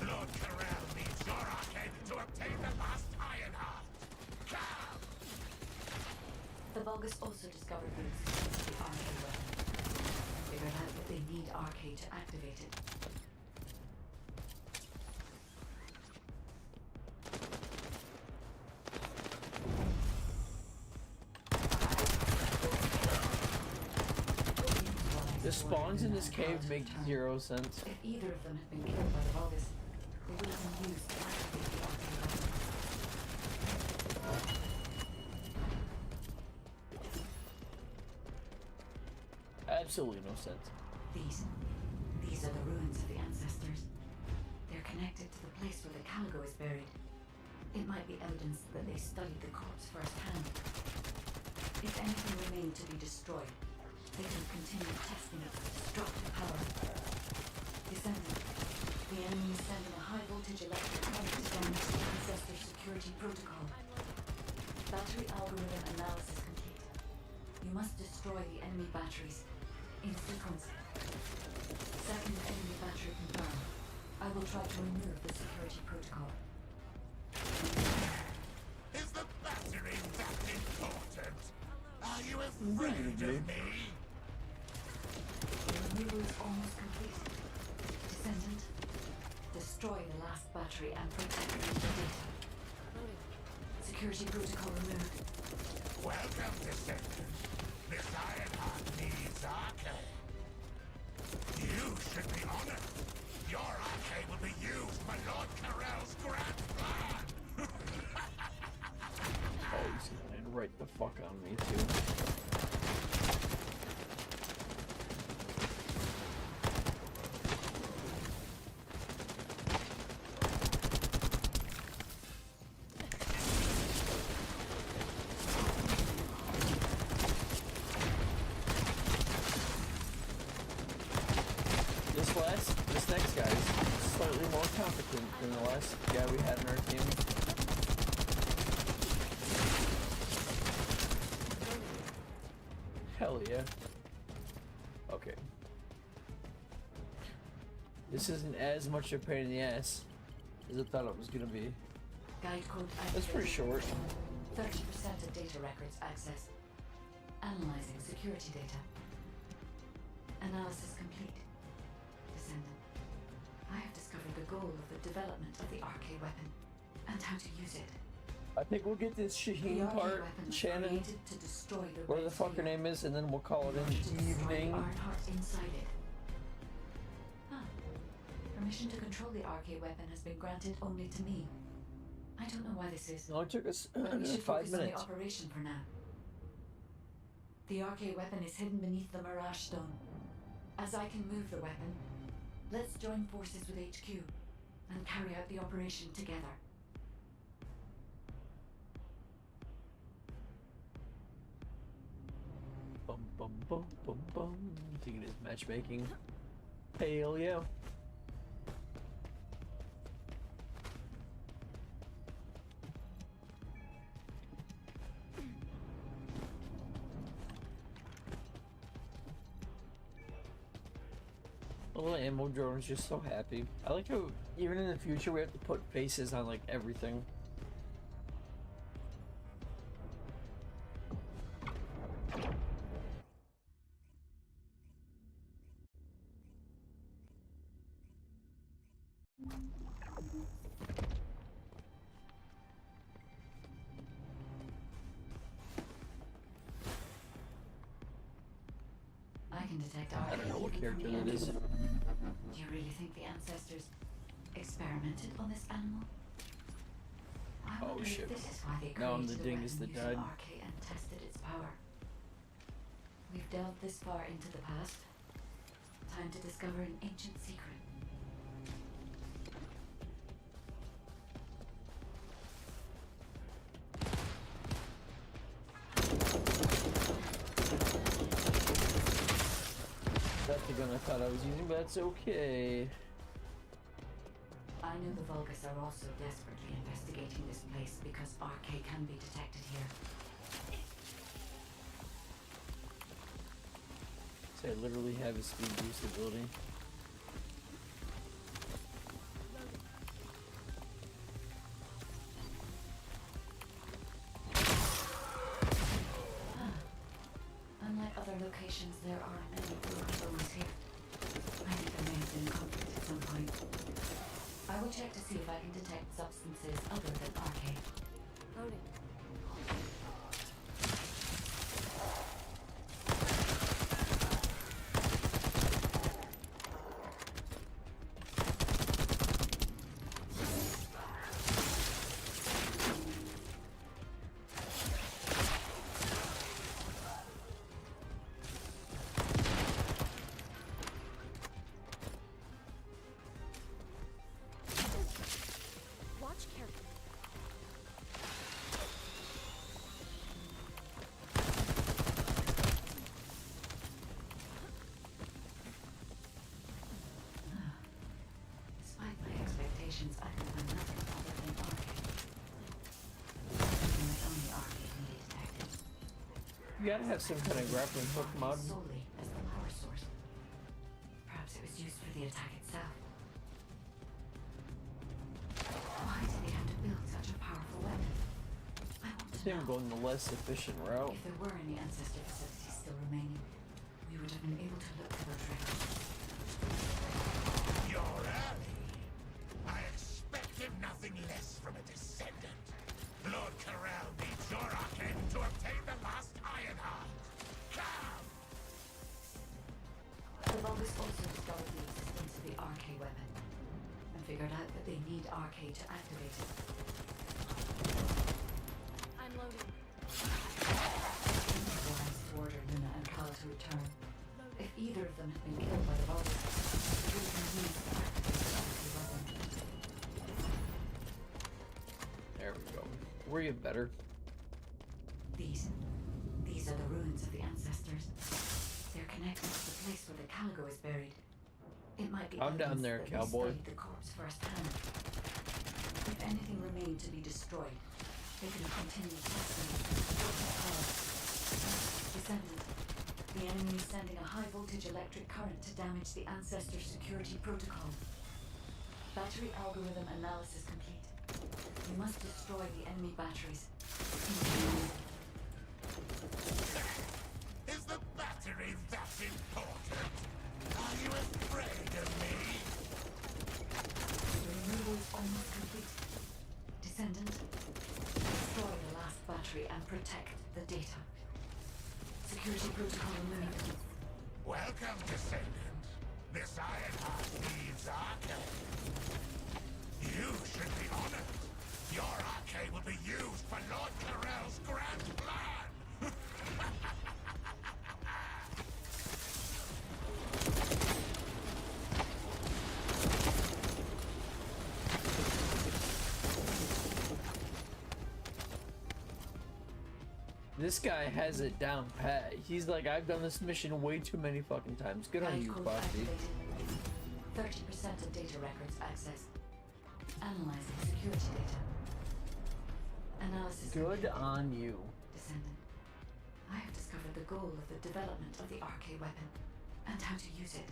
Lord Corral needs your arcade to obtain the last iron heart. Come! The Vulgus also discovered the existence of the arcade weapon. Figured out that they need arcade to activate it. The spawns in this cave make 0 sense. If either of them had been killed by the Vulgus, they would have been used to activate the arcade weapon. Absolutely no sense. These are the ruins of the ancestors. They're connected to the place where the Caligo is buried. It might be evidence that they studied the corpse firsthand. If anything remained to be destroyed, they can continue testing its destructive power. Descendant, the enemy is sending a high-voltage electric current to damage the ancestor security protocol. Battery algorithm analysis complete. You must destroy the enemy batteries in sequence. Second enemy battery confirmed. I will try to remove the security protocol. Is the battery that important? Are you afraid of me? The removal is almost complete. Descendant, destroy the last battery and protect the data. Security protocol removed. Welcome, Descendant. This iron heart needs arcade. You should be honored. Your arcade will be used by Lord Corral's grand plan. Oh, he's gonna right the fuck on me too. This next guy is slightly more competent than the last guy we had in our team. Hell yeah. Okay. This isn't as much a pain in the ass as I thought it was gonna be. Guide code That's pretty short. 30% of data records accessed. Analyzing security data. Analysis complete. Descendant, I have discovered the goal of the development of the arcade weapon and how to use it. I think we'll get this The Shaheen arcade part, weapon was Shannon, created to destroy the whatever the red fuck her sphere. name is, and then we'll call it To an destroy the evening. iron heart inside it. Huh. Permission to control the arcade weapon has been granted only to me. I don't know why this is. It only took us But we should 5 focus on the minutes. operation for now. The arcade weapon is hidden beneath the Mirage Stone. As I can move the weapon, let's join forces with HQ and carry out the operation together. Bum bum bum bum bum. Thinking it's matchmaking. Hell yeah. The little ammo drone is just so happy. I like how even in the future we have to put faces on like everything. I can detect I don't know what arcade character from the that is. enemy. Do you really think the ancestors experimented on this animal? I Oh, wonder shit. if this is why they Now I'm created the a dingus weapon that using died. arcade and tested its power. We've delved this far into the past. Time to discover an ancient secret. That's the gun I thought I was using, but that's okay. I know the Vulgus are also desperately investigating this place because RK can be detected here. So I literally have a speed boost ability. Unlike other locations, there are many bones here. I think there may have been conflict at some point. I will check to see if I can detect substances other than RK. Loading. Watch carefully. Despite my expectations, I can find nothing other than RK. Something that only RK can be detected. You gotta have some kind of grappling hook mod. Solely as the power source. Perhaps it was used for the attack itself. Why did they have to build such a powerful weapon? I want to Them know. going the less efficient route. If there were any ancestor facilities still remaining, we would have been able to look for those records. You're early. I expected nothing less from a descendant. Lord Corral needs your arcane to obtain the last iron heart. Come! The Vulgus also discovered the existence of the RK weapon and figured out that they need RK to activate it. I'm loading. Warrens to order Luna and Cal to return. If either of them had been killed by the Vulgus, it would have been used to activate the RK weapon. There we go. We're getting better. These are the ruins of the ancestors. They're connected to the place where the Caligo is buried. It might be I'm down evidence there, that cowboy. they studied the corpse firsthand. If anything remained to be destroyed, they can continue testing it. Descendant, the enemy is sending a high voltage electric current to damage the ancestor security protocol. Battery algorithm analysis complete. We must destroy the enemy batteries. Is the battery that important? Are you afraid of me? The removal is almost complete. Descendant, destroy the last battery and protect the data. Security protocol removed. Welcome, descendant. This iron heart leaves arcade. You should be honored. Your arcade will be used for Lord Corell's grand plan. This guy has it down pat. He's like, I've done this mission way too many fucking times. Good on you, Code Foxy. activated. 30% of data records accessed. Analyzing security data. Analysis Good complete. on you. Descendant, I have discovered the goal of the development of the RK weapon and how to use it.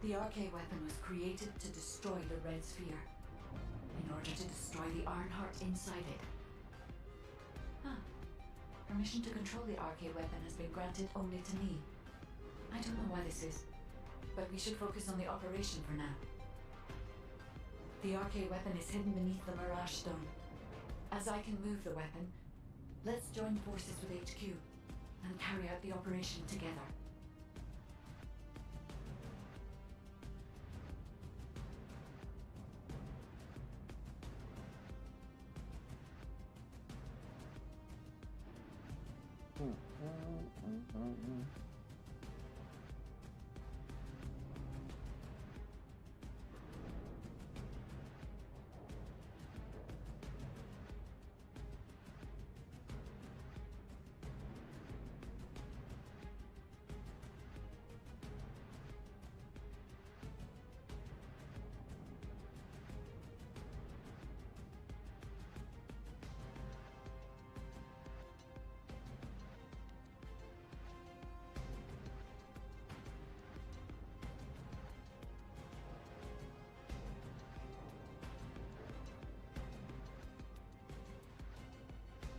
The RK weapon was created to destroy the Red Sphere in order to destroy the Ironheart inside it. Huh. Permission to control the RK weapon has been granted only to me. I don't know why this is, but we should focus on the operation for now. The RK weapon is hidden beneath the Mirage Stone. As I can move the weapon, let's join forces with HQ and carry out the operation together.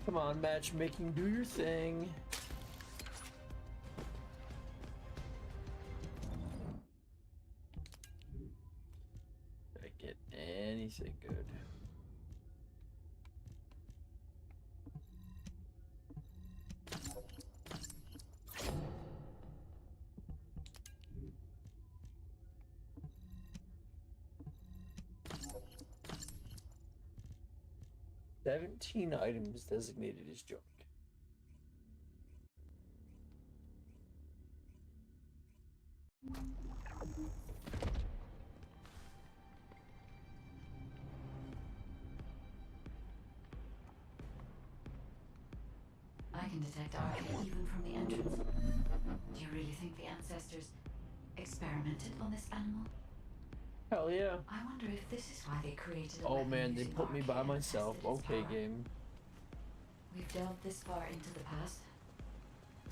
Come on, matchmaking, do your thing. Did I get anything good? "17 items designated as junk." I can detect RK even from the entrance. Do you really think the ancestors experimented on this animal? Hell yeah. I wonder if this is why they created a Oh weapon man, they using put me by RK and myself. tested its Okay, power. game. We've delved this far into the past.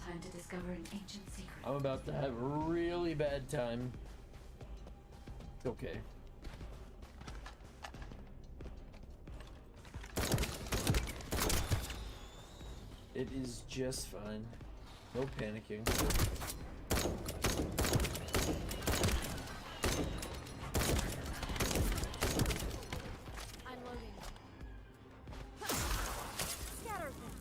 Time to discover an ancient secret. I'm about to have a really bad time. It's okay. It is just fine. No panicking. I'm loading. Scatter them.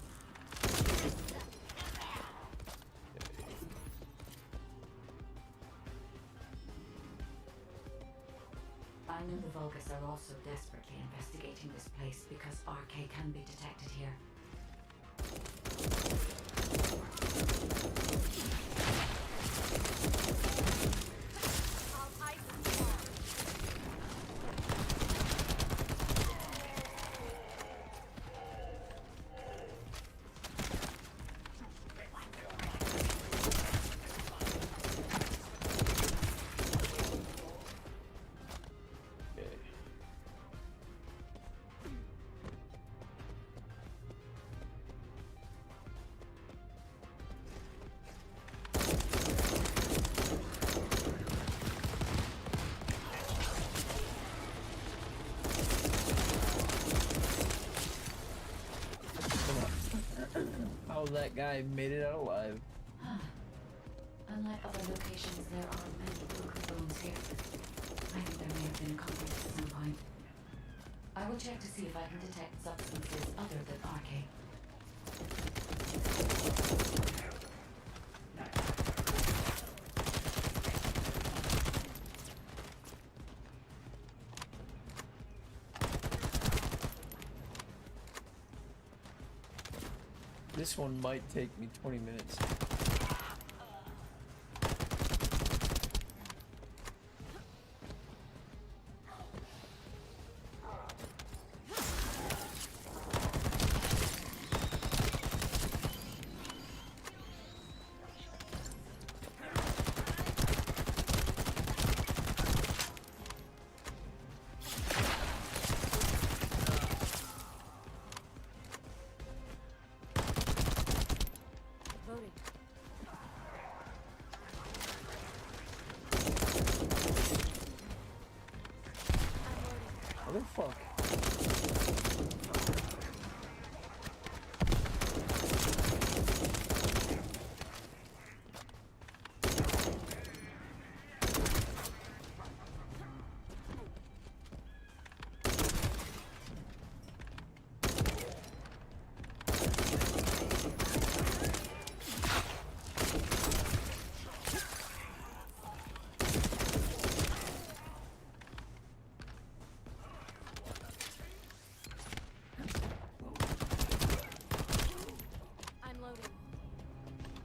I know the Vulgus are also desperately investigating this place because RK can be detected here. I'll ice them all. Okay. How that guy made it out alive. Unlike other locations, there are many broken bones here. I think there may have been a conflict at some point. I will check to see if I can detect substances other than RK. This one might take me 20 minutes. Loading. I'm loading. Motherfuck.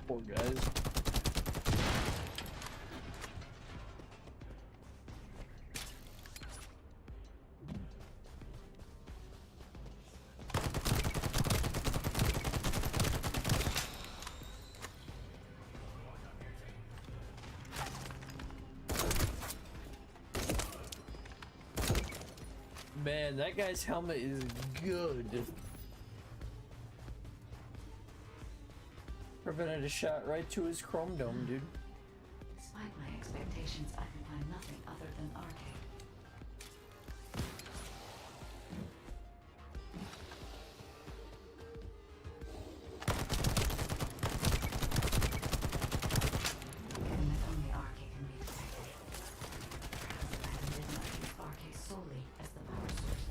Poor guys. Man, that guy's helmet is good. Prevented a shot right to his chrome dome, dude. Despite my expectations, I can find nothing other than arcade. Given that only arcade can be detected, perhaps the weapon did not use arcade solely as the power source.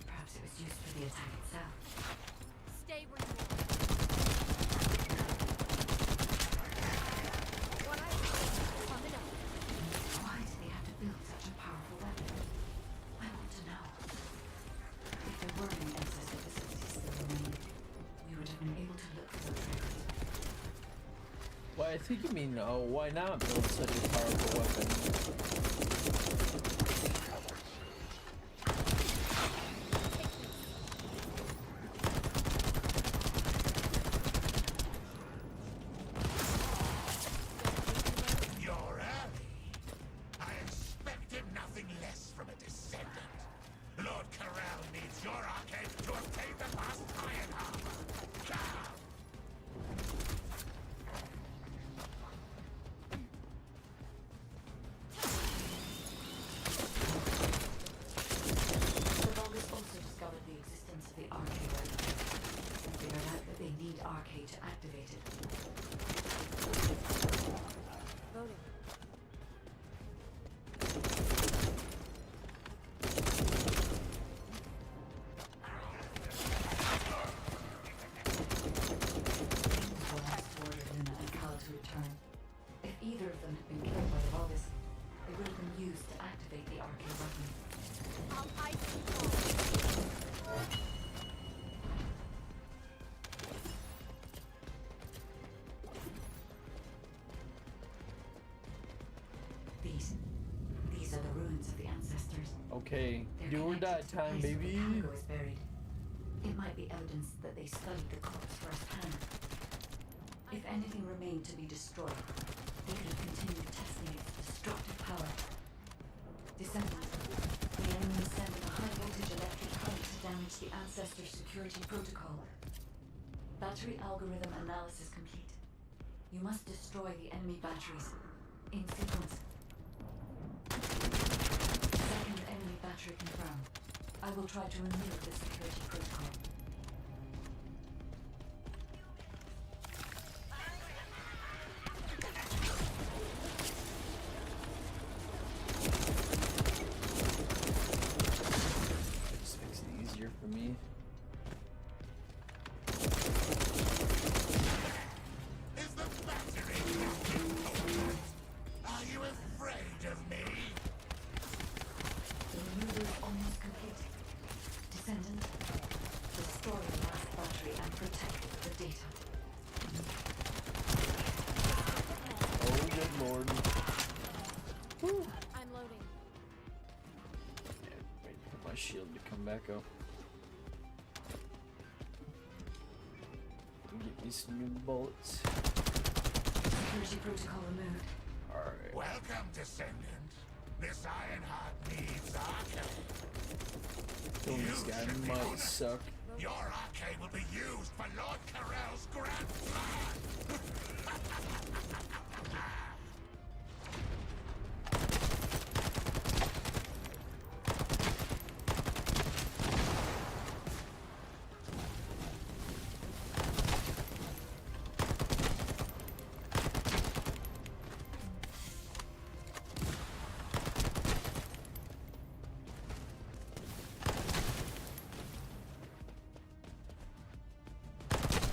Perhaps it was used for the attack itself. Stay where you are. What I sum it up. Why did they have to build such a powerful weapon? I want to know. If there were any ancestor facilities still remaining, we would have been able to look for those records. Well, I think you mean, oh, why not build such a powerful weapon? You're early. I expected nothing less from a descendant. Lord Corral needs your arcade to obtain the last iron armor. Come! The Vulgus also discovered the existence of the arcade weapon and figured out that they need arcade to activate it. Voting. Vulgus ordered Luna and Cal to return. If either of them had been killed by the Vulgus, they would have been used to activate the arcade weapon. I'll ice you all. These are the ruins of the ancestors. Okay, They're do or die connected to the time, place where baby. the cargo is buried. It might be evidence that they studied the corpse firsthand. If anything remained to be destroyed, they could have continued testing its destructive power. Descendant, the enemy is sending a high voltage electric current to damage the ancestor security protocol. Battery algorithm analysis complete. You must destroy the enemy batteries in sequence. Second enemy battery confirmed. I will try to remove the security protocol. Just makes it easier for me. Is the battery nothing potent? Are you afraid of me? The removal is almost complete. Descendant, destroy the last battery and protect the data. Oh, good lord. Woo. I'm loading. Yeah, wait for my shield to come back up. Get me some new bullets. Security protocol removed. Alright. Welcome, descendant. This Ironheart needs arcade. Killing this guy might suck. Your arcade will be used for Lord Corell's grand plan.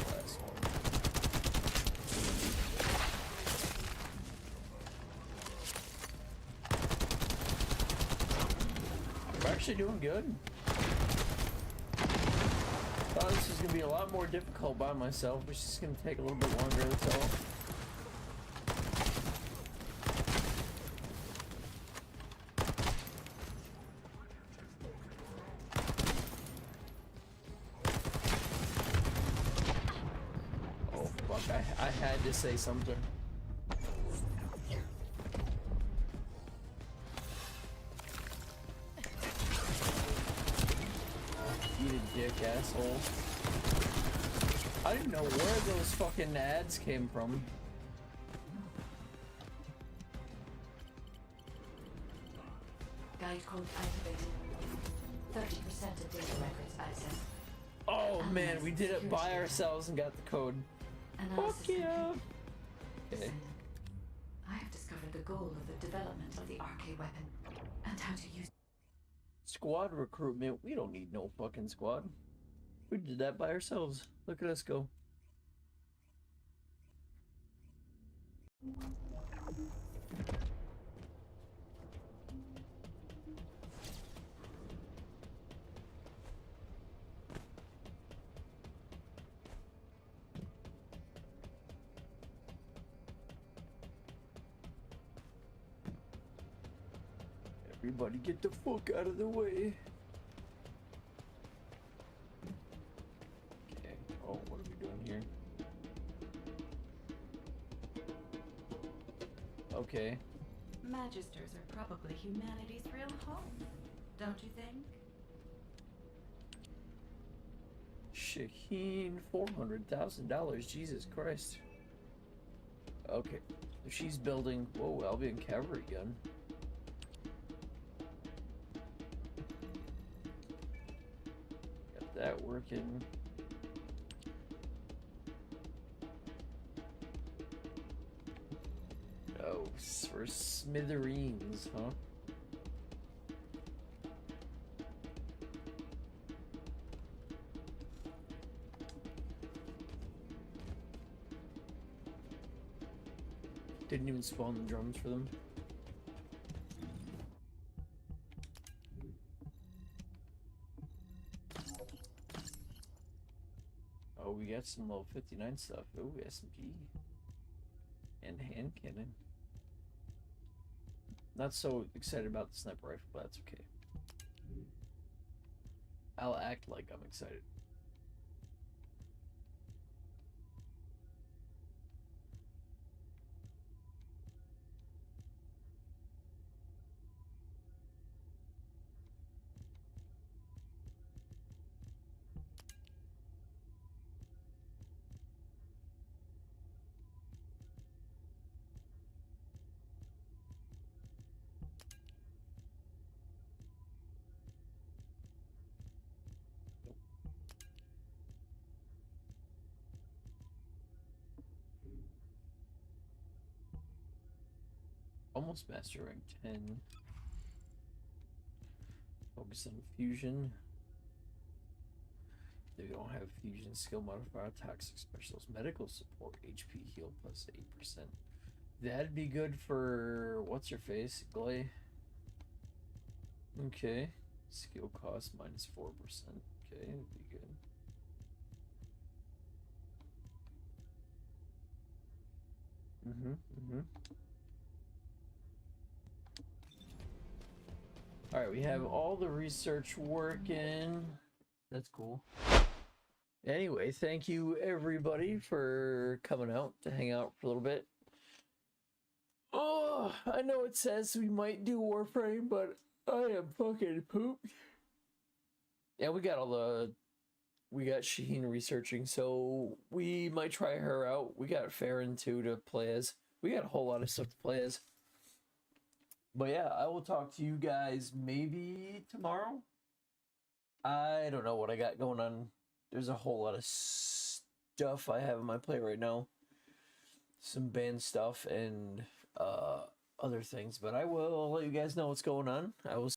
Last one. We're actually doing good. Thought thought this was gonna be a lot more difficult by myself. It's just gonna take a little bit longer, that's all. Oh fuck, I had to say something. Eat a dick, asshole. I didn't know where those fucking ads came from. Guide code activated. 30% of data records accessed. Oh man, we did it by ourselves and got the code. Fuck yeah! Okay. I have discovered the goal of the development of the RK weapon and how to use. Squad recruitment. We don't need no fucking squad. We did that by ourselves. Look at us go. Everybody get the fuck out of the way. Okay. Oh, what are we doing here? Okay. Magisters are probably humanity's real home, don't you think? Shaheen, $400,000. Jesus Christ. Okay. So she's building. Whoa, Albion cavalry gun. Got that working. Oh, for smithereens, huh? Didn't even spawn the drums for them. Oh, we got some level 59 stuff. Oh, SMG. And hand cannon. Not so excited about the sniper rifle, but that's okay. I'll act like I'm excited. Almost master rank 10. Focus on fusion. They don't have fusion skill modifier, toxic specialist, medical support, HP heal plus 8%. That'd be good for what's her face? Glay. Okay. Skill cost minus 4%. Okay, that'd be good. Alright, we have all the research working. That's cool. Anyway, thank you everybody for coming out to hang out for a little bit. Oh, I know it says we might do Warframe, but I am fucking pooped. Yeah, we got Shaheen researching, so we might try her out. We got Farron too to play as. We got a whole lot of stuff to play as. But yeah, I will talk to you guys maybe tomorrow. I don't know what I got going on. There's a whole lot of stuff I have on my plate right now. Some band stuff and other things. But I will let you guys know what's going on. I will